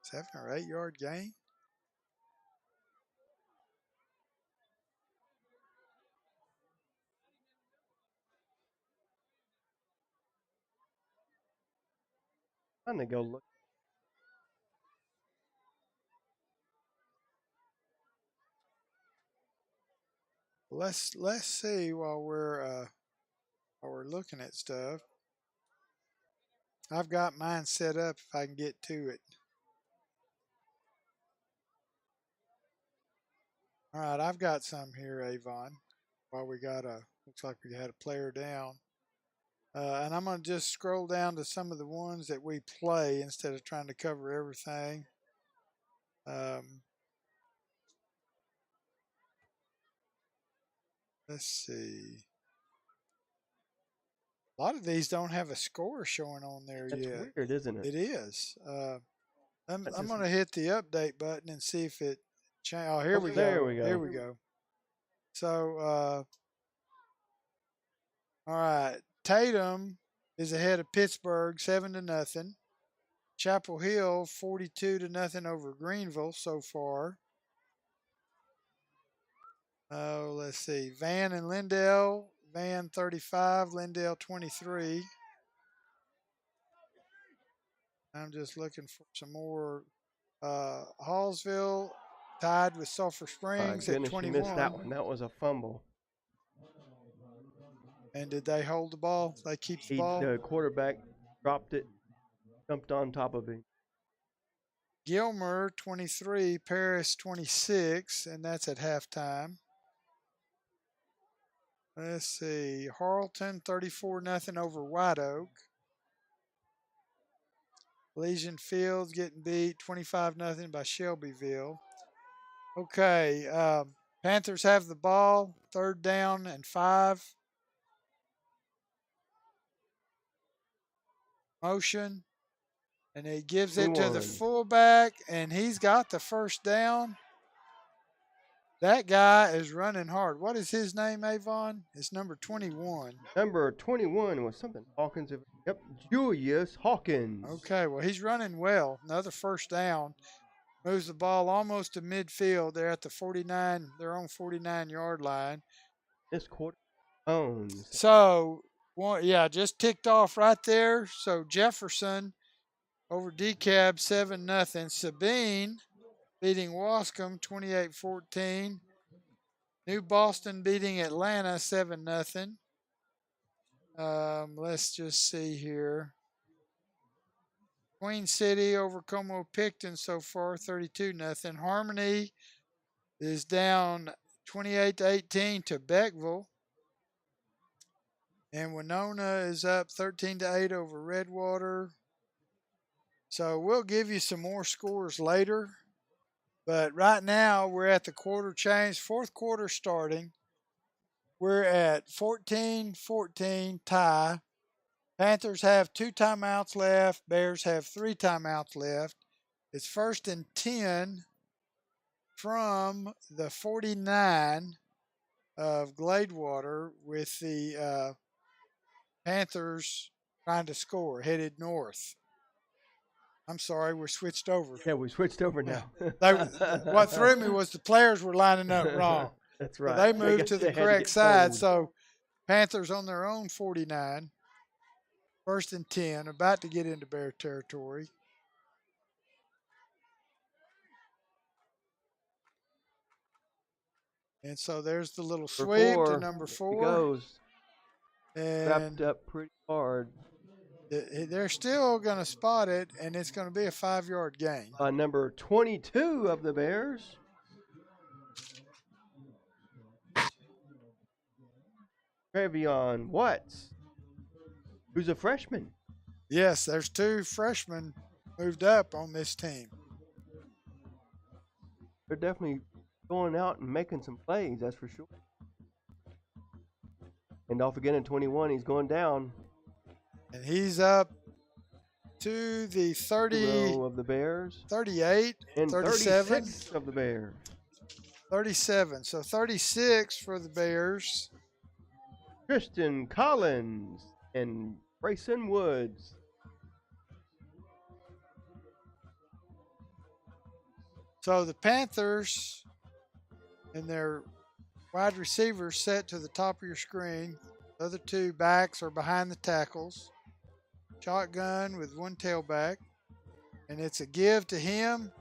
7 or 8 yard gain. I'm going to go look. Let's see while we're looking at stuff. I've got mine set up if I can get to it. All right, I've got some here, Avon. While we got looks like we had a player down. And I'm going to just scroll down to some of the ones that we play instead of trying to cover everything. Let's see. A lot of these don't have a score showing on there That's yet. That's weird, isn't it? It is. I'm going to hit the update button and see if it changes. Oh, here we go. There we go. Here we go. So, all right. Tatum is ahead of Pittsburgh 7-0. Chapel Hill 42-0 over Greenville so far. Oh, let's see. Van and Lindale. Van 35, Lindale 23. I'm just looking for some more. Hallsville tied with Sulphur Springs at 21. You missed that one. That was a fumble. And did they hold the ball? They keep the ball? The quarterback dropped it, jumped on top of it. Gilmer 23, Paris 26, and that's at halftime. Let's see. Harleton 34-0 over White Oak. Legion Fields getting beat 25-0 by Shelbyville. Okay, Panthers have the ball, 3rd down and 5. Motion, and he gives it to the fullback, and he's got the 1st down. That guy is running hard. What is his name, Avon? It's number 21. Number 21 was something Hawkins. Yep, Julius Hawkins. Okay, well, he's running well. Another 1st down. Moves the ball almost to midfield. They're at the 49, their own 49-yard line. This quarter owns. So, just ticked off right there. So, Jefferson over DeKalb 7-0. Sabine beating Wascom 28-14. New Boston beating Atlanta 7-0. Let's just see here. Queen City over Como Picton so far 32-0. Harmony is down 28-18 to Beckville. And Winona is up 13-8 over Redwater. So we'll give you some more scores later. But right now we're at the quarter change, 4th quarter starting. We're at 14-14 tie. Panthers have 2 timeouts left. Bears have 3 timeouts left. It's 1st and 10 from the 49 of Gladewater with the Panthers trying to score, headed north. I'm sorry, we're switched over. Yeah, we switched over now. What threw me was the players were lining up wrong. That's right. So they moved to the correct side. So Panthers on their own 49. 1st and 10, about to get into Bear territory. And so there's the little sweep to number 4. He goes. And wrapped up pretty hard. They're still going to spot it, and it's going to be a 5-yard gain. Number 22 of the Bears. Trevion Watts, who's a freshman. Yes, there's 2 freshmen moved up on this team. They're definitely going out and making some plays, that's for sure. And off again in 21, he's going down. And he's up to the 30 row of the Bears. 38, And 37. 36 of the Bears. 37. So 36 for the Bears. Christian Collins and Grayson Woods. So the Panthers and their wide receivers set to the top of your screen. The other two backs are behind the tackles. Shotgun with one tailback. And it's a give to him.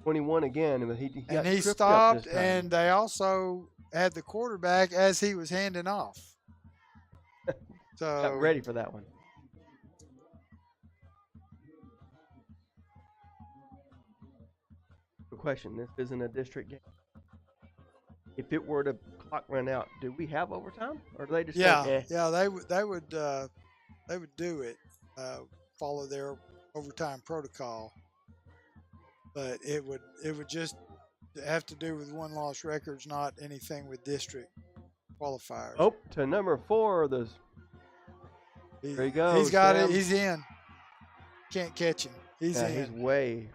21 again, but he got And he tripped stopped, up this time. and they also had the quarterback as he was handing off. So Got ready for that one. Good question. This isn't a district game. If it were to clock run out, do we have overtime, or do they just say, they would do it, follow their overtime protocol, but it would just have to do with one loss records, not anything with district qualifiers. Oh, to number 4, there he goes. He's got Sam. it. He's in. Can't catch him. He's in. He's way.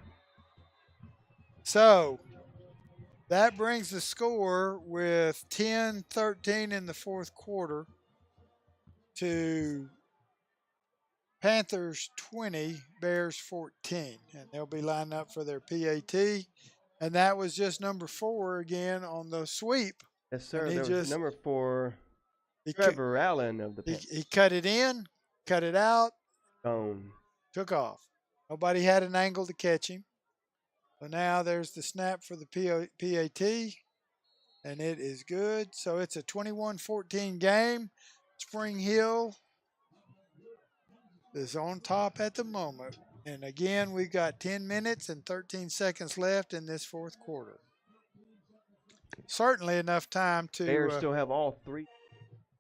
So that brings the score with 10-13 in the fourth quarter to Panthers 20, Bears 14. And they'll be lining up for their PAT. And that was just number 4 again on the sweep. Yes, sir. And There was number 4, Trevor Allen of the Panthers. He cut it in, cut it out, Gone. took off. Nobody had an angle to catch him. So now there's the snap for the PAT, and it is good. So it's a 21-14 game. Spring Hill is on top at the moment. And again, we've got 10 minutes and 13 seconds left in this fourth quarter. Certainly enough time to... Bears still have all 3.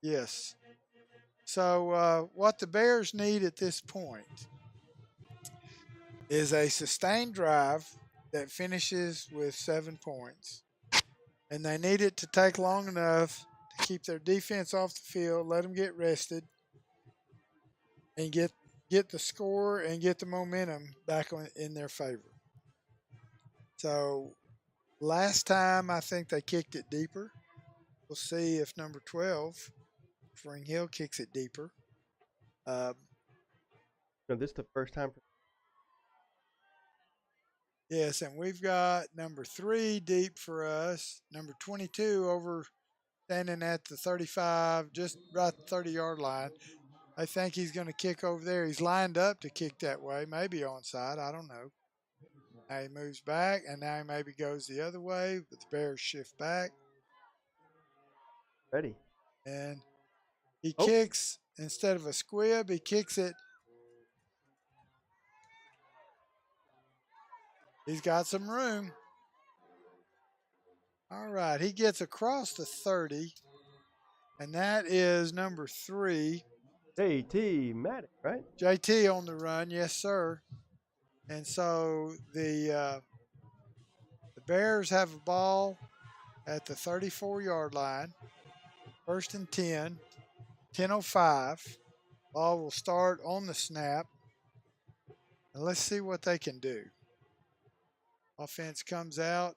Yes. So what the Bears need at this point is a sustained drive that finishes with 7 points. And they need it to take long enough to keep their defense off the field, let them get rested, and get the score and get the momentum back in their favor. So last time I think they kicked it deeper. We'll see if number 12, Spring Hill, kicks it deeper. No, this is the first time. Yes, and we've got number 3 deep for us. Number 22 over standing at the 35, just right the 30-yard line. I think he's going to kick over there. He's lined up to kick that way, maybe onside. I don't know. Now he moves back, and now he maybe goes the other way, but the Bears shift back. Ready. And he kicks, instead of a squib, he kicks it. He's got some room. All right, he gets across the 30, and that is number 3. JT Maddox, right? JT on the run, yes, sir. And so the Bears have a ball at the 34-yard line. 1st and 10, 10:05. Ball will start on the snap. And let's see what they can do. Offense comes out.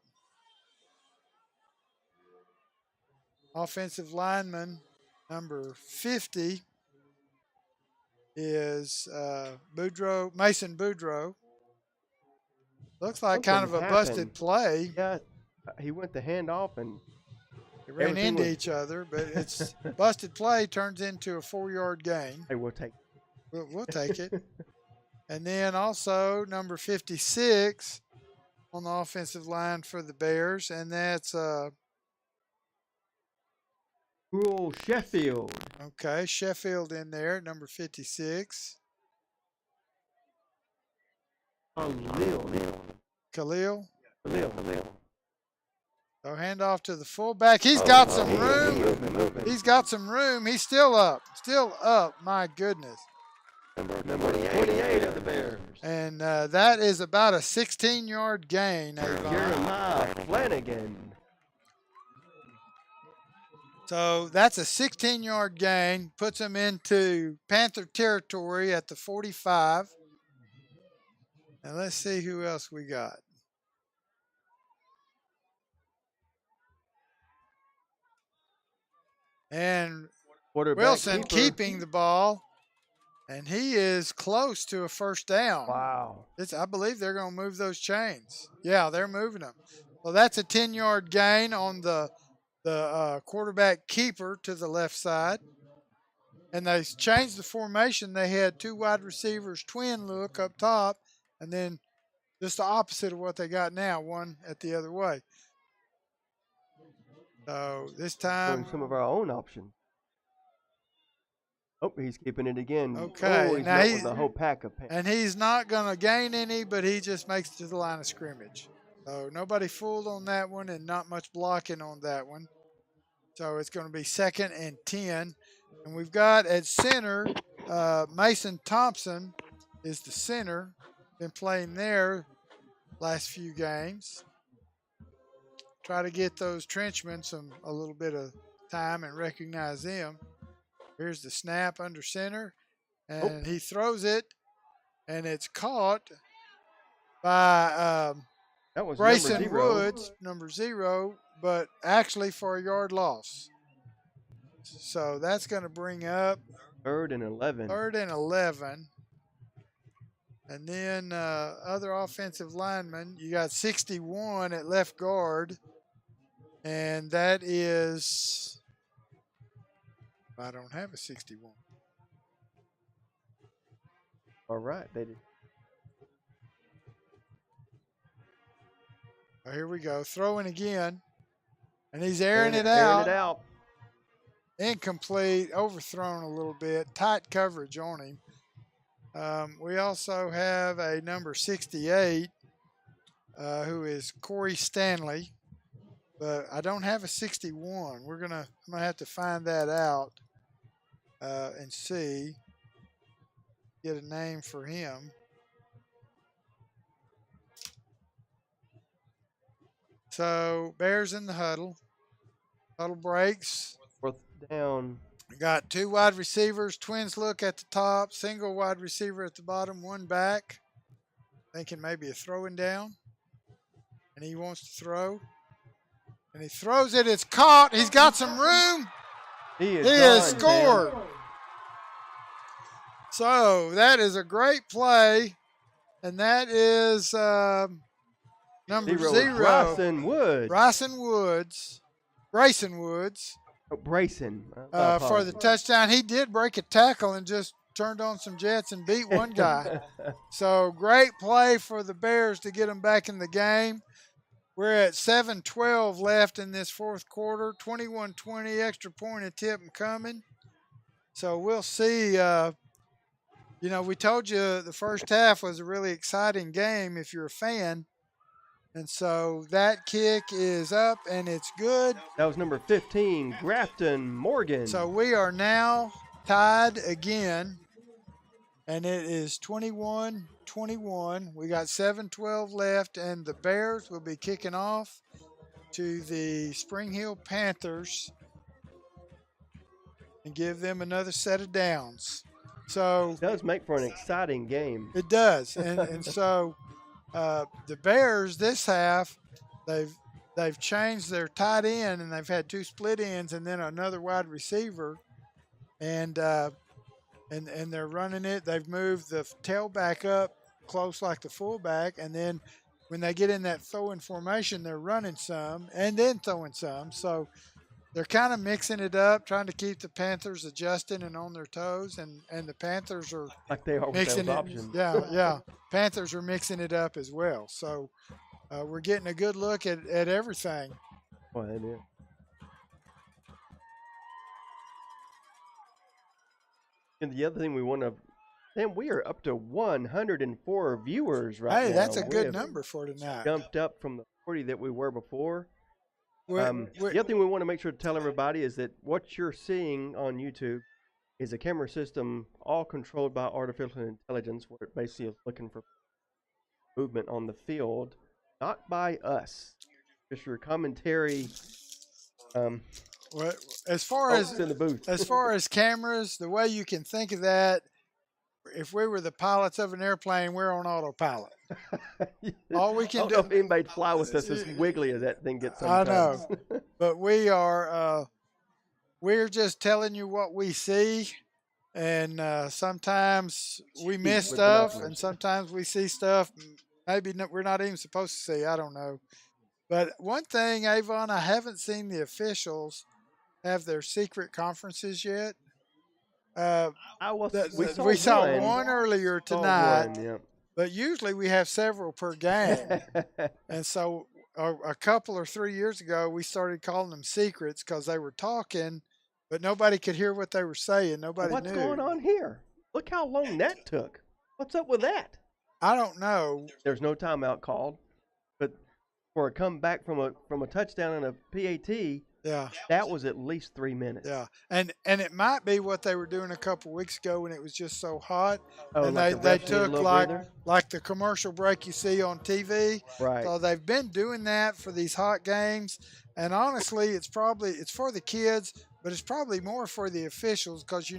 Offensive lineman number 50 is Mason Boudreaux. Looks like kind of a busted play. Yeah, he went the handoff and they ran into each other, but it's busted play turns into a 4-yard gain. Hey, we'll take it. We'll take it. And then also number 56 on the offensive line for the Bears, and that's Cool Sheffield. okay, Sheffield in there, number 56. Khalil. So hand off to the fullback. He's got some room. He's got some room. He's still up. Still up. My goodness. Number 28 of the Bears. And that is about a 16-yard gain. Jeremiah Flanagan. So that's a 16-yard gain. Puts them into Panther territory at the 45. And let's see who else we got. And Quarterback Wilson keeper. keeping the ball, and he is close to a first down. Wow. I believe they're going to move those chains. Yeah, they're moving them. Well, that's a 10-yard gain on the quarterback keeper to the left side. And they changed the formation. They had two wide receivers, twin look up top, and then just the opposite of what they got now, one at the other way. So this time. Showing some of our own options. Oh, he's keeping it again. Okay. Oh, he's now met with a whole pack of Panthers. And he's not going to gain any, but he just makes it to the line of scrimmage. So nobody fooled on that one and not much blocking on that one. So it's going to be 2nd and 10. And we've got at center, Mason Thompson is the center. Been playing there last few games. Try to get those trenchmen a little bit of time and recognize them. Here's the snap under center. And he throws it, and it's caught by that was Grayson Woods, number 0, but actually for a yard loss. So that's going to bring up 3rd and 11. 3rd and 11. And then other offensive linemen, you got 61 at left guard, and that is, I don't have a 61. All right, they did. Oh, here we go. Throwing again. And he's airing it out. Incomplete. Overthrown a little bit. Tight coverage on him. We also have a number 68 who is Corey Stanley. But I don't have a 61. I'm gonna have to find that out and see. Get a name for him. So Bears in the huddle. Huddle breaks. 4th down. We got 2 wide receivers. Twins look at the top. Single wide receiver at the bottom. 1 back. Thinking maybe a throwing down. And he wants to throw. And he throws it. It's caught. He's got some room. He has scored. Dan. So that is a great play. And that is number 0. Bryson Woods. Grayson Woods. Oh, Brayson. For the touchdown. He did break a tackle and just turned on some jets and beat one guy. So great play for the Bears to get them back in the game. We're at 7:12 left in this 4th quarter. 21-20 extra point attempt coming. So we'll see. We told you the first half was a really exciting game if you're a fan. And so that kick is up, and it's good. That was number 15, Grafton Morgan. So we are now tied again, and it is 21-21. We got 7:12 left, and the Bears will be kicking off to the Spring Hill Panthers and give them another set of downs. So it does make for an exciting game. It does, and so the Bears this half, they've changed their tight end, and they've had 2 split ends and then another wide receiver, and they're running it. They've moved the tailback up close like the fullback, and then when they get in that throwing formation, they're running some and then throwing some. So they're kind of mixing it up, trying to keep the Panthers adjusting and on their toes, and the Panthers are like they are mixing with it. options. Yeah. Panthers are mixing it up as well. So we're getting a good look at everything. Well, it is. And the other thing we want to, man, we are up to 104 viewers right now. Hey, that's a good number for tonight. Jumped up from the 40 that we were before. The other thing we want to make sure to tell everybody is that what you're seeing on YouTube is a camera system all controlled by artificial intelligence, where it basically is looking for movement on the field, not by us. Just your commentary. Well, as far as in the booth. as far as cameras, the way you can think of that if we were the pilots of an airplane, we're on autopilot. All we I can don't do. know if anybody'd fly with us as wiggly as that thing gets I sometimes. know, but we're just telling you what we see, and sometimes we miss with stuff, binoculars. and sometimes we see stuff maybe we're not even supposed to see. I don't know. But one thing, Avon, I haven't seen the officials have their secret conferences yet. Uh, we saw one earlier tonight, Yeah. but usually we have several per game. And so a couple or 3 years ago, we started calling them secrets because they were talking, but nobody could hear what they were saying. Nobody What's knew. going on here? Look how long that took. What's up with that? I don't know. There's no timeout called, but for a comeback from a touchdown and a PAT, Yeah, that was at least 3 minutes. yeah, and it might be what they were doing a couple weeks ago when it was just so hot, Oh, and like the they refs need a took little like breather? the commercial break you see on TV. Right. So they've been doing that for these hot games, and honestly, it's for the kids, but it's probably more for the officials because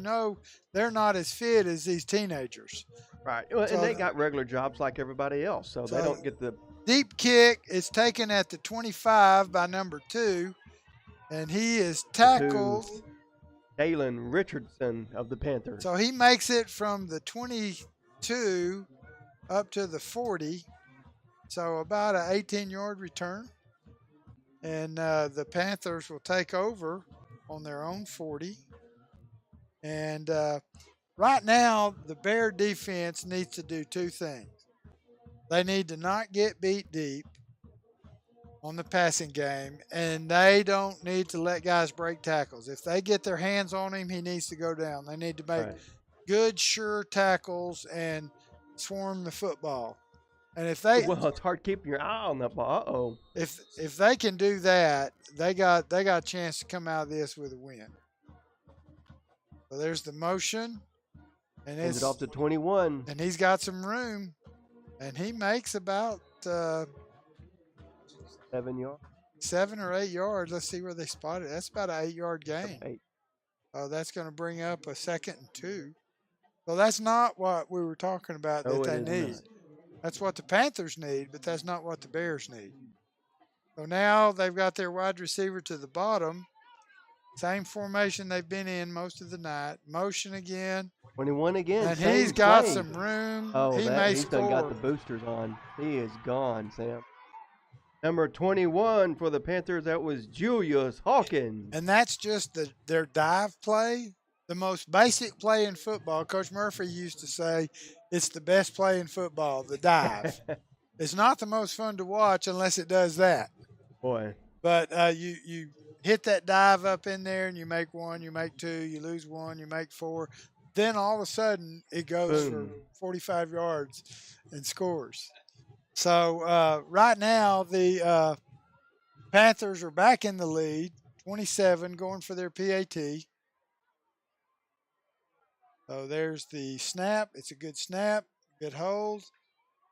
they're not as fit as these teenagers. Right. Well, So and they got regular jobs like everybody else, so they don't get the deep kick is taken at the 25 by number 2, and he is tackled. Dalen Richardson of the Panthers. So he makes it from the 22 up to the 40. So about an 18-yard return. And the Panthers will take over on their own 40. And right now, the Bear defense needs to do 2 things. They need to not get beat deep on the passing game, and they don't need to let guys break tackles. If they get their hands on him, he needs to go down. They need to make good, sure tackles and swarm the football. And if they it's hard keeping your eye on that ball. If they can do that, they got a chance to come out of this with a win. So there's the motion, and it's off to 21, and he's got some room, and he makes about 7 yards. 7 or 8 yards. Let's see where they spot it. That's about an 8-yard gain. 8. Oh, that's going to bring up a 2nd and 2. So that's not what we were talking about that they need. Not. That's what the Panthers need, but that's not what the Bears need. So now they've got their wide receiver to the bottom. Same formation they've been in most of the night. Motion again. 21 again. And he's got some room. Oh, he may he's score. done got the boosters on. He is gone, Sam. Number 21 for the Panthers, that was Julius Hawkins. And that's just their dive play, the most basic play in football. Coach Murphy used to say it's the best play in football, the dive. It's not the most fun to watch unless it does that. Boy. But you hit that dive up in there and you make 1, you make 2, you lose 1, you make 4. Then all of a sudden it goes for 45 yards and scores. So right now the Panthers are back in the lead, 27, going for their PAT. So there's the snap. It's a good snap, good hold,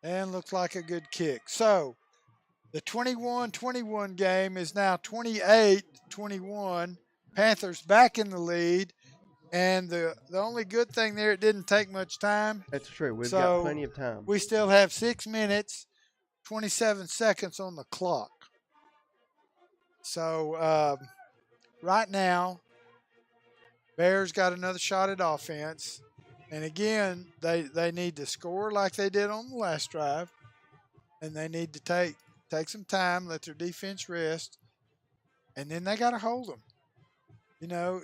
and looks like a good kick. So the 21-21 game is now 28-21. Panthers back in the lead. And the only good thing there, it didn't take much time. That's true. We've got plenty of time. We still have 6 minutes, 27 seconds on the clock. So right now, Bears got another shot at offense. And again, they need to score like they did on the last drive. And they need to take some time, let their defense rest. And then they got to hold them. You know,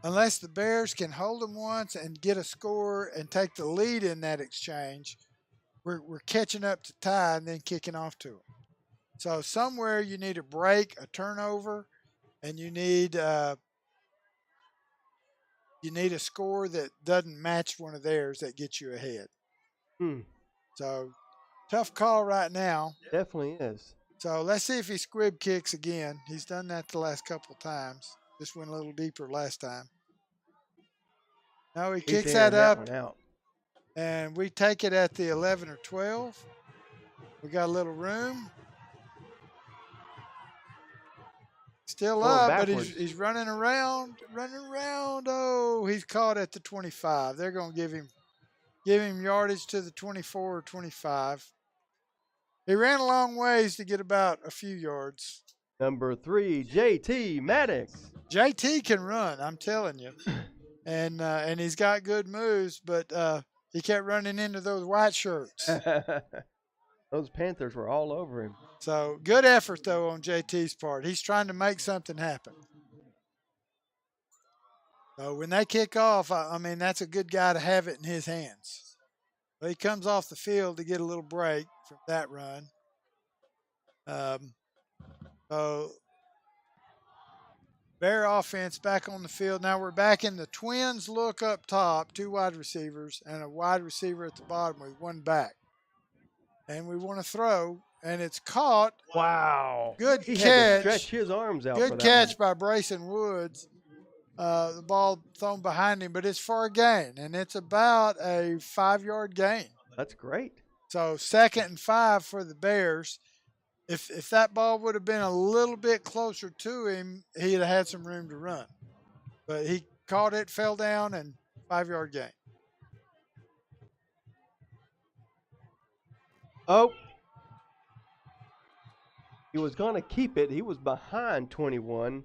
unless the Bears can hold them once and get a score and take the lead in that exchange, we're catching up to tie and then kicking off to them. So somewhere you need a break, a turnover, and you need a score that doesn't match one of theirs that gets you ahead. So tough call right now. Definitely is. So let's see if he squib kicks again. He's done that the last couple of times. Just went a little deeper last time. No, he kicks that up, and we take it at the 11 or 12. We got a little room. Still Going up, but backwards. he's running around. Oh, he's caught at the 25. They're going to give him yardage to the 24 or 25. He ran a long ways to get about a few yards. Number 3, JT Maddox. JT can run, I'm telling you. And he's got good moves, but he kept running into those white shirts. Those Panthers were all over him. So good effort, though, on JT's part. He's trying to make something happen. So when they kick off, I mean, that's a good guy to have it in his hands. But he comes off the field to get a little break from that run. So Bear offense back on the field. Now we're back in the Twins look up top, 2 wide receivers and a wide receiver at the bottom with 1 back. And we want to throw, and it's caught. Wow. Good he catch. Had to stretch his arms out. Good catch by Brayson Woods. The ball thrown behind him, but it's for a gain, and it's about a 5-yard gain. That's great. So 2nd and 5 for the Bears. If that ball would have been a little bit closer to him, he'd have had some room to run. But he caught it, fell down, and 5-yard gain. Oh. He was going to keep it. He was behind 21.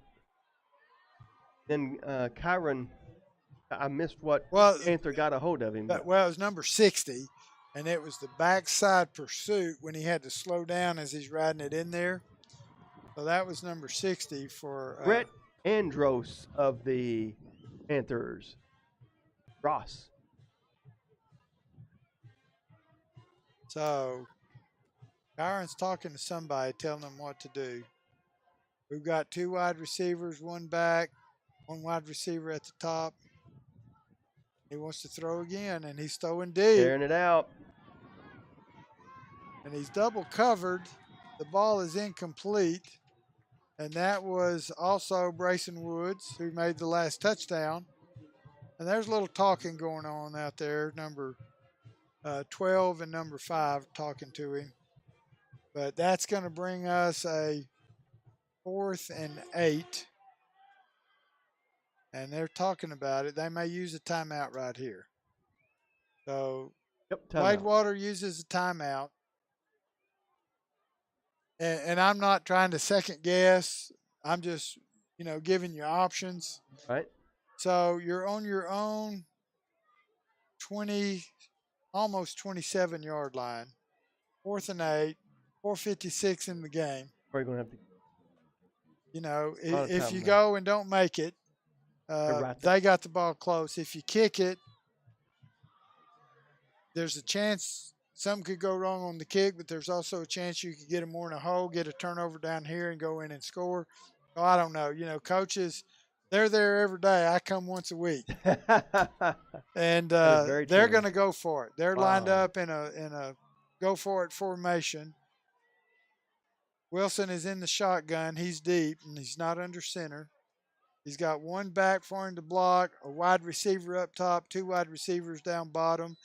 Then Kyron, I missed what Panther got a hold of him. Well, it was number 60, and it was the backside pursuit when he had to slow down as he's riding it in there. So that was number 60 for Brett Andros of the Panthers. Ross. So Kyron's talking to somebody, telling them what to do. We've got 2 wide receivers, 1 back, 1 wide receiver at the top. He wants to throw again, and he's throwing deep. Tearing it out. And he's double covered. The ball is incomplete. And that was also Brayson Woods, who made the last touchdown. And there's a little talking going on out there, number 12 and number 5 talking to him. But that's going to bring us a 4th and 8. And they're talking about it. They may use a timeout right here. So Gladewater uses a timeout. And I'm not trying to second guess. I'm just, giving you options. Right. So you're on your own 20, almost 27-yard line. 4th and 8, 4:56 in the game. We're going to have to. If you go and don't make it, they got the ball close. If you kick it, there's a chance something could go wrong on the kick, but there's also a chance you could get them more in a hole, get a turnover down here, and go in and score. So I don't know. Coaches, they're there every day. I come once a week. And they're going to go for it. They're lined up in a go-for-it formation. Wilson is in the shotgun. He's deep, and he's not under center. He's got 1 back for him to block, a wide receiver up top, 2 wide receivers down bottom.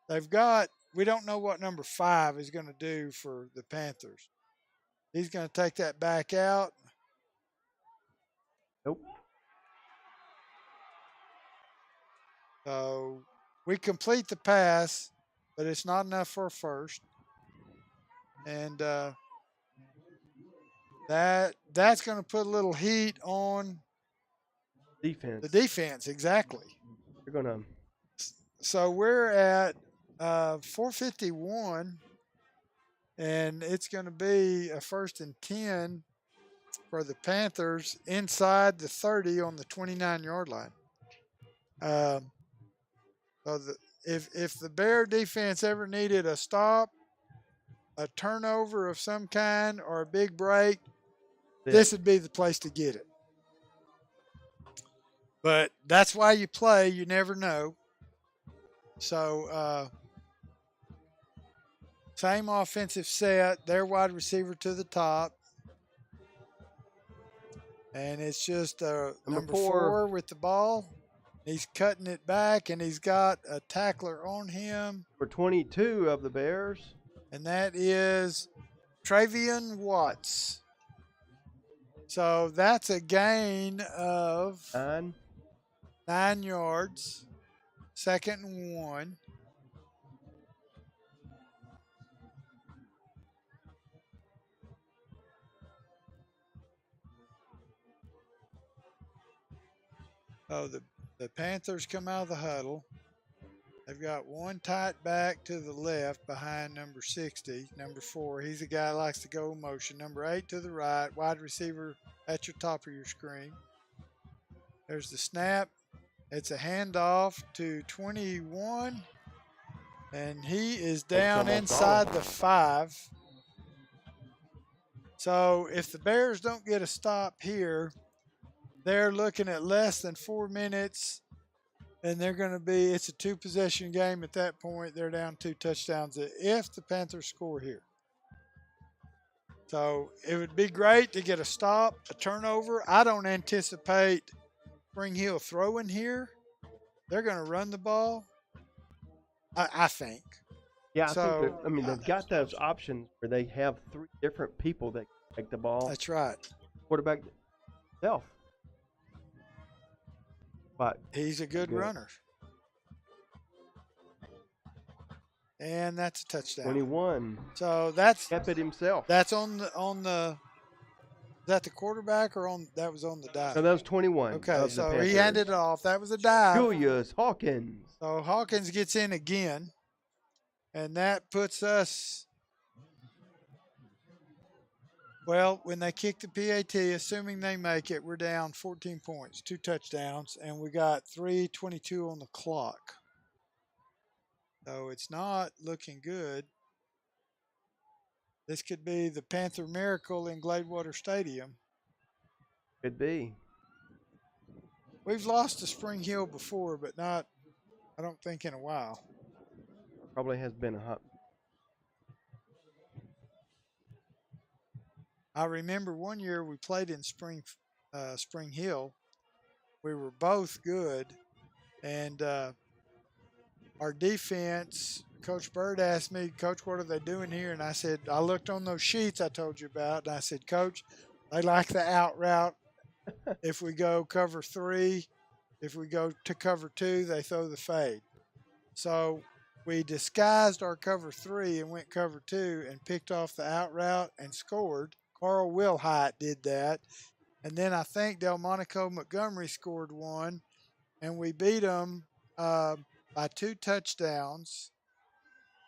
We don't know what number 5 is going to do for the Panthers. He's going to take that back out. Nope. So we complete the pass, but it's not enough for a first. And that's going to put a little heat on defense. The defense, exactly. They're going to. So we're at 4:51, and it's going to be a 1st and 10 for the Panthers inside the 30 on the 29-yard line. So if the Bear defense ever needed a stop, a turnover of some kind, or a big break, this would be the place to get it. But that's why you play. You never know. So same offensive set. Their wide receiver to the top. And it's just number 4 with the ball. He's cutting it back, and he's got a tackler on him. For 22 of the Bears. And that is Travian Watts. So that's a gain of 9 yards. 2nd and 1. So the Panthers come out of the huddle. They've got one tight back to the left behind number 60, number 4. He's the guy that likes to go in motion. Number 8 to the right, wide receiver at your top of your screen. There's the snap. It's a handoff to 21, and he is down inside the 5. So if the Bears don't get a stop here, they're looking at less than 4 minutes, and they're going to be, it's a 2-possession game at that point. They're down 2 touchdowns if the Panthers score here. So it would be great to get a stop, a turnover. I don't anticipate Spring Hill throwing here. They're going to run the ball, I think. Yeah, So, I think they've got those options where they have 3 different people that can take the ball. That's right. Quarterback himself. But He's a good runner. And that's a touchdown. 21. So that's Sept himself. That's on the is that the quarterback or that was on the dive? So that was 21. Okay, so he handed it off. That was a dive. Julius Hawkins. So Hawkins gets in again. And that puts us, well, when they kick the PAT, assuming they make it, we're down 14 points, 2 touchdowns, and we got 3:22 on the clock. So it's not looking good. This could be the Panther miracle in Gladewater Stadium. Could be. We've lost to Spring Hill before, but not, I don't think, in a while. Probably has been a hot. I remember one year we played in Spring Hill. We were both good, and our defense, Coach Bird asked me, Coach, what are they doing here? And I said, I looked on those sheets I told you about, and I said, Coach, they like the out route. If we go cover 3, if we go to cover 2, they throw the fade. So we disguised our cover 3 and went cover 2 and picked off the out route and scored. Carl Wilhite did that. And then I think Delmonico Montgomery scored one, and we beat them by 2 touchdowns.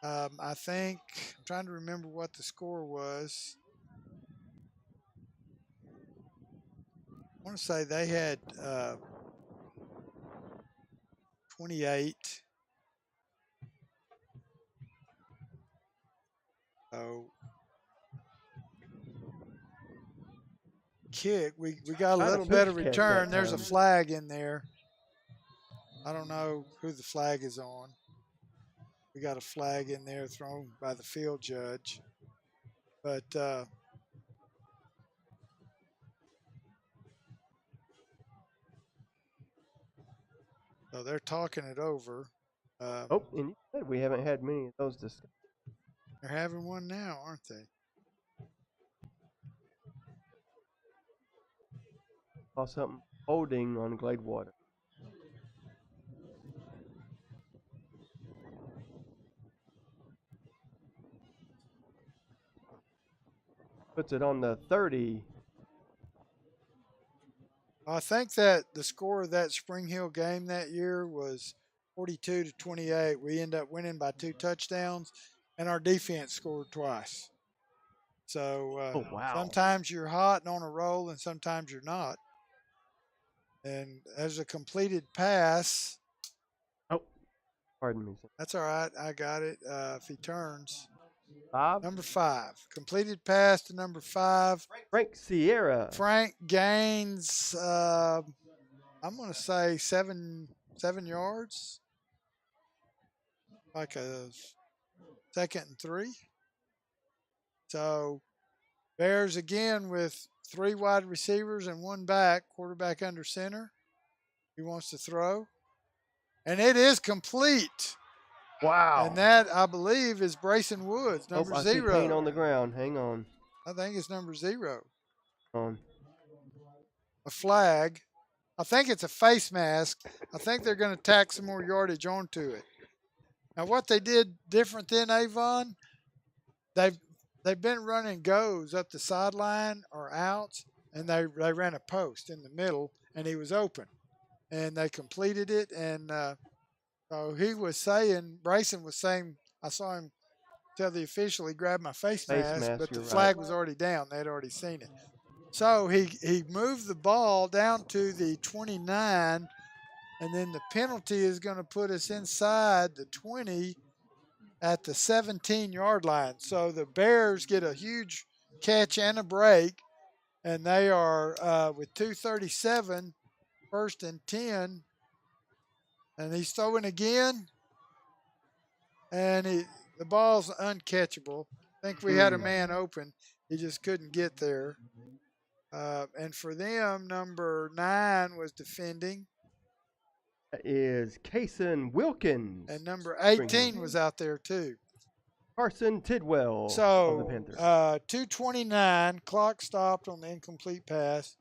I think, I'm trying to remember what the score was. I want to say they had 28. So kick, we got a little bit of return. There's a flag in there. I don't know who the flag is on. We got a flag in there thrown by the field judge. But so they're talking it over. And you said we haven't had many of those discussions. They're having one now, aren't they? Saw something holding on Gladewater. Puts it on the 30. I think that the score of that Spring Hill game that year was 42-28. We end up winning by 2 touchdowns, and our defense scored twice. So wow. Sometimes you're hot and on a roll, and sometimes you're not. And as a completed pass. Oh, pardon me. That's all right. I got it. If he turns. 5. Number 5. Completed pass to number 5. Frank Sierra. Frank gains, I'm going to say 7 yards. Like a 2nd and 3. So Bears again with 3 wide receivers and 1 back, quarterback under center. He wants to throw. And it is complete. Wow. And that, I believe, is Brayson Woods, number 0. I see paint on the ground. Hang on. I think it's number 0. On. a flag. I think it's a face mask. I think they're going to tack some more yardage onto it. Now, what they did different than Avon, they've they've been running goes up the sideline or outs, and they ran a post in the middle, and he was open, and they completed it. And so he was saying, Brayson was saying, I saw him tell the official he grabbed my face mask, but the you're flag right. was already down. They'd already seen it. So he moved the ball down to the 29, and then the penalty is going to put us inside the 20 at the 17-yard line. So the Bears get a huge catch and a break, and they are with 2:37, first and 10, and he's throwing again, and the ball's uncatchable. I think we had a man open. He just couldn't get there. And for them, number 9 was defending. That is Kason Wilkins. And number 18 was out there too. Carson Tidwell of the So Panthers. 2:29, clock stopped on the incomplete pass.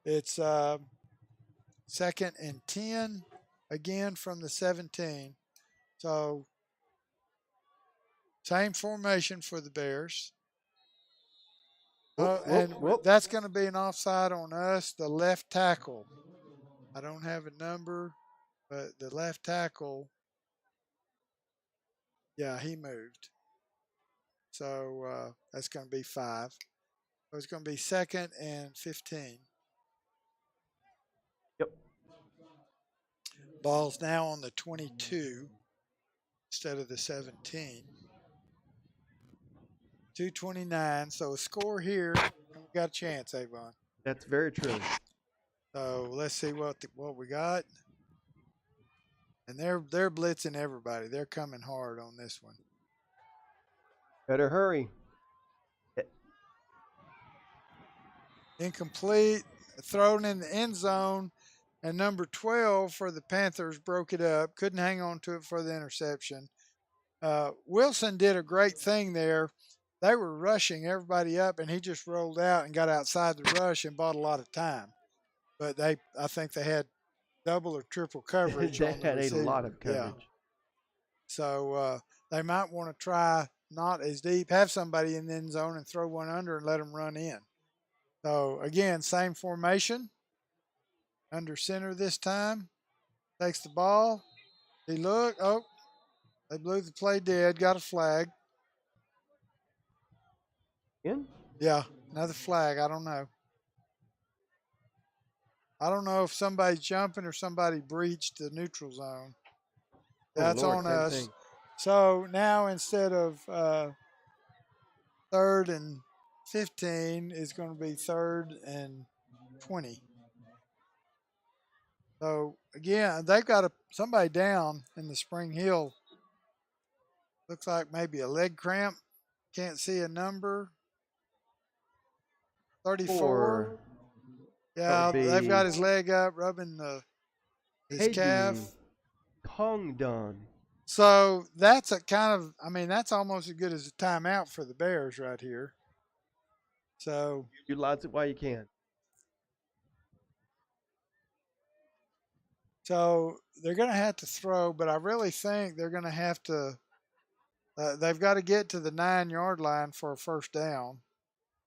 It's second and 10, again from the 17. So same formation for the Bears. And that's going to be an offside on us, the left tackle. I don't have a number, but the left tackle, yeah, he moved. So that's going to be 5. So it's going to be second and 15. Yep. Ball's now on the 22 instead of the 17. 2:29. So a score here, and we got a chance, Avon. That's very true. So let's see what we got. And they're blitzing everybody. They're coming hard on this one. Better hurry. Incomplete, thrown in the end zone, and number 12 for the Panthers broke it up. Couldn't hang on to it for the interception. Wilson did a great thing there. They were rushing everybody up, and he just rolled out and got outside the rush and bought a lot of time. But I think they had double or triple coverage. They on the had receiver. a lot of coverage. Yeah. So they might want to try not as deep, have somebody in the end zone and throw one under and let them run in. So, again, same formation. Under center this time. Takes the ball. He looked. Oh, they blew the play dead. Got a flag. In? Yeah, another flag. I don't know. I don't know if somebody's jumping or somebody breached the neutral zone. That's Lord, on same us. thing. So now instead of 3rd and 15, it's going to be 3rd and 20. So again, they've got somebody down in the Spring Hill. Looks like maybe a leg cramp. Can't see a number. 34. Yeah, they've got his leg up, rubbing his calf. Congdon. So that's a kind of, that's almost as good as a timeout for the Bears right here. So Utilize it while you can. So they're going to have to throw, but I really think they're going to have to. They've got to get to the 9-yard line for a first down.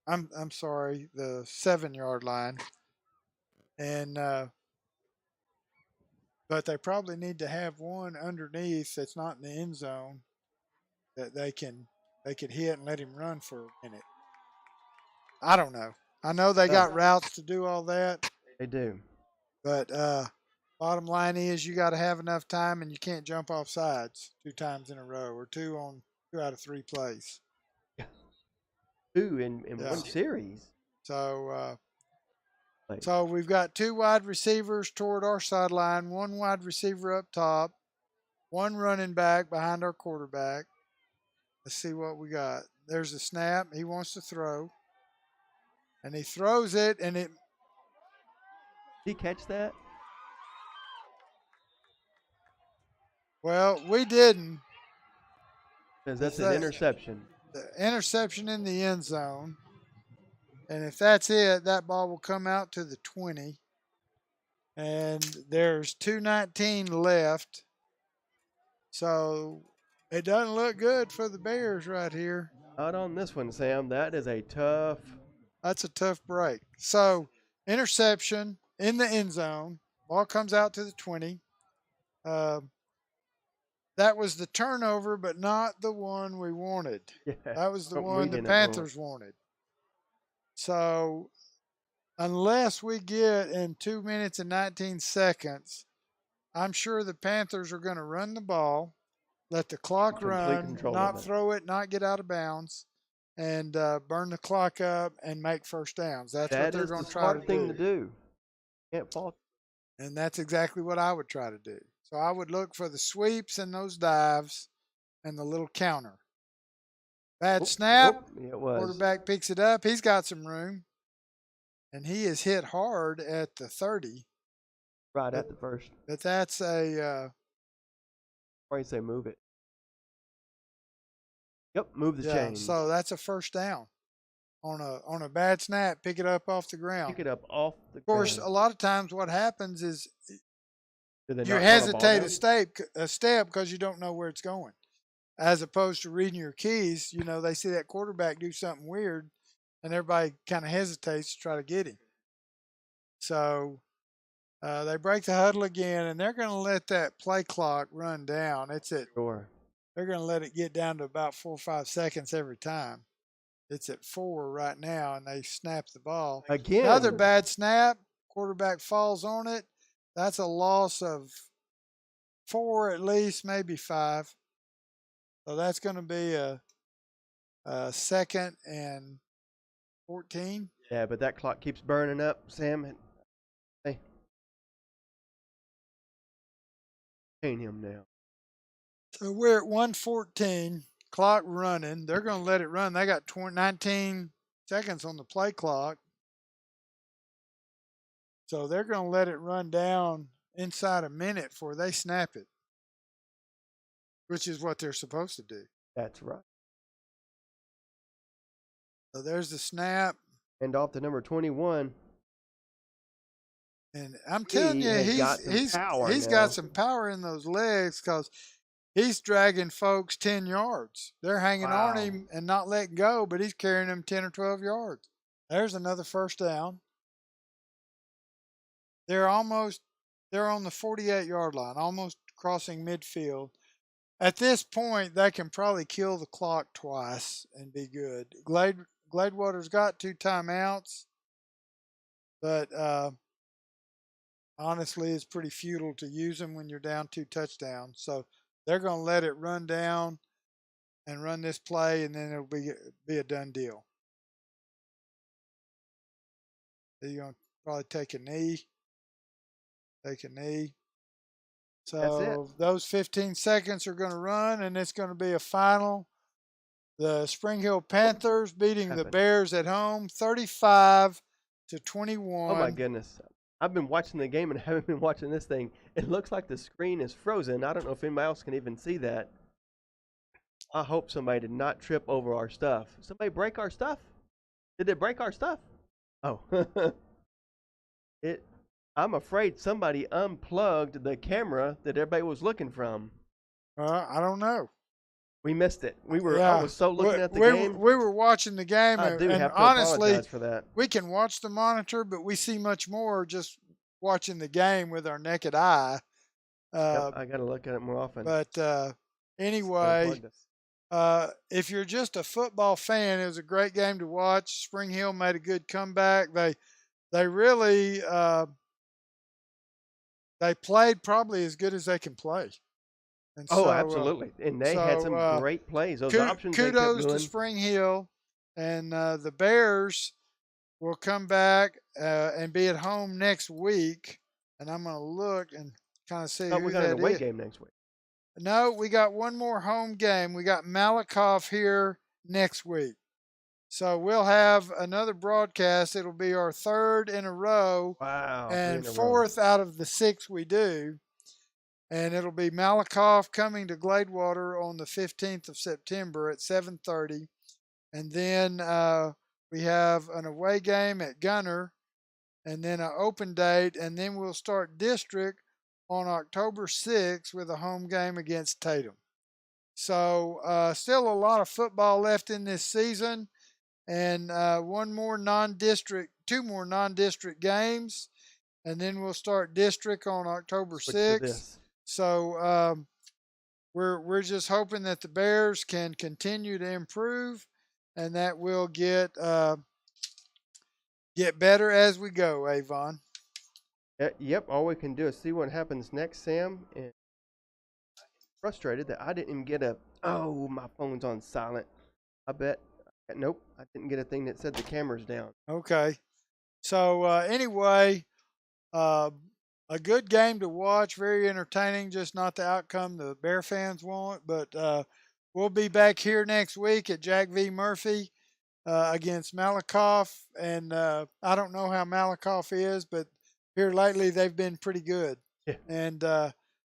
I'm sorry, the 7-yard line, and but they probably need to have one underneath that's not in the end zone that they could hit and let him run for a minute. I don't know. I know they got routes to do all that. They do, but bottom line is you got to have enough time, and you can't jump off sides 2 times in a row or 2 out of 3 plays. 2 in one series. So so we've got 2 wide receivers toward our sideline, 1 wide receiver up top, 1 running back behind our quarterback. Let's see what we got. There's a snap. He wants to throw. And he throws it, and it. Did he catch that? Well, we didn't. Because that's an interception. The interception in the end zone. And if that's it, that ball will come out to the 20. And there's 2:19 left. So it doesn't look good for the Bears right here. Not on this one, Sam. That is a tough. That's a tough break. So interception in the end zone. Ball comes out to the 20. That was the turnover, but not the one we wanted. Yeah, That was the we one the didn't Panthers wanted. So unless we get in 2 minutes and 19 seconds, I'm sure the Panthers are going to run the ball, let the clock Complete run, control not of it. throw it, not get out of bounds, and burn the clock up and make first downs. That's what they're going to try to do. That is the smart thing to do. Can't fault. And that's exactly what I would try to do. So I would look for the sweeps and those dives and the little counter. Bad snap. It was. Quarterback picks it up. He's got some room. And he is hit hard at the 30. Right at the first. But that's a. Or you say move it. Yep, move the chain. So that's a first down. On a bad snap, pick it up off the ground. Pick it up off the ground. Of course, a lot of times what happens is you hesitate a step because you don't know where it's going. As opposed to reading your keys, they see that quarterback do something weird, and everybody kind of hesitates to try to get him. So they break the huddle again, and they're going to let that play clock run down. Sure. They're going to let it get down to about 4 or 5 seconds every time. It's at 4 right now, and they snap the ball. Again. Another bad snap. Quarterback falls on it. That's a loss of 4 at least, maybe 5. So that's going to be a 2nd and 14. Yeah, but that clock keeps burning up, Sam. Hey. Pain him now. So we're at 1:14. Clock running. They're going to let it run. They got 19 seconds on the play clock. So they're going to let it run down inside a minute before they snap it, which is what they're supposed to do. That's right. So there's the snap. And off to number 21. And I'm telling you, he's got some power in those legs because he's dragging folks 10 yards. They're hanging on him and not letting go, but he's carrying them 10 or 12 yards. There's another first down. They're on the 48-yard line, almost crossing midfield. At this point, they can probably kill the clock twice and be good. Gladewater's got 2 timeouts, but honestly, it's pretty futile to use them when you're down 2 touchdowns. So they're going to let it run down and run this play, and then it'll be a done deal. You're going to probably take a knee. So those 15 seconds are going to run, and it's going to be a final. The Spring Hill Panthers beating the Bears at home, 35-21. Oh my goodness! I've been watching the game and haven't been watching this thing. It looks like the screen is frozen. I don't know if anybody else can even see that. I hope somebody did not trip over our stuff. Somebody break our stuff? Did they break our stuff? Oh, I'm afraid somebody unplugged the camera that everybody was looking from. I don't know. We missed it. I was so looking at the game. We were watching the game, I do and have to honestly, apologize for that. We can watch the monitor, but we see much more just watching the game with our naked eye. I got to look at it more often. But anyway, if you're just a football fan, it was a great game to watch. Spring Hill made a good comeback. They really they played probably as good as they can play. And absolutely. And they had some great plays. Those options they kept doing. Kudos to Spring Hill. And the Bears will come back and be at home next week. And I'm going to look and kind of see who we got an away game next week. No, we got one more home game. We got Malakoff here next week. So we'll have another broadcast. It'll be our 3rd in a row. Wow. And 4th out of the 6 we do. And it'll be Malakoff coming to Gladewater on the 15th of September at 7:30. And then We have an away game at Gunner, and then an open date, and then we'll start district on October 6th with a home game against Tatum. So still a lot of football left in this season, and two more non-district games, and then we'll start district on October Switch to 6th. this. So we're just hoping that the Bears can continue to improve, and that we'll get better as we go, Avon. Yep, all we can do is see what happens next, Sam. And frustrated that I didn't even get my phone's on silent. I bet. Nope, I didn't get a thing that said the camera's down. Okay. So anyway, a good game to watch, very entertaining, just not the outcome the Bear fans want. But we'll be back here next week at Jack V. Murphy against Malakoff. And I don't know how Malakoff is, but here lately they've been pretty good. Yeah. And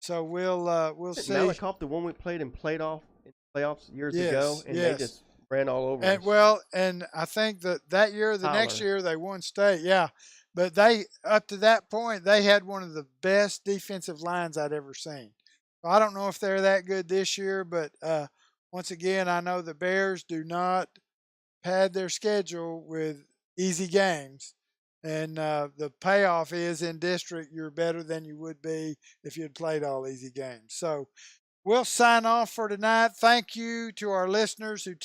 so we'll see. Malakoff, the one we played in playoffs years ago, and they just ran all over us. Well, and I think that year, the next year, they won state. Yeah. But they, up to that point, they had one of the best defensive lines I'd ever seen. I don't know if they're that good this year, but once again, I know the Bears do not pad their schedule with easy games. And the payoff is in district, you're better than you would be if you'd played all easy games. So we'll sign off for tonight. Thank you to our listeners who